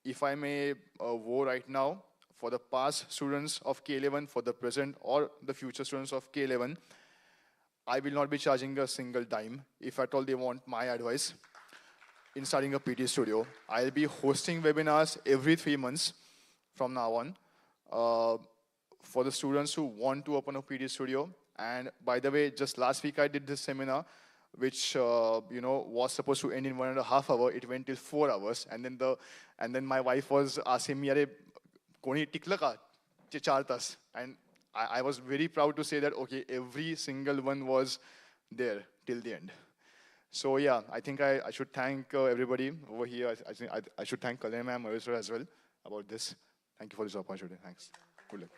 if I may vote right now, for the past students of K11, for the present or the future students of K11, I will not be charging a single dime if at all they want my advice in starting a PT studio. I'll be hosting webinars every 3 months from now on for the students who want to open a PT studio. And by the way, just last week I did this seminar, which was supposed to end in 1.5 hours. It went till 4 hours, and then my wife was asking me, "Are koni tikla ka 4 tas?" And I was very proud to say that, okay, every single one was there till the end. So yeah, I think I should thank everybody over here. I think I should thank Kalyani ma'am as well about this. Thank you for this opportunity. Thanks. Good luck.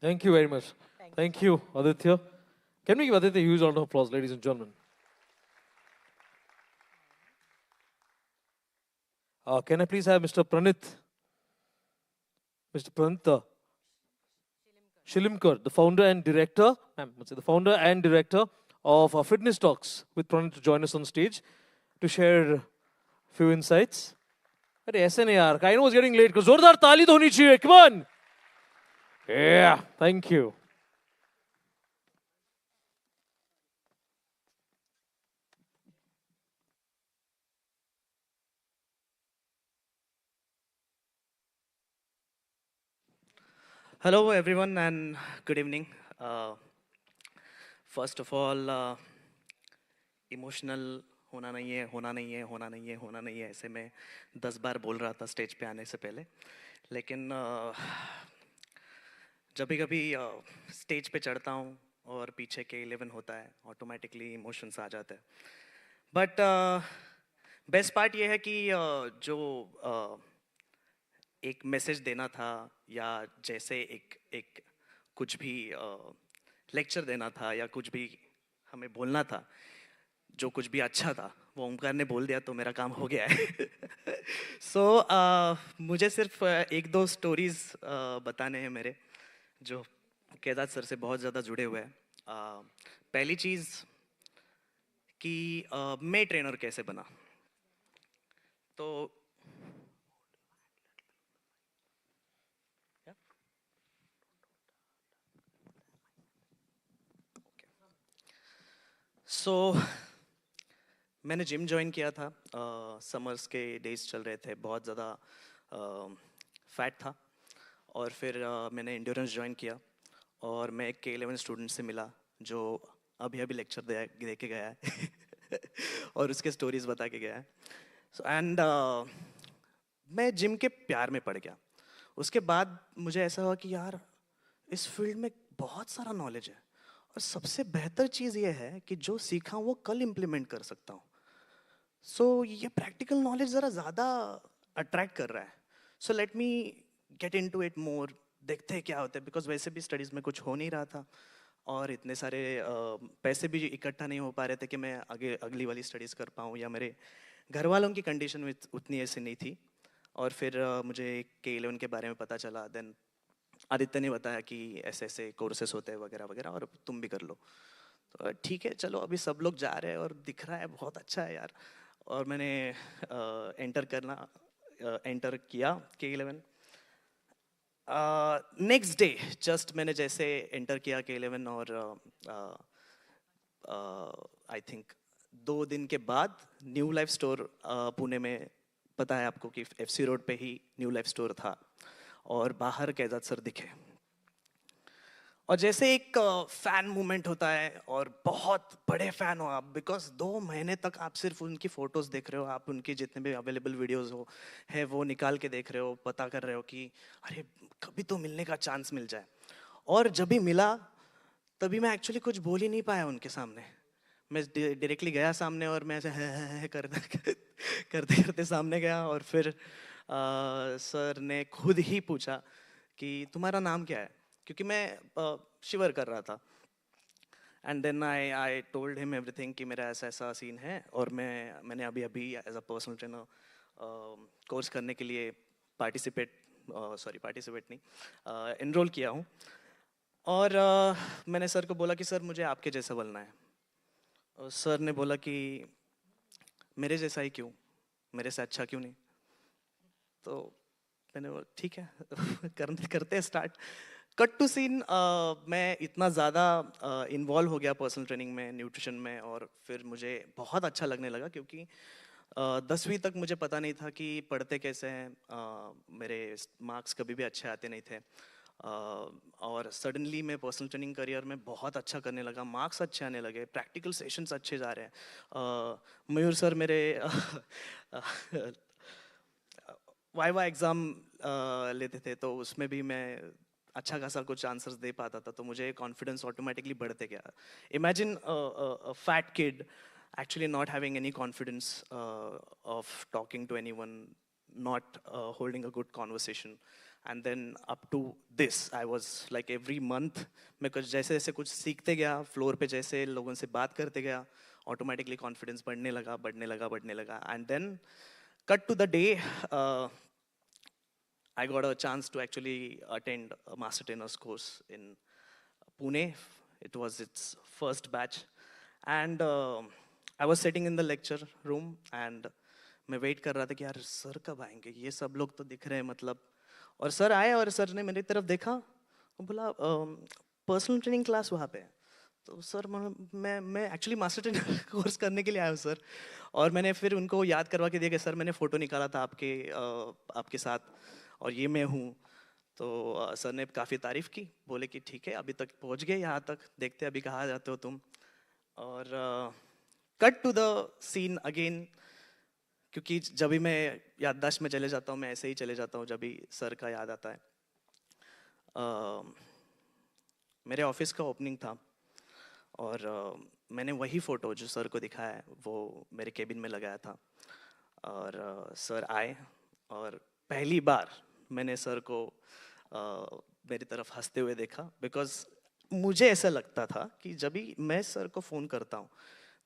Thank you very much. Thank you, Aditya. Can we give Aditya a huge round of applause, ladies and gentlemen? Can I please have Mr. Pranit? Mr. Pranita Shilimkar, the founder and director, of Fitness Talks with Pranit, to join us on stage to share a few insights. But ऐसे नहीं यार, I know it's getting late. जोरदार ताली तो होनी चाहिए. Come on. Yeah, thank you.
Hello, everyone, and good evening. First of all, emotional होना नहीं है, होना नहीं है, होना नहीं है, होना नहीं है, ऐसे मैं 10 बार बोल रहा था स्टेज पे आने से पहले. लेकिन जब भी कभी स्टेज पे चढ़ता हूँ और पीछे K11 होता है, ऑटोमेटिकली इमोशंस आ जाते हैं. बट बेस्ट पार्ट ये है कि जो एक मैसेज देना था या जैसे एक कुछ भी लेक्चर देना था या कुछ भी हमें बोलना था, जो कुछ भी अच्छा था वो ओमकार ने बोल दिया तो मेरा काम हो गया है. सो मुझे सिर्फ एक दो स्टोरीज बताने हैं मेरे, जो कैजाद सर से बहुत ज़्यादा जुड़े हुए हैं. पहली चीज़ कि मैं ट्रेनर कैसे बना. तो मैंने जिम ज्वाइन किया था. समर्स के डेज चल रहे थे, बहुत ज़्यादा फैट था. और फिर मैंने इंड्योरेंस ज्वाइन किया और मैं एक K11 स्टूडेंट से मिला जो अभी अभी लेक्चर दे के गया है और उसके स्टोरीज बता के गया है. एंड मैं जिम के प्यार में पड़ गया. उसके बाद मुझे ऐसा हुआ कि यार इस फील्ड में बहुत सारा नॉलेज है और सबसे बेहतर चीज़ ये है कि जो सीखा वो कल इम्प्लीमेंट कर सकता हूँ. ये प्रैक्टिकल नॉलेज ज़रा ज़्यादा अट्रैक्ट कर रहा है. So let me get into it more, देखते हैं क्या होता है. बिकॉज वैसे भी स्टडीज़ में कुछ हो नहीं रहा था और इतने सारे पैसे भी इकट्ठा नहीं हो पा रहे थे कि मैं आगे अगली वाली स्टडीज़ कर पाऊँ, या मेरे घर वालों की कंडीशन उतनी ऐसी नहीं थी. और फिर मुझे K11 के बारे में पता चला. देन आदित्य ने बताया कि ऐसे ऐसे कोर्सेस होते हैं वगैरह वगैरह और तुम भी कर लो. तो ठीक है चलो, अभी सब लोग जा रहे हैं और दिख रहा है बहुत अच्छा है यार. और मैंने एंटर किया K11. नेक्स्ट डे जस्ट मैंने जैसे एंटर किया K11 और आई थिंक 2 दिन के बाद न्यू लाइफ स्टोर पुणे में, पता है आपको कि FC रोड पे ही न्यू लाइफ स्टोर था और बाहर कैजाद सर दिखे. और जैसे एक फैन मूवमेंट होता है और बहुत बड़े फैन हो आप, बिकॉज 2 महीने तक आप सिर्फ उनकी फोटोज देख रहे हो, आप उनके जितने भी अवेलेबल वीडियोस हो है वो निकाल के देख रहे हो, पता कर रहे हो कि अरे कभी तो मिलने का चांस मिल जाए. और जब भी मिला तभी मैं एक्चुअली कुछ बोल ही नहीं पाया उनके सामने. मैं डायरेक्टली गया सामने और मैं ऐसे करते करते सामने गया और फिर सर ने खुद ही पूछा कि तुम्हारा नाम क्या है, क्योंकि मैं शिवर कर रहा था. And then I told him everything कि मेरा ऐसा ऐसा सीन है और मैंने अभी अभी as a personal trainer course करने के लिए पार्टिसिपेट नहीं, एनरोल किया हूँ. और मैंने सर को बोला कि सर मुझे आपके जैसा बनना है. और सर ने बोला कि मेरे जैसा ही क्यों, मेरे से अच्छा क्यों नहीं. तो मैंने बोला ठीक है करते हैं स्टार्ट. कट टू सीन, मैं इतना ज़्यादा इन्वॉल्व हो गया पर्सनल ट्रेनिंग में, न्यूट्रिशन में, और फिर मुझे बहुत अच्छा लगने लगा. क्योंकि 10वीं तक मुझे पता नहीं था कि पढ़ते कैसे हैं. मेरे मार्क्स कभी भी अच्छे आते नहीं थे. और सडनली मैं पर्सनल ट्रेनिंग करियर में बहुत अच्छा करने लगा, मार्क्स अच्छे आने लगे, प्रैक्टिकल सेशंस अच्छे जा रहे हैं. मयूर सर मेरे वाइवा एग्ज़ाम लेते थे तो उसमें भी मैं अच्छा खासा कुछ आंसर्स दे पाता था, तो मुझे कॉन्फिडेंस ऑटोमेटिकली बढ़ते गया. Imagine fat kid actually not having any confidence of talking to anyone, not holding a good conversation. And then up to this, I was like every month, मैं कुछ जैसे जैसे कुछ सीखते गया, फ्लोर पे जैसे लोगों से बात करते गया, ऑटोमेटिकली कॉन्फिडेंस बढ़ने लगा. And then cut to the day, I got a chance to actually attend a master trainer's course in Pune. It was its first batch. And I was sitting in the lecture room and मैं wait कर रहा था कि यार sir कब आएंगे, ये सब लोग तो दिख रहे हैं मतलब. और सर आए और सर ने मेरी तरफ देखा और बोला पर्सनल ट्रेनिंग क्लास वहाँ पे है. तो सर मैं एक्चुअली मास्टर ट्रेनर कोर्स करने के लिए आया हूँ सर. और मैंने फिर उनको याद करवा के दिया कि सर मैंने फ़ोटो निकाला था आपके साथ और ये मैं हूँ. तो सर ने काफ़ी तारीफ की, बोले कि ठीक है अभी तक पहुंच गए यहाँ तक, देखते अभी कहाँ जाते हो तुम। और cut to the scene again, क्योंकि जब भी मैं याददाश्त में चले जाता हूँ, मैं ऐसे ही चले जाता हूँ जब भी सर का याद आता है। मेरे ऑफिस का ओपनिंग था और मैंने वही फ़ोटो जो सर को दिखाया है वो मेरे केबिन में लगाया था। और सर आए और पहली बार मैंने सर को मेरी तरफ हंसते हुए देखा, बिकॉज मुझे ऐसा लगता था कि जब भी मैं सर को फ़ोन करता हूँ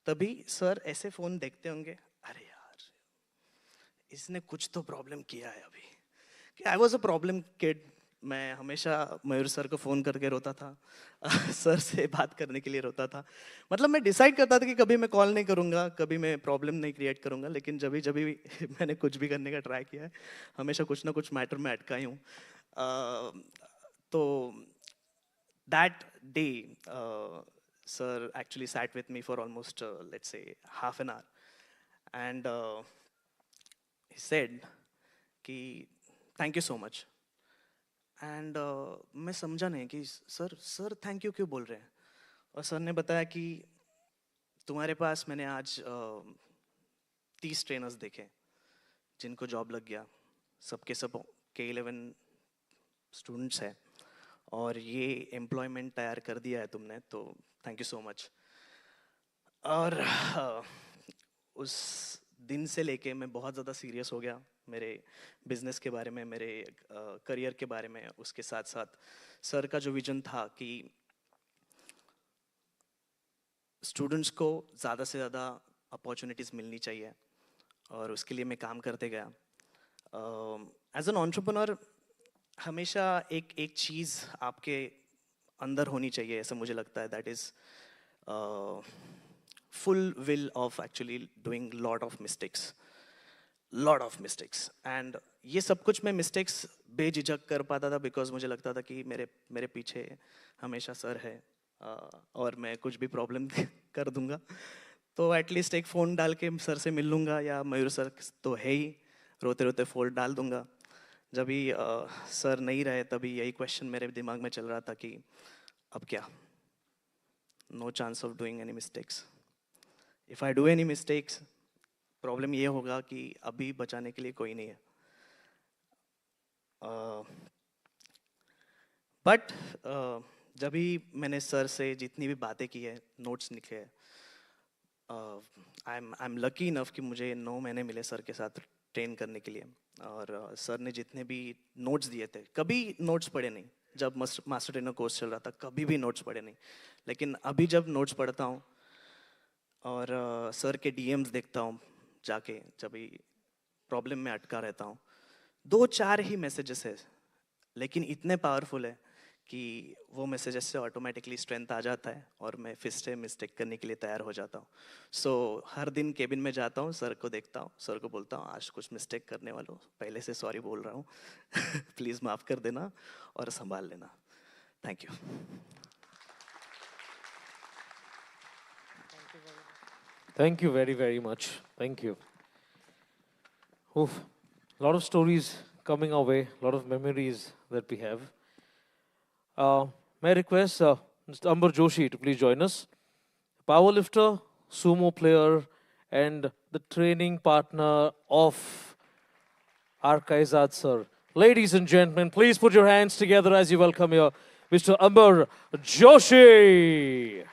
तभी सर ऐसे फ़ोन देखते होंगे, अरे यार इसने कुछ तो प्रॉब्लम किया है अभी। I was a problem kid. मैं हमेशा मयूर सर को फ़ोन करके रोता था, सर से बात करने के लिए रोता था। मतलब मैं डिसाइड करता था कि कभी मैं कॉल नहीं करूँगा, कभी मैं प्रॉब्लम नहीं क्रिएट करूँगा, लेकिन जब भी मैंने कुछ भी करने का ट्राई किया है, हमेशा कुछ ना कुछ मैटर में अटका ही हूँ। तो that day sir actually sat with me for almost let's say half an hour and he said कि thank you so much. And मैं समझा नहीं कि सर थैंक यू क्यों बोल रहे हैं। और सर ने बताया कि तुम्हारे पास मैंने आज 30 ट्रेनर्स देखे जिनको जॉब लग गया, सबके सब K11 स्टूडेंट्स हैं, और ये एम्प्लॉयमेंट तैयार कर दिया है तुमने, तो थैंक यू सो मच। और उस दिन से लेके मैं बहुत ज़्यादा सीरियस हो गया मेरे बिजनेस के बारे में, मेरे करियर के बारे में। उसके साथ साथ सर का जो विजन था कि स्टूडेंट्स को ज़्यादा से ज़्यादा अपॉर्चुनिटीज़ मिलनी चाहिए, और उसके लिए मैं काम करते गया। एज एन एंटरप्रेन्योर हमेशा एक चीज़ आपके अंदर होनी चाहिए, ऐसा मुझे लगता है, that is full will of actually doing lot of mistakes and ये सब कुछ मैं mistakes बेझिझक कर पाता था, because मुझे लगता था कि मेरे पीछे हमेशा सर है और मैं कुछ भी प्रॉब्लम कर दूंगा तो एटलीस्ट एक फ़ोन डाल के सर से मिल लूँगा, या मयूर सर तो है ही, रोते रोते फ़ोन डाल दूंगा। जब भी सर नहीं रहे तभी यही क्वेश्चन मेरे दिमाग में चल रहा था कि अब क्या, no chance of doing any mistakes. If I do any mistakes, problem ये होगा कि अभी बचाने के लिए कोई नहीं है। बट जब भी मैंने सर से जितनी भी बातें की है, नोट्स लिखे हैं, आई एम लकी इनफ कि मुझे 9 महीने मिले सर के साथ ट्रेन करने के लिए। और सर ने जितने भी नोट्स दिए थे, कभी नोट्स पढ़े नहीं। जब मास्टर ट्रेनर कोर्स चल रहा था कभी भी नोट्स पढ़े नहीं, लेकिन अभी जब नोट्स पढ़ता हूँ और सर के DMs देखता हूँ जाके, जब भी प्रॉब्लम में अटका रहता हूँ, 2-4 ही मैसेजेस है, लेकिन इतने पावरफुल है कि वो मैसेजेस से ऑटोमेटिकली स्ट्रेंथ आ जाता है और मैं फिर से मिस्टेक करने के लिए तैयार हो जाता हूँ। सो हर दिन केबिन में जाता हूँ, सर को देखता हूँ, सर को बोलता हूँ आज कुछ मिस्टेक करने वाला हूँ, पहले से सॉरी बोल रहा हूँ प्लीज़ माफ़ कर देना और संभाल लेना। Thank you.
Thank you very, very much. Thank you. Oof. A lot of stories coming our way, a lot of memories that we have. May I request Mr. Ambar Joshi to please join us. Powerlifter, sumo player, and the training partner of our Kaizzad sir. Ladies and gentlemen, please put your hands together as you welcome here Mr. Ambar Joshi.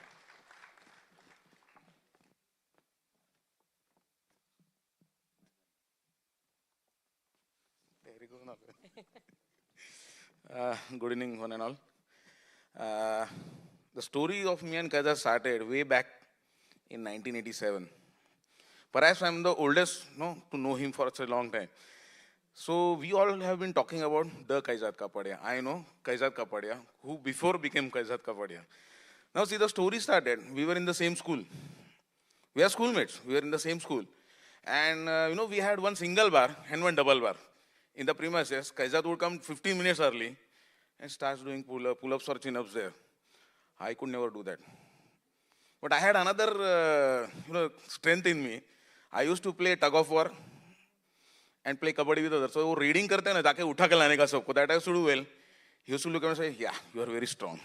Good evening, one and all. The story of me and Kaizzad started way back in 1987. Perhaps I'm the oldest to know him for such a long time. So we all have been talking about the Kaizzad Capadia. I know Kaizzad Capadia, who before became Kaizzad Capadia. Now see, the story started. We were in the same school. We are schoolmates. We were in the same school. And we had one single bar and one double bar. In the premises, Kaizzad would come 15 minutes early and starts doing pull-ups or chin-ups there. I could never do that. But I had another strength in me. I used to play tug of war and play kabaddi with others. So reading karte na, jaake utha ke lane ka sabko. That I used to do well. He used to look at me and say, yeah, you are very strong.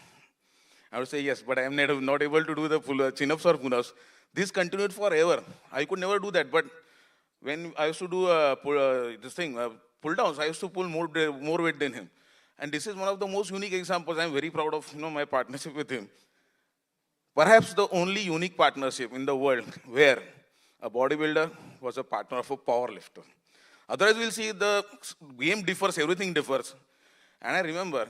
I would say, yes, but I am not able to do the chin-ups or pull-ups. This continued forever. I could never do that. But when I used to do pull-downs, I used to pull more weight than him. And this is one of the most unique examples. I'm very proud of my partnership with him. Perhaps the only unique partnership in the world where a bodybuilder was a partner of a powerlifter. Otherwise, we'll see the game differs, everything differs. And I remember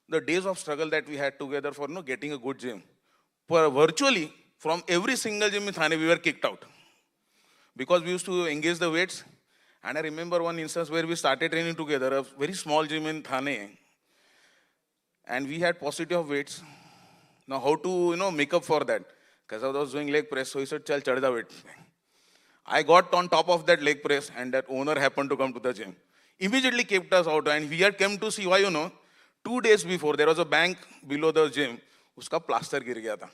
the days of struggle that we had together for getting a good gym. Virtually, from every single gym in Thane, we were kicked out. Because we used to engage the weights. And I remember one instance where we started training together, a very small gym in Thane. And we had paucity of weights. Now, how to make up for that? Because I was doing leg press, so he said, "Chal, chad da weight." I got on top of that leg press, and that owner happened to come to the gym. Immediately kept us out, and we had come to see why, 2 days before, there was a bank below the gym, uska plaster gir gaya tha.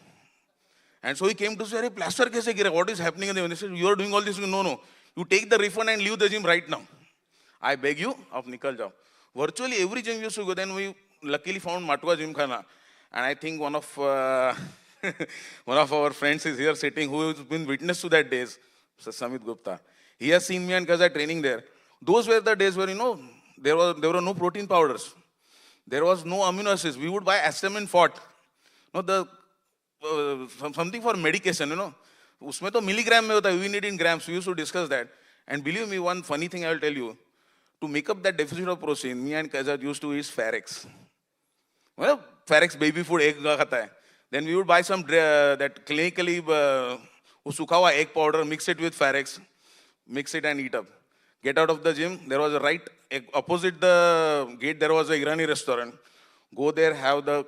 And so he came to say, "Arey, plaster kaise gira? What is happening?" And they said, "You are doing all this." No. You take the refund and leave the gym right now. I beg you, of nikal jao. Virtually every gym used to go. Then we luckily found Matua Gymkhana. And I think one of our friends is here sitting who has been witness to that days, Mr. Samit Gupta. He has seen me and Kaizzad training there. Those were the days where, there were no protein powders. There was no amino acids. We would buy Astamin Fort. Something for medication, Usme to milligram mein hota, we need in grams. We used to discuss that. And believe me, one funny thing I will tell you. To make up that deficit of protein, me and Kaizzad used to eat Farex. Well, Farex baby food egg khata hai. Then we would buy some that clinically sukha hua egg powder, mix it with Farex, mix it and eat up. Get out of the gym. There was a opposite the gate, there was a Irani restaurant. Go there, have the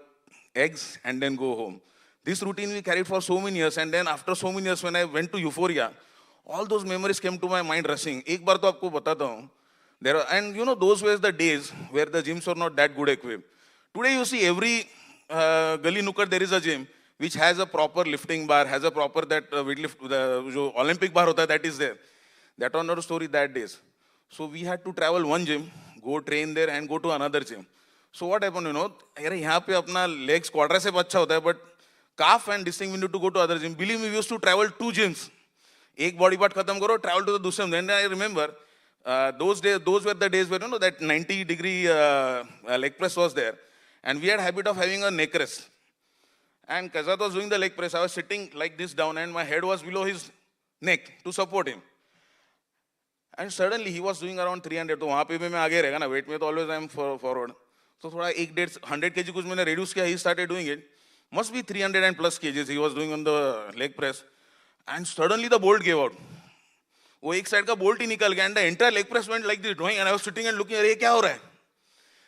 eggs, and then go home. This routine we carried for so many years. And then after so many years, when I went to Euphoria, all those memories came to my mind rushing. Ek bar to aapko batata hu. And those were the days where the gyms were not that good equipped. Today you see every gully nukkad there is a gym which has a proper lifting bar, has a proper the Olympic bar hota, that is there. That was not a story that days. So we had to travel one gym, go train there and go to another gym. So what happened, yahan pe apna legs quadricep acha hota hai, but calf and this thing we need to go to other gym. Believe me, we used to travel 2 gyms. Ek body part khatam karo, travel to the dusre. Then I remember those were the days where that 90-degree leg press was there. And we had a habit of having a neck rest. And Kaizzad was doing the leg press. I was sitting like this down and my head was below his neck to support him. And suddenly he was doing around 300. So wahan pe bhi main aage rahega na, weight mein to always I am forward. So thoda 100 kg kuch maine reduce kiya, he started doing it. Must be 300 and plus kgs he was doing on the leg press. And suddenly the bolt gave out. वो एक side का bolt ही निकल गया and the entire leg press went like this, drawing, and I was sitting and looking, अरे क्या हो रहा है?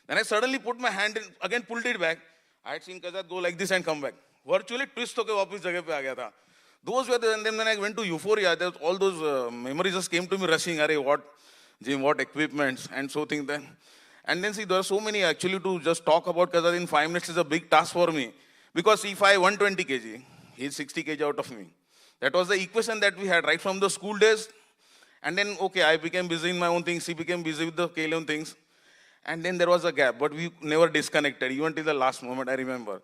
Then I suddenly put my hand in, again pulled it back. I had seen Kaizzad go like this and come back. Virtually twist होके वापस जगह पे आ गया था. Those were the, and then when I went to Euphoria, all those memories just came to me rushing. अरे what gym, what equipments, and so things then. And then see, there are so many actually to just talk about Kaizzad in 5 minutes is a big task for me. Because if I 120 kg, he's 60 kg out of me. That was the equation that we had right from the school days. And then, okay, I became busy in my own things. He became busy with the K11 things. And then there was a gap, but we never disconnected, even till the last moment, I remember.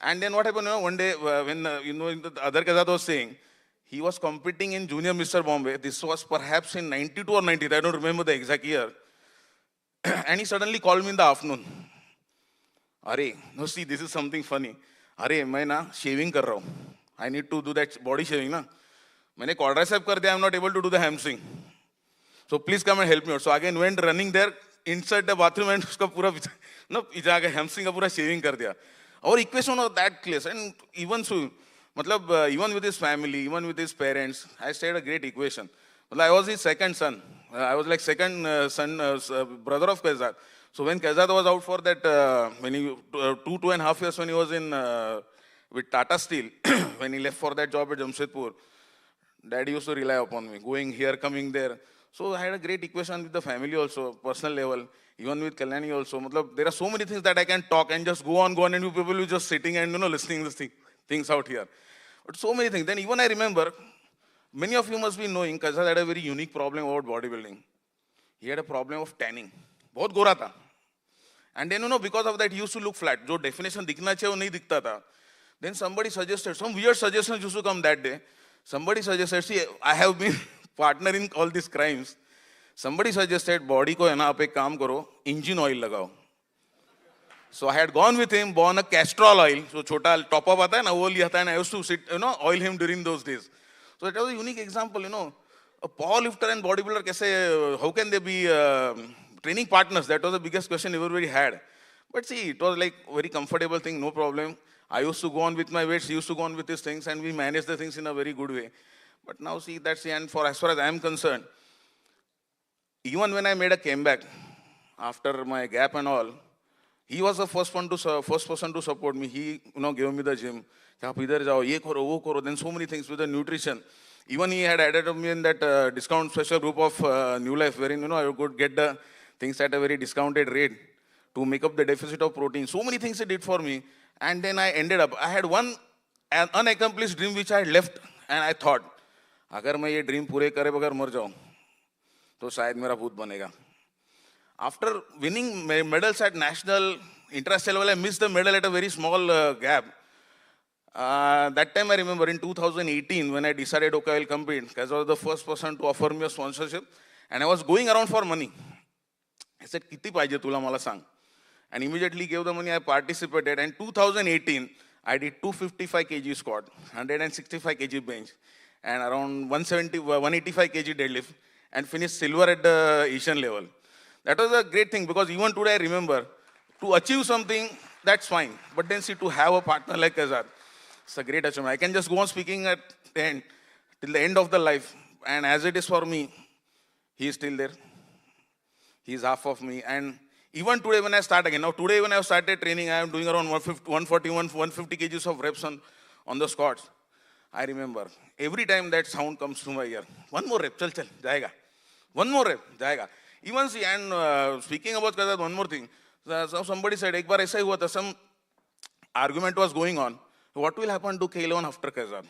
And then what happened, one day, when, the other Kaizzad was saying, he was competing in Junior Mr. Bombay. This was perhaps in 92 or 93, I don't remember the exact year. And he suddenly called me in the afternoon. Are, no, see, this is something funny. Are, मैं ना shaving कर रहा हूँ. I need to do that body shaving, ना. मैंने quadricep कर दिया, I'm not able to do the hamstring. So please come and help me out. So again went running there inside the bathroom and उसका पूरा इजा के hamstring का पूरा shaving कर दिया. Our equation was that clear. And even so, मतलब even with his family, even with his parents, I stayed a great equation. I was his second son. I was like second son, brother of Kaizzad. So when Kaizzad was out for that, when he 2.5 years when he was in with Tata Steel, when he left for that job at Jamshedpur, Daddy used to rely upon me, going here, coming there. So I had a great equation with the family also, personal level, even with Kalyani also. There are so many things that I can talk and just go on, and you people will just sitting and listening to things out here. But so many things. Then even I remember, many of you must be knowing, Kaizzad had a very unique problem about bodybuilding. He had a problem of tanning. बहुत गोरा था. And then, because of that, he used to look flat. जो definition दिखना चाहिए वो नहीं दिखता था. Then somebody suggested, some weird suggestions used to come that day. Somebody suggested, see, I have been partner in all these crimes. Somebody suggested, body को है ना आप एक काम करो, engine oil लगाओ. So I had gone with him, bought a castrol oil. So छोटा top up आता है ना वो लिया था, and I used to sit, oil him during those days. So that was a unique example, a powerlifter and bodybuilder कैसे, how can they be training partners? That was the biggest question everybody had. But see, it was like very comfortable thing, no problem. I used to go on with my weights, he used to go on with his things, and we managed the things in a very good way. But now see, that's the end. For as far as I am concerned, even when I made a comeback after my gap and all, he was the first person to support me. He, gave me the gym. आप इधर जाओ, ये करो, वो करो. Then so many things with the nutrition. Even he had added me in that discount special group of New Life, wherein I could get the things at a very discounted rate to make up the deficit of protein. So many things he did for me. And then I ended up, I had one unaccomplished dream which I had left, and I thought, अगर मैं ये dream पूरे करे बगैर मर जाऊं, तो शायद मेरा भूत बनेगा. After winning medals at national, international level, I missed the medal at a very small gap. That time I remember in 2018 when I decided, okay, I will compete, because I was the first person to offer me a sponsorship, and I was going around for money. I said, किती पाहिजे तुला मला सांग. And immediately gave the money, I participated. And 2018, I did 255 kg squat, 165 kg bench, and around 185 kg deadlift, and finished silver at the Asian level. That was a great thing, because even today I remember, to achieve something, that's fine. But then see, to have a partner like Kaizzad, it's a great achievement. I can just go on speaking at the end, till the end of the life. And as it is for me, he is still there. He is half of me. And even today when I start again, now today when I have started training, I am doing around 150 kgs of reps on the squats. I remember, every time that sound comes to my ear, one more rep, chal, jayega. One more rep, jayega. Even see, and speaking about Kaizzad, one more thing. So somebody said, ek baar aisa hi hua tha, some argument was going on. What will happen to K11 after Kaizzad?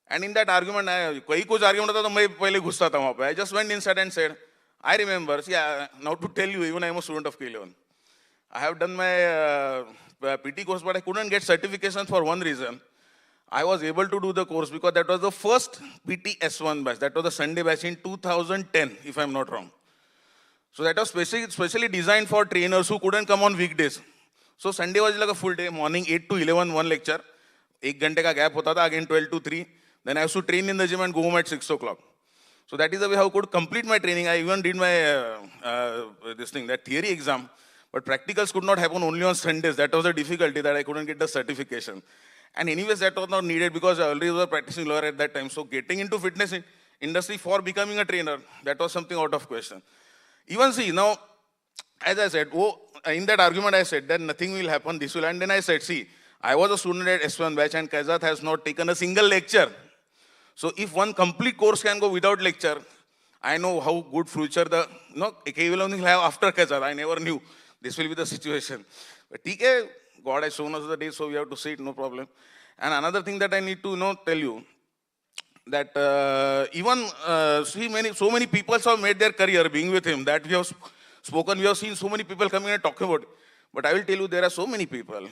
And in that argument, कोई कुछ argument था तो मैं पहले घुसता था वहाँ पे. I just went inside and said, I remember, see, now to tell you, even I am a student of K11. I have done my PT course, but I couldn't get certification for one reason. I was able to do the course because that was the first PT S1 batch. That was the Sunday batch in 2010, if I'm not wrong. So that was specially designed for trainers who couldn't come on weekdays. So Sunday was like a full day, morning 8 to 11, one lecture. 1 घंटे का gap होता था, again 12 to 3. Then I used to train in the gym and go home at 6 o'clock. So that is the way how I could complete my training. I even did my, that theory exam. But practicals could not happen only on Sundays. That was the difficulty, that I couldn't get the certification. And anyways, that was not needed because I already was a practicing lawyer at that time. So getting into fitness industry for becoming a trainer, that was something out of question. Even see, now, as I said, in that argument I said that nothing will happen, this will, and then I said, see, I was a student at S1 batch and Kaizzad has not taken a single lecture. So if one complete course can go without lecture, I know how good future the K11 will have after Kaizzad. I never knew this will be the situation. But TK, God has shown us the day, so we have to see it, no problem. And another thing that I need to tell you, that so many people have made their career being with him, that we have spoken, we have seen so many people coming and talking about it. But I will tell you, there are so many people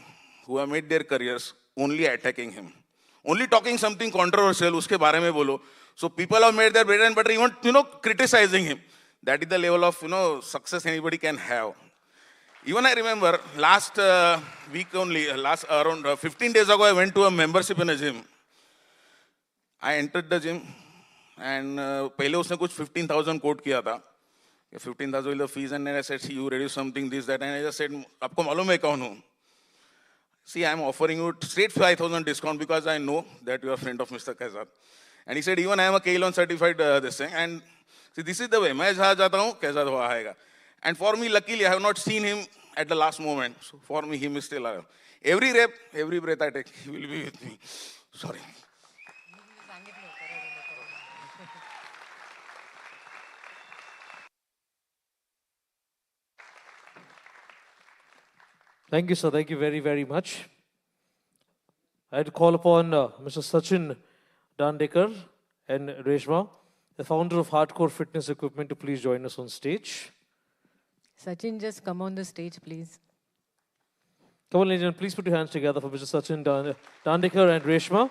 who have made their careers only attacking him. Only talking something controversial, uske bare mein bolo. So people have made their bread and butter, even, criticizing him. That is the level of, success anybody can have. Even I remember last week only, around 15 days ago, I went to a membership in a gym. I entered the gym and पहले उसने कुछ 15,000 quote किया था. 15,000 will the fees, and then I said, see, you reduce something, this, that, and I just said, आपको मालूम है कौन हूँ? See, I am offering you straight 5,000 discount because I know that you are a friend of Mr. Kaizzad. And he said, even I am a K11 certified this thing. And see, this is the way. मैं जहाँ जाता हूँ, Kaizzad वहाँ आएगा. And for me, luckily, I have not seen him at the last moment. So for me, he is still alive. Every rep, every breath I take, he will be with me. Sorry.
Thank you, sir. Thank you very, very much. I'd call upon Mr. Sachin Dandekar and Reshma, the founder of Hardcore Fitness Equipment, to please join us on stage.
Sachin, just come on the stage, please.
Come on, ladies and gentlemen, please put your hands together for Mr. Sachin Dandekar and Reshma,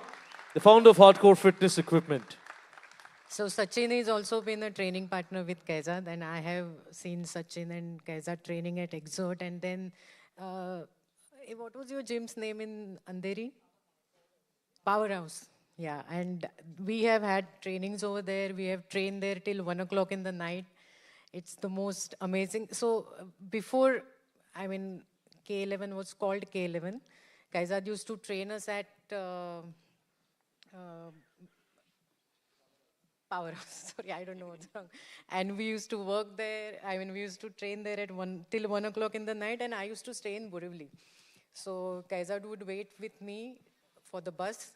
the founder of Hardcore Fitness Equipment.
So Sachin has also been a training partner with Kaizzad, and I have seen Sachin and Kaizzad training at Exert. And then, what was your gym's name in Andheri? Powerhouse. Yeah, and we have had trainings over there. We have trained there till 1 o'clock in the night. It's the most amazing. So before, I mean, K11 was called K11. Kaizzad used to train us at Powerhouse. Sorry, I don't know what's wrong. And we used to work there. I mean, we used to train there at till 1 o'clock in the night, and I used to stay in Borivali. So Kaizzad would wait with me for the bus.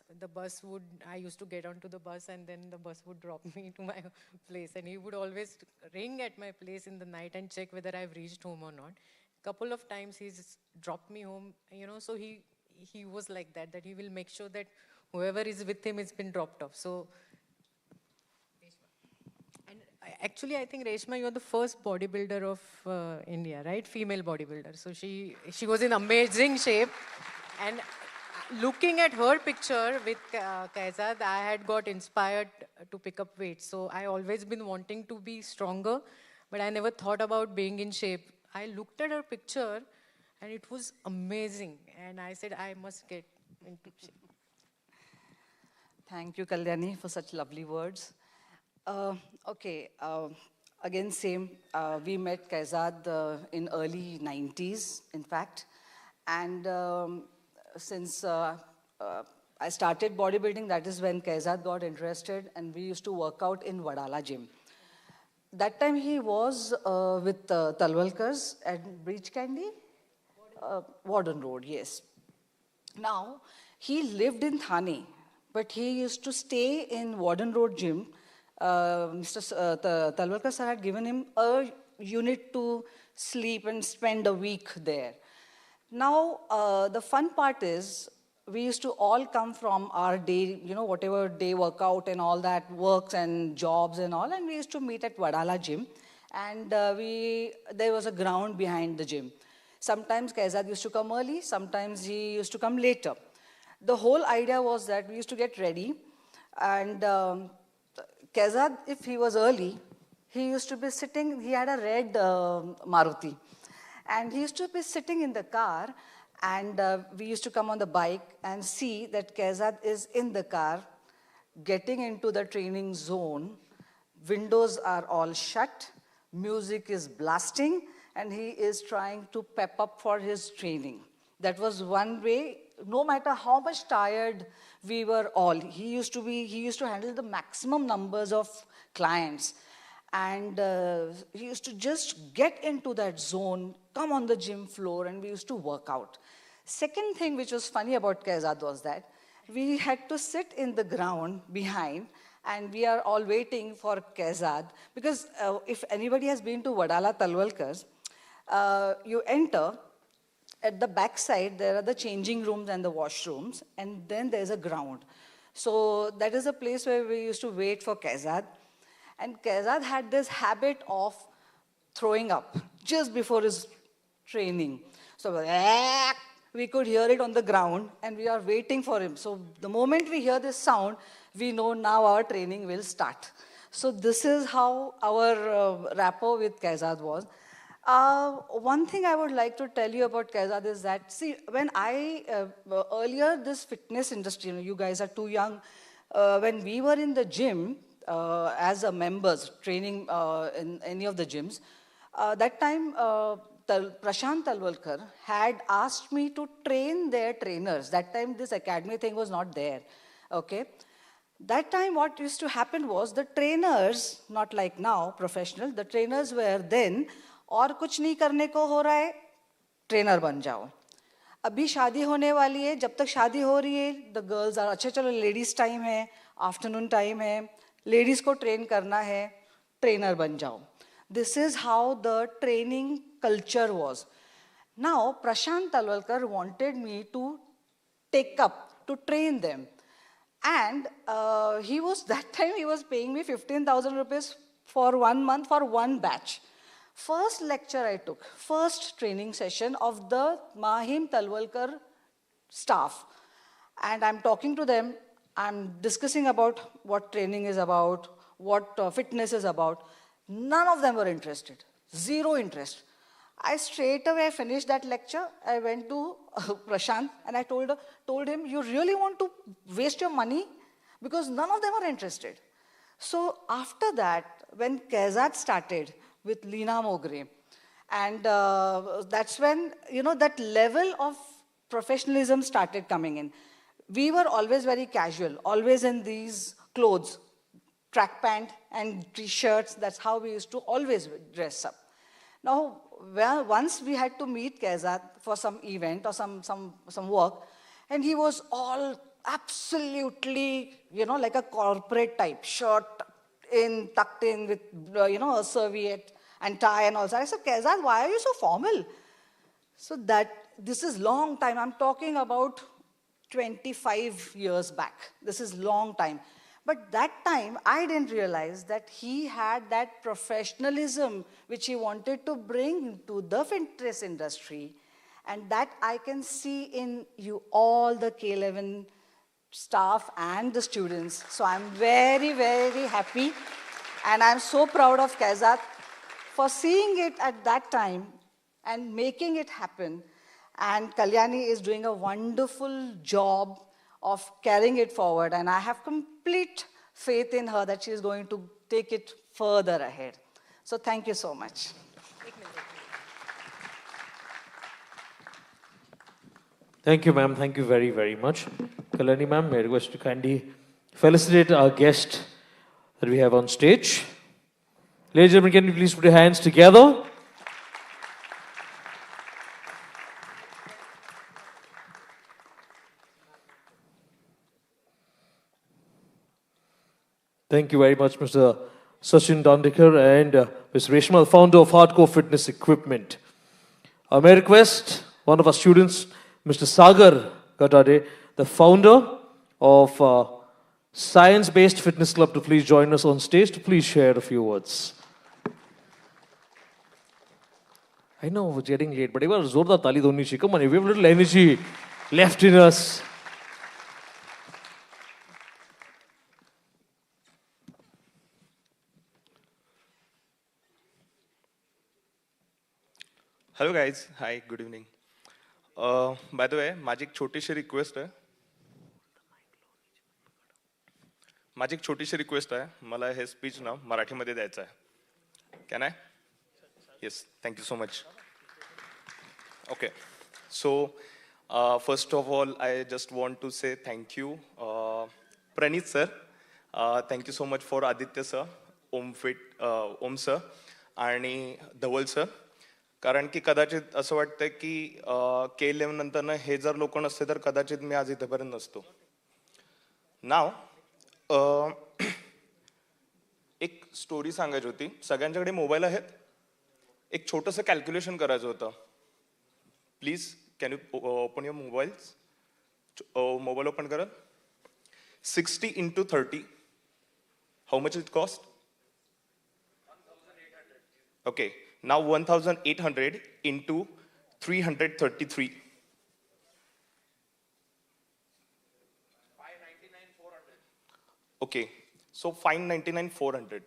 I used to get onto the bus, and then the bus would drop me to my place. And he would always ring at my place in the night and check whether I've reached home or not. Couple of times he's dropped me home, so he was like that he will make sure that whoever is with him has been dropped off. So, and actually I think Reshma, you're the first bodybuilder of India, right? Female bodybuilder. So she was in amazing shape, and looking at her picture with Kaizzad, I had got inspired to pick up weight. So I always been wanting to be stronger, but I never thought about being in shape. I looked at her picture and it was amazing. And I said, I must get into shape.
Thank you, Kalyani, for such lovely words. Okay, again, same. We met Kaizzad in early 90s, in fact. And since I started bodybuilding, that is when Kaizzad got interested, and we used to work out in Wadala gym. That time he was with Talwalkars at Breach Candy? Warden Road, yes. Now, he lived in Thane, but he used to stay in Warden Road gym. Mr. Talwalkar sir had given him a unit to sleep and spend a week there. Now, the fun part is, we used to all come from our day, whatever day workout and all that, works and jobs and all, and we used to meet at Wadala gym. And there was a ground behind the gym. Sometimes Kaizzad used to come early, sometimes he used to come later. The whole idea was that we used to get ready, and Kaizzad, if he was early, he used to be sitting, he had a red Maruti. And he used to be sitting in the car, and we used to come on the bike and see that Kaizzad is in the car, getting into the training zone. Windows are all shut, music is blasting, and he is trying to pep up for his training. That was one way, no matter how much tired we were all. He used to handle the maximum numbers of clients. And he used to just get into that zone, come on the gym floor, and we used to work out. Second thing which was funny about Kaizzad was that we had to sit in the ground behind, and we are all waiting for Kaizzad. Because if anybody has been to Wadala Talwalkars, you enter, at the back side, there are the changing rooms and the washrooms, and then there's a ground. So that is a place where we used to wait for Kaizzad. And Kaizzad had this habit of throwing up just before his training. So we could hear it on the ground, and we are waiting for him. So the moment we hear this sound, we know now our training will start. So this is how our rapport with Kaizzad was. One thing I would like to tell you about Kaizzad is that, see, when earlier this fitness industry, you guys are too young, when we were in the gym, as a members training in any of the gyms, that time Prashant Talwalkar had asked me to train their trainers. That time this academy thing was not there, okay? That time what used to happen was the trainers, not like now, professional, the trainers were then, और कुछ नहीं करने को हो रहा है, trainer बन जाओ. अभी शादी होने वाली है, जब तक शादी हो रही है, the girls are, अच्छा चलो ladies time है, afternoon time है, ladies को train करना है, trainer बन जाओ. This is how the training culture was. Now, Prashant Talwalkar wanted me to take up, to train them. And that time he was paying me 15,000 rupees for 1 month for one batch. First lecture I took, first training session of the Mahim Talwalkar staff. And I'm talking to them, I'm discussing about what training is about, what fitness is about. None of them were interested, zero interest. I straight away finished that lecture. I went to Prashant and I told him, you really want to waste your money? Because none of them are interested. So after that, when Kaizzad started with Leena Mogre, and that's when, that level of professionalism started coming in. We were always very casual, always in these clothes, track pant and t-shirts. That's how we used to always dress up. Now, once we had to meet Kaizzad for some event or some work, and he was all absolutely, like a corporate type, shirt in, tucked in with, a serviette and tie and all that. I said, Kaizzad, why are you so formal? So this is long time. I'm talking about 25 years back. This is long time. But that time, I didn't realize that he had that professionalism which he wanted to bring to the fitness industry. And that I can see in you all, the K11 staff and the students. So I'm very, very happy. And I'm so proud of Kaizzad for seeing it at that time and making it happen. And Kalyani is doing a wonderful job of carrying it forward. And I have complete faith in her that she is going to take it further ahead. So thank you so much.
Thank you, ma'am. Thank you very, very much. Kalyani, ma'am, may I request to kindly felicitate our guest that we have on stage. Ladies and gentlemen, can you please put your hands together? Thank you very much, Mr. Sachin Dandekar and Ms. Reshma, founder of Hardcore Fitness Equipment. May I request one of our students, Mr. Sagar Gatade, the founder of Science-Based Fitness Club, to please join us on stage, to please share a few words. I know it's getting late, but even Zorda Tali Doni Shi, come on, we have a little energy left in us.
Hello guys, hi, good evening. By the way, माझी एक छोटीशी request आहे. माझी एक छोटीशी request आहे. मला हे speech ना मराठीमध्ये द्यायचं आहे. Can I? Yes, thank you so much. Okay, so first of all, I just want to say thank you, Praneeth sir. Thank you so much for Aditya sir, Om sir, आणि धवल sir. कारण की कदाचित असं वाटतं की K11 नंतर हे जर लोक नसते तर कदाचित मी आज इथेपर्यंत नसतो. नाव एक स्टोरी सांगायची होती. सगळ्यांच्याकडे मोबाईल आहेत. एक छोटंसं कॅल्क्युलेशन करायचं होतं. Please can you open your mobiles? Mobile open करा. 60 into 30. How much it cost? Okay. Now 1,800 into 333. 599,400. Okay, so 599,400.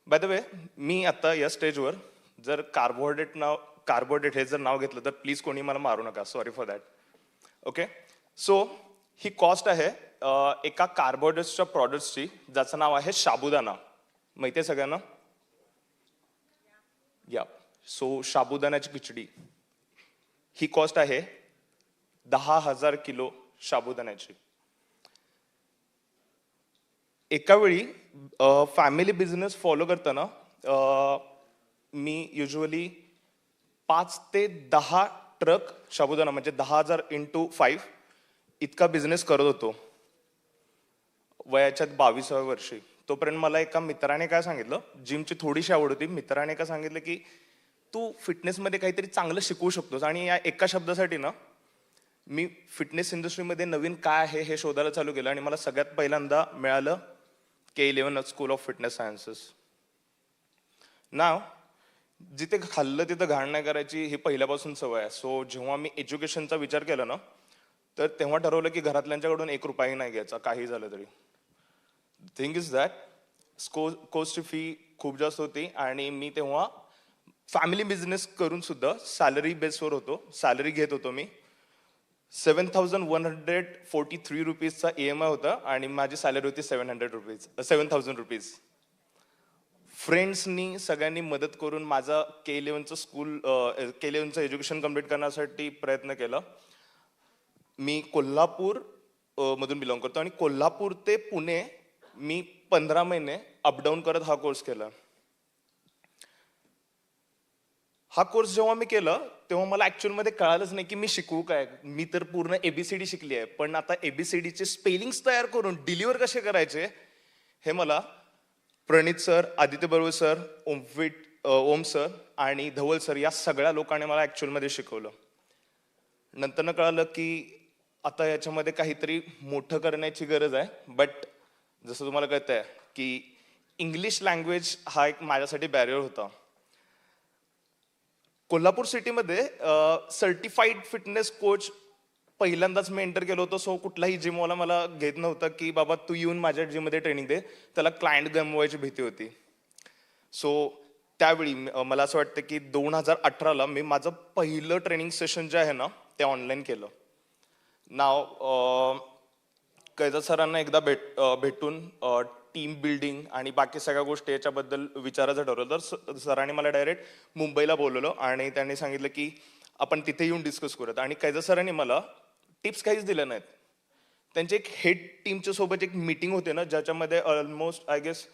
By the way, मी आता या स्टेजवर जर कार्बोहायड्रेट हे जर नाव घेतलं तर प्लीज कोणी मला मारू नका. Sorry for that. Okay, so he cost आहे एका कार्बोहायड्रेट्सच्या प्रॉडक्ट्सची ज्याचं नाव आहे साबुदाणा. माहिती आहे सगळ्यांना? या सो साबुदाण्याची खिचडी ही कॉस्ट आहे 10,000 किलो साबुदाण्याची. एका वेळी फॅमिली बिझनेस फॉलो करताना मी युजली 5 ते 10 ट्रक साबुदाणा म्हणजे 10,000 into 5 इतका बिझनेस करत होतो वयाच्या 22व्या वर्षी. तोपर्यंत मला एका मित्राने काय सांगितलं, जिमची थोडीशी आवड होती. मित्राने काय सांगितलं की तू फिटनेसमध्ये काहीतरी चांगलं शिकवू शकतोस. आणि या एका शब्दासाठी ना मी फिटनेस इंडस्ट्रीमध्ये नवीन काय आहे हे शोधायला चालू केलं. आणि मला सगळ्यात पहिल्यांदा मिळालं K11 school of fitness sciences. नाव जिथे खाल्लं तिथं घाण नाही करायची ही पहिल्यापासून सवय आहे. सो जेव्हा मी एज्युकेशनचा विचार केला ना, तर तेव्हा ठरवलं की घरातल्यांच्याकडून 1 रुपयाही नाही घ्यायचा, काही झालं तरी. थिंग इज दॅट कोर्सची फी खूप जास्त होती आणि मी तेव्हा फॅमिली बिझनेस करून सुद्धा सॅलरी बेसवर होतो, सॅलरी घेत होतो मी. 7,143 रुपीजचा EMI होता आणि माझी सॅलरी होती 7,000 रुपीज. फ्रेंड्सनी सगळ्यांनी मदत करून माझं K11चं एज्युकेशन कम्प्लीट करण्यासाठी प्रयत्न केला. मी कोल्हापूर मधून बिलॉंग करतो आणि कोल्हापूर ते पुणे मी 15 महिने अपडाऊन करत हा कोर्स केला. हा कोर्स जेव्हा मी केला तेव्हा मला ऍक्च्युअलमध्ये कळालंच नाही की मी शिकवू काय. मी तर पूर्ण ABCD शिकली आहे, पण आता ABCDचे स्पेलिंग्स तयार करून डिलिव्हर कसे करायचे हे मला प्रणित सर, आदित्य बर्वे सर, ओम सर आणि धवल सर या सगळ्या लोकांनी मला ऍक्च्युअलमध्ये शिकवलं. नंतर कळालं की आता याच्यामध्ये काहीतरी मोठं करण्याची गरज आहे. बट जसं तुम्हाला कळतंय की इंग्लिश लँग्वेज हा एक माझ्यासाठी बॅरियर होता. कोल्हापूर सिटीमध्ये सर्टिफाईड फिटनेस कोच पहिल्यांदाच मी एंटर केलो होतो. सो कुठलाही जिमवाला मला घेत नव्हता की बाबा तू येऊन माझ्या जिममध्ये ट्रेनिंग दे, त्याला क्लायंट गमवायची भीती होती. सो त्यावेळी मला असं वाटतं की 2018ला मी माझं पहिलं ट्रेनिंग सेशन जे आहे ना ते ऑनलाईन केलं. नाव कैजाद सरांना एकदा भेटून टीम बिल्डिंग आणि बाकी सगळ्या गोष्टी याच्याबद्दल विचारायचं ठरवलं. तर सरांनी मला डायरेक्ट मुंबईला बोलवलं आणि त्यांनी सांगितलं की आपण तिथे येऊन डिस्कस करूयात. आणि कैजाद सरांनी मला टिप्स काहीच दिल्या नाहीत. त्यांची एक हेड टीमच्या सोबत एक मीटिंग होते ना, ज्याच्यामध्ये ऑलमोस्ट आय गेस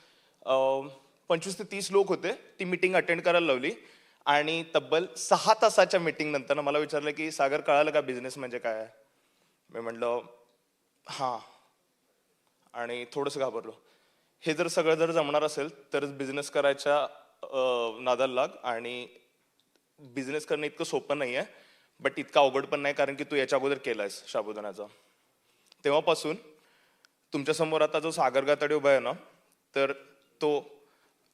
25 ते 30 लोक होते. ती मीटिंग अटेंड करायला लावली आणि तब्बल 6 तासाच्या मीटिंग नंतर मला विचारलं की सागर कळालं का बिझनेस म्हणजे काय आहे. मी म्हटलं हां, आणि थोडंसं घाबरलो. हे जर जमणार असेल तरच बिझनेस करायच्या नादाला लाग. आणि बिझनेस करणं इतकं सोपं नाही आहे, बट इतकं अवघड पण नाही, कारण की तू याच्या अगोदर केलायस साबुदाण्याचा. तेव्हापासून तुमच्यासमोर आता जो सागर गाताडे उभा आहे ना, तर तो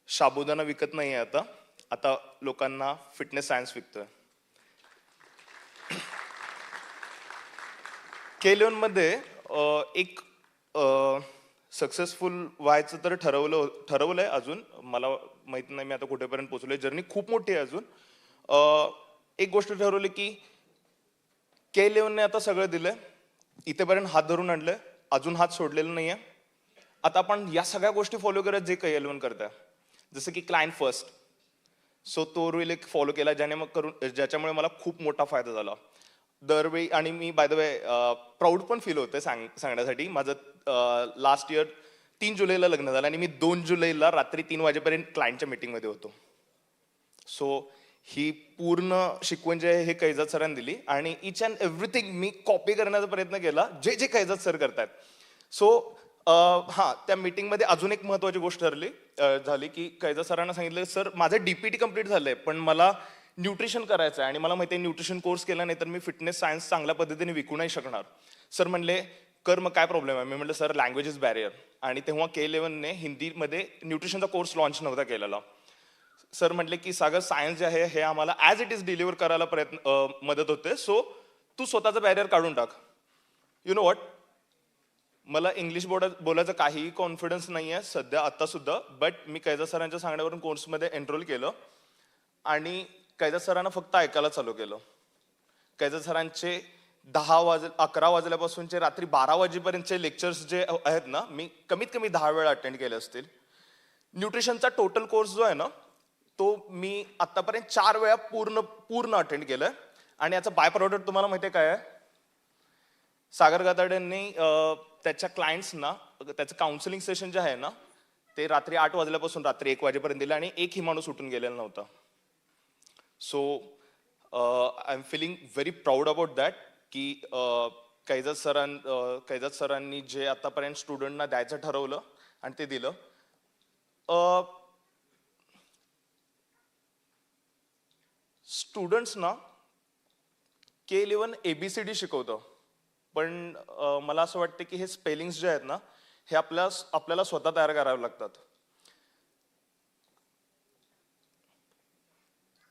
साबुदाणा विकत नाही आहे, आता लोकांना फिटनेस सायन्स विकतोय. K11 मध्ये एक सक्सेसफुल व्हायचं तर ठरवलंय. अजून मला माहित नाही मी आता कुठेपर्यंत पोहोचलोय. जर्नी खूप मोठी आहे अजून. एक गोष्ट ठरवली की K11ने आता सगळं दिलंय, इथेपर्यंत हात धरून आणलंय, अजून हात सोडलेला नाहीये. आता आपण या सगळ्या गोष्टी फॉलो करत जे K11 करताय, जसं की क्लायंट फर्स्ट. सो तो रूल एक फॉलो केला ज्याच्यामुळे मला खूप मोठा फायदा झाला दरवेळी. आणि मी बाय द वे प्राऊड पण फील होते सांगण्यासाठी. माझं लास्ट इयर 3 जुलैला लग्न झालं आणि मी 2 जुलैला रात्री 3 वाजेपर्यंत क्लायंटच्या मीटिंगमध्ये होतो. सो ही पूर्ण शिकवण जे आहे हे कैजाद सरांनी दिली आणि each and everything me copy करण्याचा प्रयत्न केला जे जे कैजाद सर करतात. सो हां, त्या मीटिंगमध्ये अजून एक महत्त्वाची गोष्ट झाली की कैजाद सरांना सांगितलं सर माझं DPT कम्प्लीट झालंय, पण मला न्यूट्रिशन करायचं आहे आणि मला माहिती आहे न्यूट्रिशन कोर्स केला नाही तर मी फिटनेस सायन्स चांगल्या पद्धतीने विकू नाही शकणार. सर म्हणले कर, मग काय प्रॉब्लेम आहे. मी म्हटलं सर लँग्वेज इज बॅरियर. आणि तेव्हा K11ने हिंदीमध्ये न्यूट्रिशनचा कोर्स लॉन्च नव्हता केलेला. सर म्हटले की सागर सायन्स जे आहे हे आम्हाला ॲज इट इज डिलिव्हर करायला मदत होते. सो तू स्वतःचा बॅरियर काढून टाक. यु नो वॉट, मला इंग्लिश बोलायचं काहीही कॉन्फिडन्स नाही आहे सध्या आता सुद्धा. बट मी कैजाद सरांच्या सांगण्यावरून कोर्समध्ये एनरोल केलं आणि कैजाद सरांना फक्त ऐकायला चालू केलं. कैजाद सरांचे 11 वाजल्यापासूनचे रात्री 12 वाजेपर्यंतचे लेक्चर्स जे आहेत ना, मी कमीत कमी 10 वेळा अटेंड केले असतील. न्यूट्रिशनचा टोटल कोर्स जो आहे ना, तो मी आतापर्यंत 4 वेळा पूर्ण अटेंड केलाय. आणि याचा बाय प्रोडक्ट तुम्हाला माहिती आहे काय आहे. सागर गाताड्यांनी त्याच्या क्लायंट्सना त्याचं काउन्सिलिंग सेशन जे आहे ना ते रात्री 8 वाजल्यापासून रात्री 1 वाजेपर्यंत दिलं आणि एकही माणूस उठून गेलेला नव्हता. So I am feeling very proud about that की कैजाद सरांनी जे आतापर्यंत स्टुडंटना द्यायचं ठरवलं आणि ते दिलं. स्टुडंट्सना K11 ABCD शिकवतं, पण मला असं वाटतं की हे स्पेलिंग्स जे आहेत ना हे आपल्याला स्वतः तयार करावे लागतात.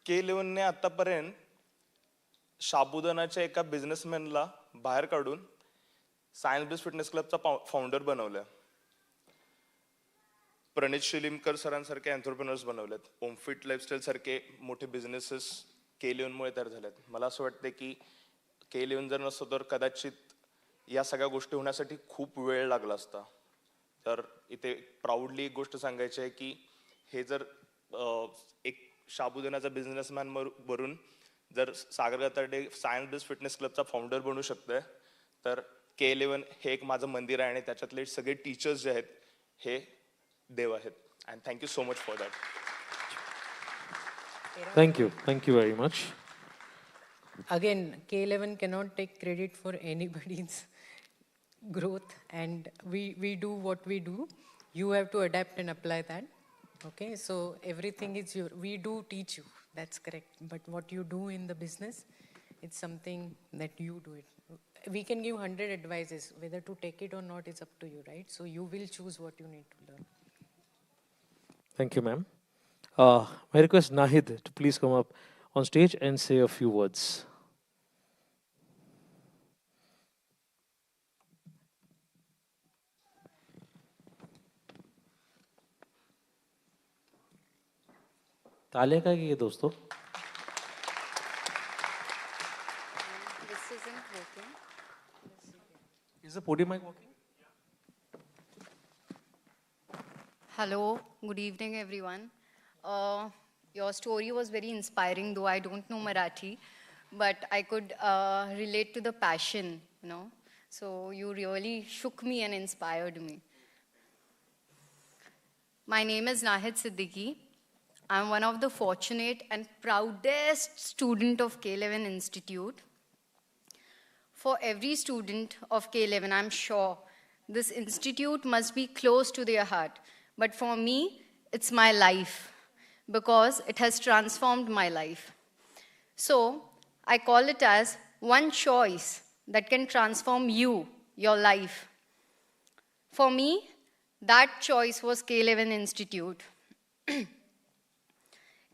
K11ने आतापर्यंत शाबुदानाच्या एका बिझनेसमॅनला बाहेर काढून सायन्स बेस्ड फिटनेस क्लबचा फाउंडर बनवलाय. प्रणित शिलीमकर सरांसारखे एंटरप्रेनर्स बनवलेत. ओमफिट लाईफस्टाईल सारखे मोठे बिझनेसेस K11 मुळे तयार झालेत. मला असं वाटतं की K11 जर नसतं तर कदाचित या सगळ्या गोष्टी होण्यासाठी खूप वेळ लागला असता. तर इथे प्राऊडली एक गोष्ट सांगायची आहे की हे जर एक शाबुदानाचा बिझनेसमॅन वरून जर सागर गताडे सायन्स बेस्ड फिटनेस क्लबचा फाउंडर बनू शकतोय तर K11 हे एक माझं मंदिर आहे आणि त्याच्यातले सगळे टीचर्स जे आहेत हे देव आहेत. And thank you so much for that.
Thank you very much.
Again, K11 cannot take credit for anybody's growth, and we do what we do. You have to adapt and apply that. Okay, so everything is we do teach you, that's correct. But what you do in the business, it's something that you do it. We can give 100 advices, whether to take it or not is up to you, right? So you will choose what you need to learn.
Thank you, ma'am. I request Nahid to please come up on stage and say a few words. तालियां क्या की दोस्तों?
This isn't working.
Is the podium mic working?
Hello, good evening, everyone. Your story was very inspiring, though I don't know Marathi, but I could relate to the passion, you know. So you really shook me and inspired me. My name is Nahid Siddiqui. I'm one of the fortunate and proudest student of K11 Institute. For every student of K11, I'm sure this institute must be close to their heart. But for me, it's my life because it has transformed my life. So I call it as one choice that can transform you, your life. For me, that choice was K11 Institute.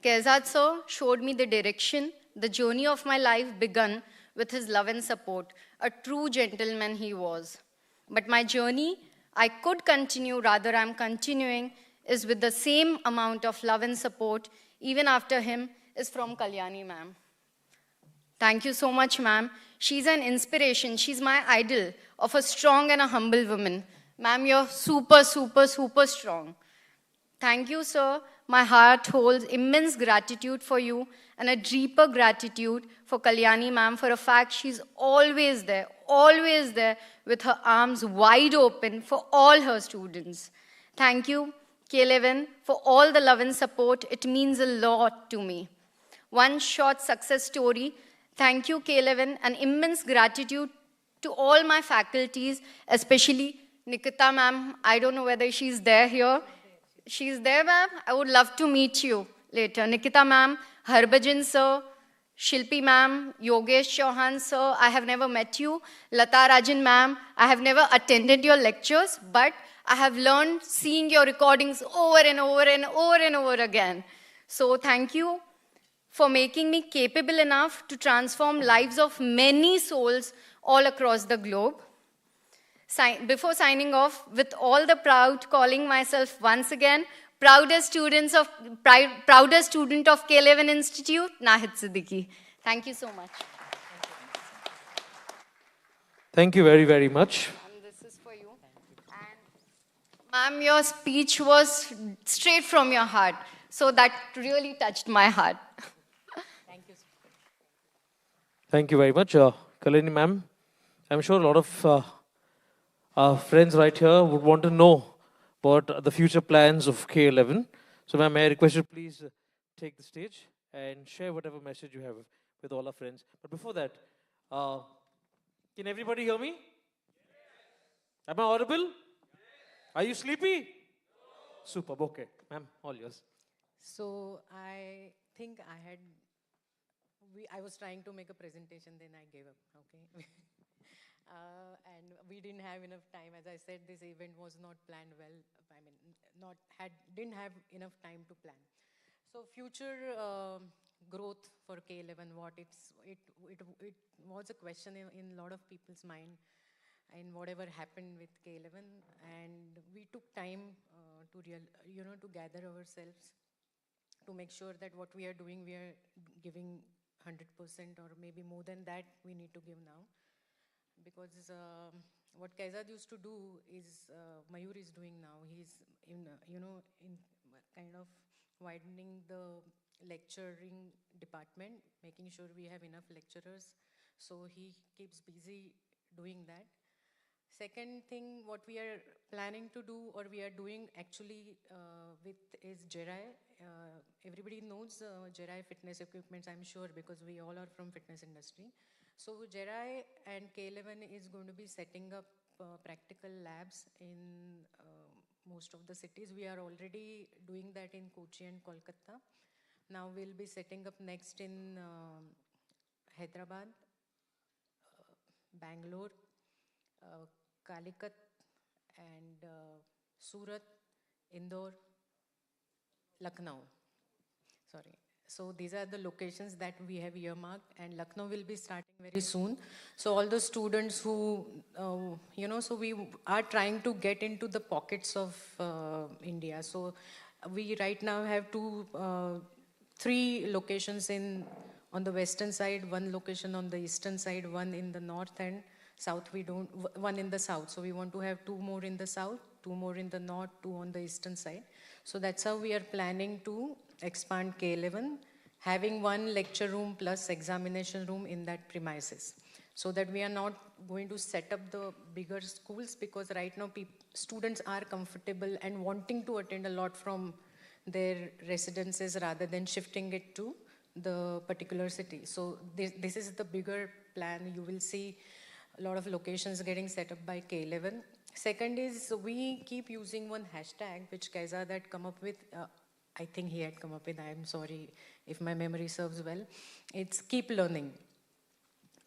Kaizzad sir showed me the direction. The journey of my life began with his love and support. A true gentleman he was. But my journey, I could continue, rather I'm continuing, is with the same amount of love and support, even after him, is from Kalyani ma'am. Thank you so much, ma'am. She's an inspiration. She's my idol of a strong and a humble woman. Ma'am, you're super, super, super strong. Thank you, sir. My heart holds immense gratitude for you and a deeper gratitude for Kalyani ma'am for a fact she's always there with her arms wide open for all her students. Thank you, K11, for all the love and support. It means a lot to me. One short success story. Thank you, K11, and immense gratitude to all my faculties, especially Nikita ma'am. I don't know whether she's there here. She's there, ma'am. I would love to meet you later. Nikita ma'am, Harbhajan sir, Shilpi ma'am, Yogesh Chauhan sir, I have never met you. Lata Rajan ma'am, I have never attended your lectures, but I have learned seeing your recordings over and over and over and over again. So thank you for making me capable enough to transform lives of many souls all across the globe. Before signing off, with all the proud, calling myself once again proudest student of K11 Institute, Nahid Siddiqui. Thank you so much.
Thank you very, very much.
And this is for you. And ma'am, your speech was straight from your heart. So that really touched my heart.
Thank you.
Thank you very much, Kalani ma'am. I'm sure a lot of our friends right here would want to know about the future plans of K11. So ma'am, may I request you please take the stage and share whatever message you have with all our friends. But before that, can everybody hear me? Am I audible? Are you sleepy? Superb, okay. Ma'am, all yours.
So I think I was trying to make a presentation, then I gave up, okay? And we didn't have enough time. As I said, this event was not planned well. I mean, didn't have enough time to plan. So future growth for K11, it was a question in a lot of people's mind in whatever happened with K11, and we took time to gather ourselves to make sure that what we are doing, we are giving 100% or maybe more than that we need to give now. Because what Kaizzad used to do is Mayur is doing now. He's in kind of widening the lecturing department, making sure we have enough lecturers. So he keeps busy doing that. Second thing, what we are planning to do, or we are doing actually with is Jerai. Everybody knows Jerai fitness equipments, I'm sure, because we all are from fitness industry. So Jerai and K11 is going to be setting up practical labs in most of the cities. We are already doing that in Kochi and Kolkata. Now we'll be setting up next in Hyderabad, Bangalore, Calicut, and Surat, Indore, Lucknow. Sorry. So these are the locations that we have earmarked, and Lucknow will be starting very soon. So all the students who, so we are trying to get into the pockets of India. So we right now have three locations on the western side, one location on the eastern side, one in the north, and south one in the south. So we want to have two more in the south, two more in the north, two on the eastern side. So that's how we are planning to expand K11, having one lecture room plus examination room in that premises. So that we are not going to set up the bigger schools, because right now students are comfortable and wanting to attend a lot from their residences rather than shifting it to the particular city. So this is the bigger plan. You will see a lot of locations getting set up by K11. Second is we keep using one hashtag which Kaizzad had come up with. I think he had come up with, I'm sorry if my memory serves well. It's keep learning.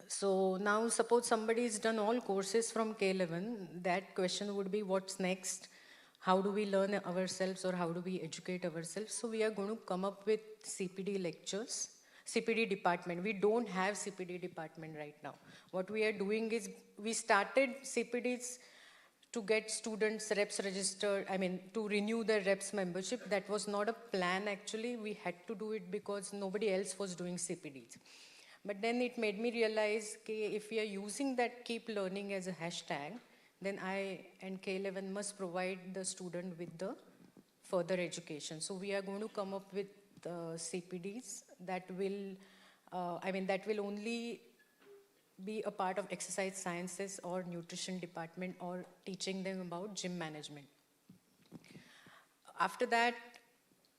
So now suppose somebody's done all courses from K11, that question would be what's next? How do we learn ourselves, or how do we educate ourselves? So we are going to come up with CPD lectures. CPD department. We don't have CPD department right now. What we are doing is we started CPDs to get students reps registered, to renew their reps membership. That was not a plan actually. We had to do it because nobody else was doing CPDs. But then it made me realize if we are using that keep learning as a hashtag, then I and K11 must provide the student with the further education. So we are going to come up with CPDs that will, that will only be a part of exercise sciences or nutrition department, or teaching them about gym management. After that,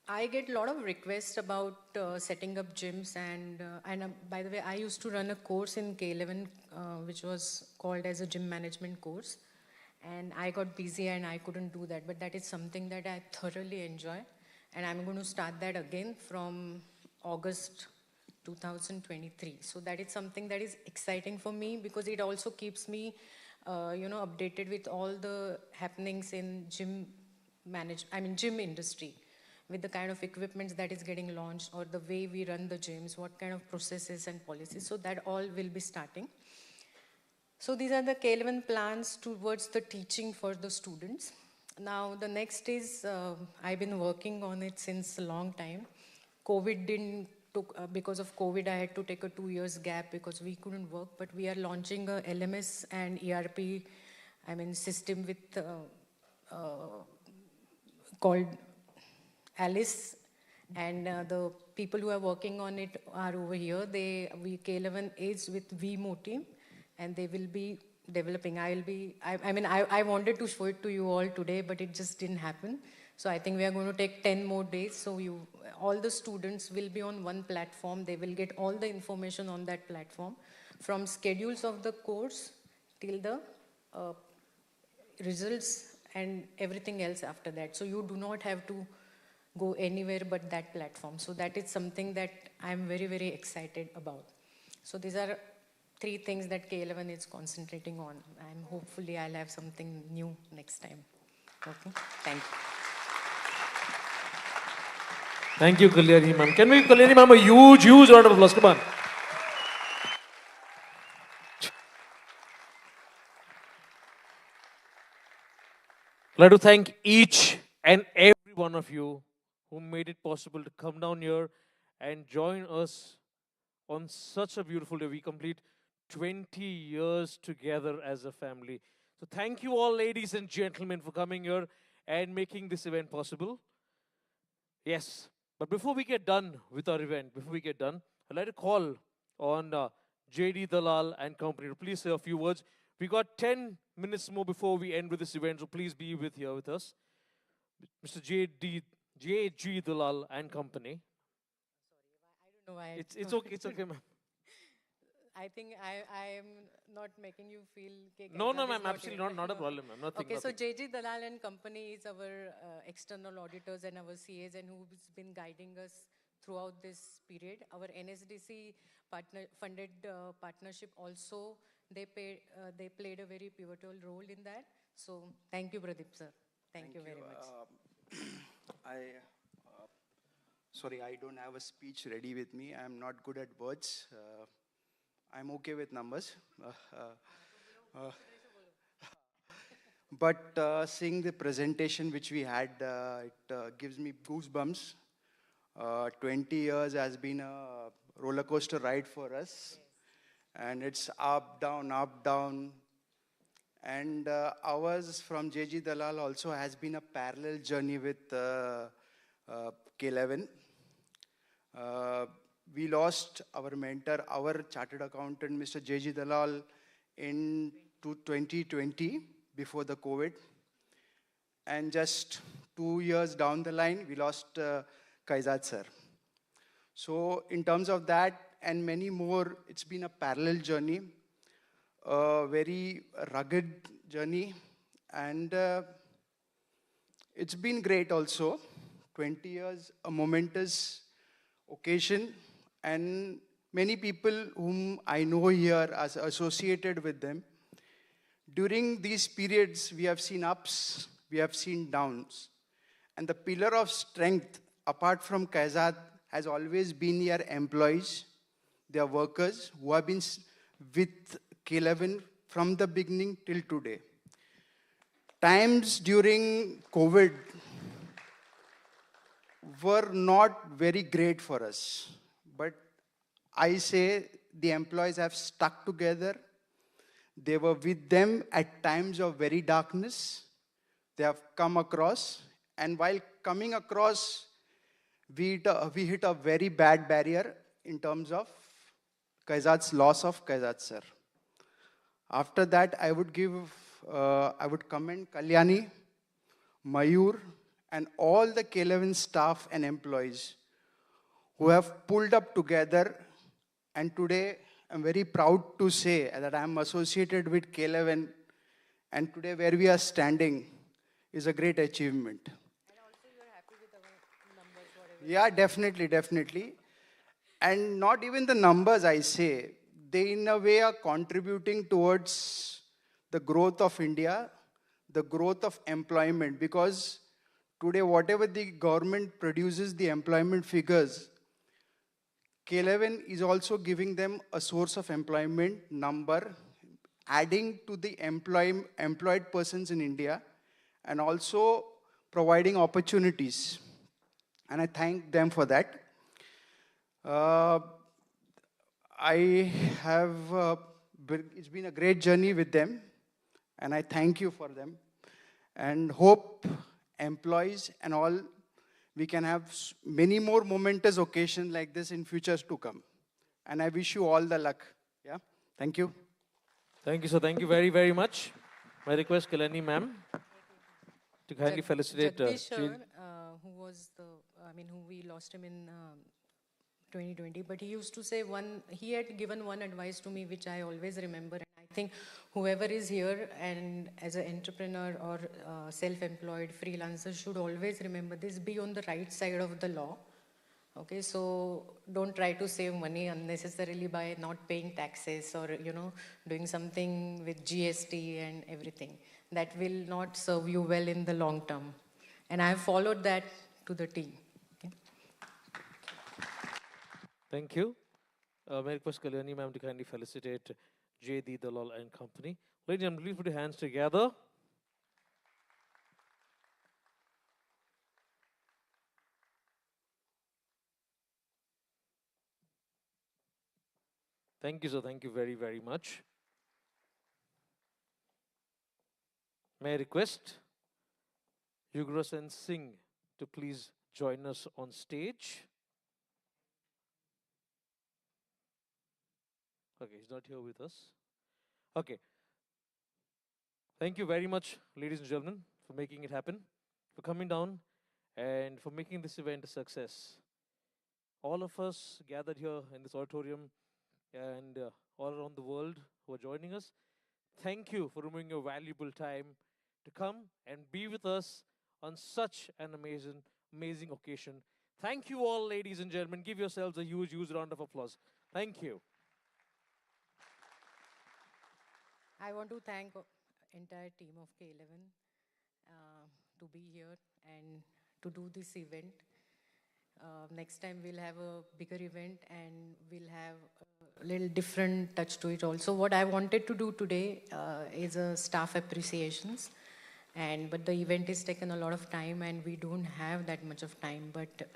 I get a lot of requests about setting up gyms, and by the way, I used to run a course in K11 which was called as a gym management course, and I got busy and I couldn't do that, but that is something that I thoroughly enjoy, and I'm going to start that again from August 2023. So that is something that is exciting for me, because it also keeps me updated with all the happenings in gym industry, with the kind of equipments that is getting launched, or the way we run the gyms, what kind of processes and policies. So that all will be starting. So these are the K11 plans towards the teaching for the students. Now the next is, I've been working on it since a long time. Because of COVID, I had to take a 2 years gap because we couldn't work, but we are launching a LMS and ERP, system with, called Alice, and the people who are working on it are over here. K11 is with VMO team, and they will be developing. I wanted to show it to you all today, but it just didn't happen. So I think we are going to take 10 more days. So all the students will be on one platform. They will get all the information on that platform, from schedules of the course till the results and everything else after that. So you do not have to go anywhere but that platform. So that is something that I'm very, very excited about. So these are 3 things that K11 is concentrating on. Hopefully I'll have something new next time. Okay, thank you.
Thank you, Kalyani ma'am. Can we give Kalyani ma'am a huge, huge round of applause? Come on. I'd like to thank each and every one of you who made it possible to come down here and join us on such a beautiful day. We complete 20 years together as a family. So thank you all, ladies and gentlemen, for coming here and making this event possible. Yes, but before we get done with our event, I'd like to call on JD Dalal and company to please say a few words. We got 10 minutes more before we end with this event, so please be here with us. Mr. JG Dalal and company.
I don't know why.
It's okay, ma'am.
I think I am not making you feel.
No, ma'am, absolutely not a problem, ma'am. Nothing.
Okay, so JG Dalal and company is our external auditors and our CAs and who's been guiding us throughout this period. Our NSDC funded partnership also, they played a very pivotal role in that. So thank you, Pradeep sir. Thank you very much.
Sorry, I don't have a speech ready with me. I'm not good at words. I'm okay with numbers. But seeing the presentation which we had, it gives me goosebumps. 20 years has been a roller coaster ride for us. And it's up, down. And ours from JG Dalal also has been a parallel journey with K11. We lost our mentor, our chartered accountant, Mr. JG Dalal, in 2020, before the COVID. And just 2 years down the line, we lost Kaizzad sir. So in terms of that and many more, it's been a parallel journey, a very rugged journey. And it's been great also. 20 years, a momentous occasion, and many people whom I know here as associated with them. During these periods, we have seen ups, we have seen downs. And the pillar of strength, apart from Kaizzad, has always been your employees, their workers, who have been with K11 from the beginning till today. Times during COVID were not very great for us. But I say the employees have stuck together. They were with them at times of very darkness. They have come across. And while coming across, we hit a very bad barrier in terms of Kaizzad's loss of Kaizzad sir. After that, I would commend Kalyani, Mayur, and all the K11 staff and employees who have pulled up together. And today, I'm very proud to say that I'm associated with K11. And today, where we are standing is a great achievement.
And also, you're happy with our numbers, whatever.
Yeah, definitely. And not even the numbers, I say. They, in a way, are contributing towards the growth of India, the growth of employment. Because today, whatever the government produces, the employment figures, K11 is also giving them a source of employment number, adding to the employed persons in India, and also providing opportunities. And I thank them for that. It's been a great journey with them, and I thank you for them. And hope employees and all, we can have many more momentous occasions like this in futures to come. And I wish you all the luck. Yeah, thank you.
Thank you, sir. Thank you very, very much. My request, Kalyani ma'am, to kindly felicitate
Jagdish sir, who we lost him in 2020, but he used to say he had given one advice to me, which I always remember. And I think whoever is here and as an entrepreneur or self-employed freelancer should always remember this: be on the right side of the law. Okay, so don't try to save money unnecessarily by not paying taxes or, doing something with GST and everything. That will not serve you well in the long term. And I have followed that to the T. Okay?
Thank you. May I request Kalyani ma'am to kindly felicitate J.D. Dalal and company. Ladies and gentlemen, please put your hands together. Thank you, sir. Thank you very, very much. May I request Yugrasen Singh to please join us on stage. Okay, he's not here with us. Okay. Thank you very much, ladies and gentlemen, for making it happen, for coming down, and for making this event a success. All of us gathered here in this auditorium and all around the world who are joining us, thank you for removing your valuable time to come and be with us on such an amazing occasion. Thank you all, ladies and gentlemen. Give yourselves a huge round of applause. Thank you.
I want to thank entire team of K11 to be here and to do this event. Next time we'll have a bigger event and we'll have a little different touch to it also. What I wanted to do today is a staff appreciations. But the event is taken a lot of time and we don't have that much of time. But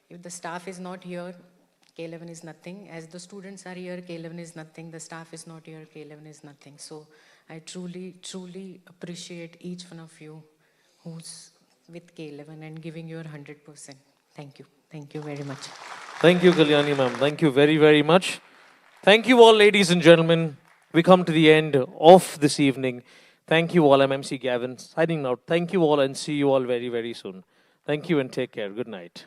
if the staff is not here, K11 is nothing. As the students are here, K11 is nothing. The staff is not here, K11 is nothing. So I truly appreciate each one of you who's with K11 and giving your 100%. Thank you. Thank you very much.
Thank you, Kalyani ma'am. Thank you very, very much. Thank you all, ladies and gentlemen. We come to the end of this evening. Thank you all. I'm MC Gavin signing out. Thank you all and see you all very, very soon. Thank you and take care. Good night.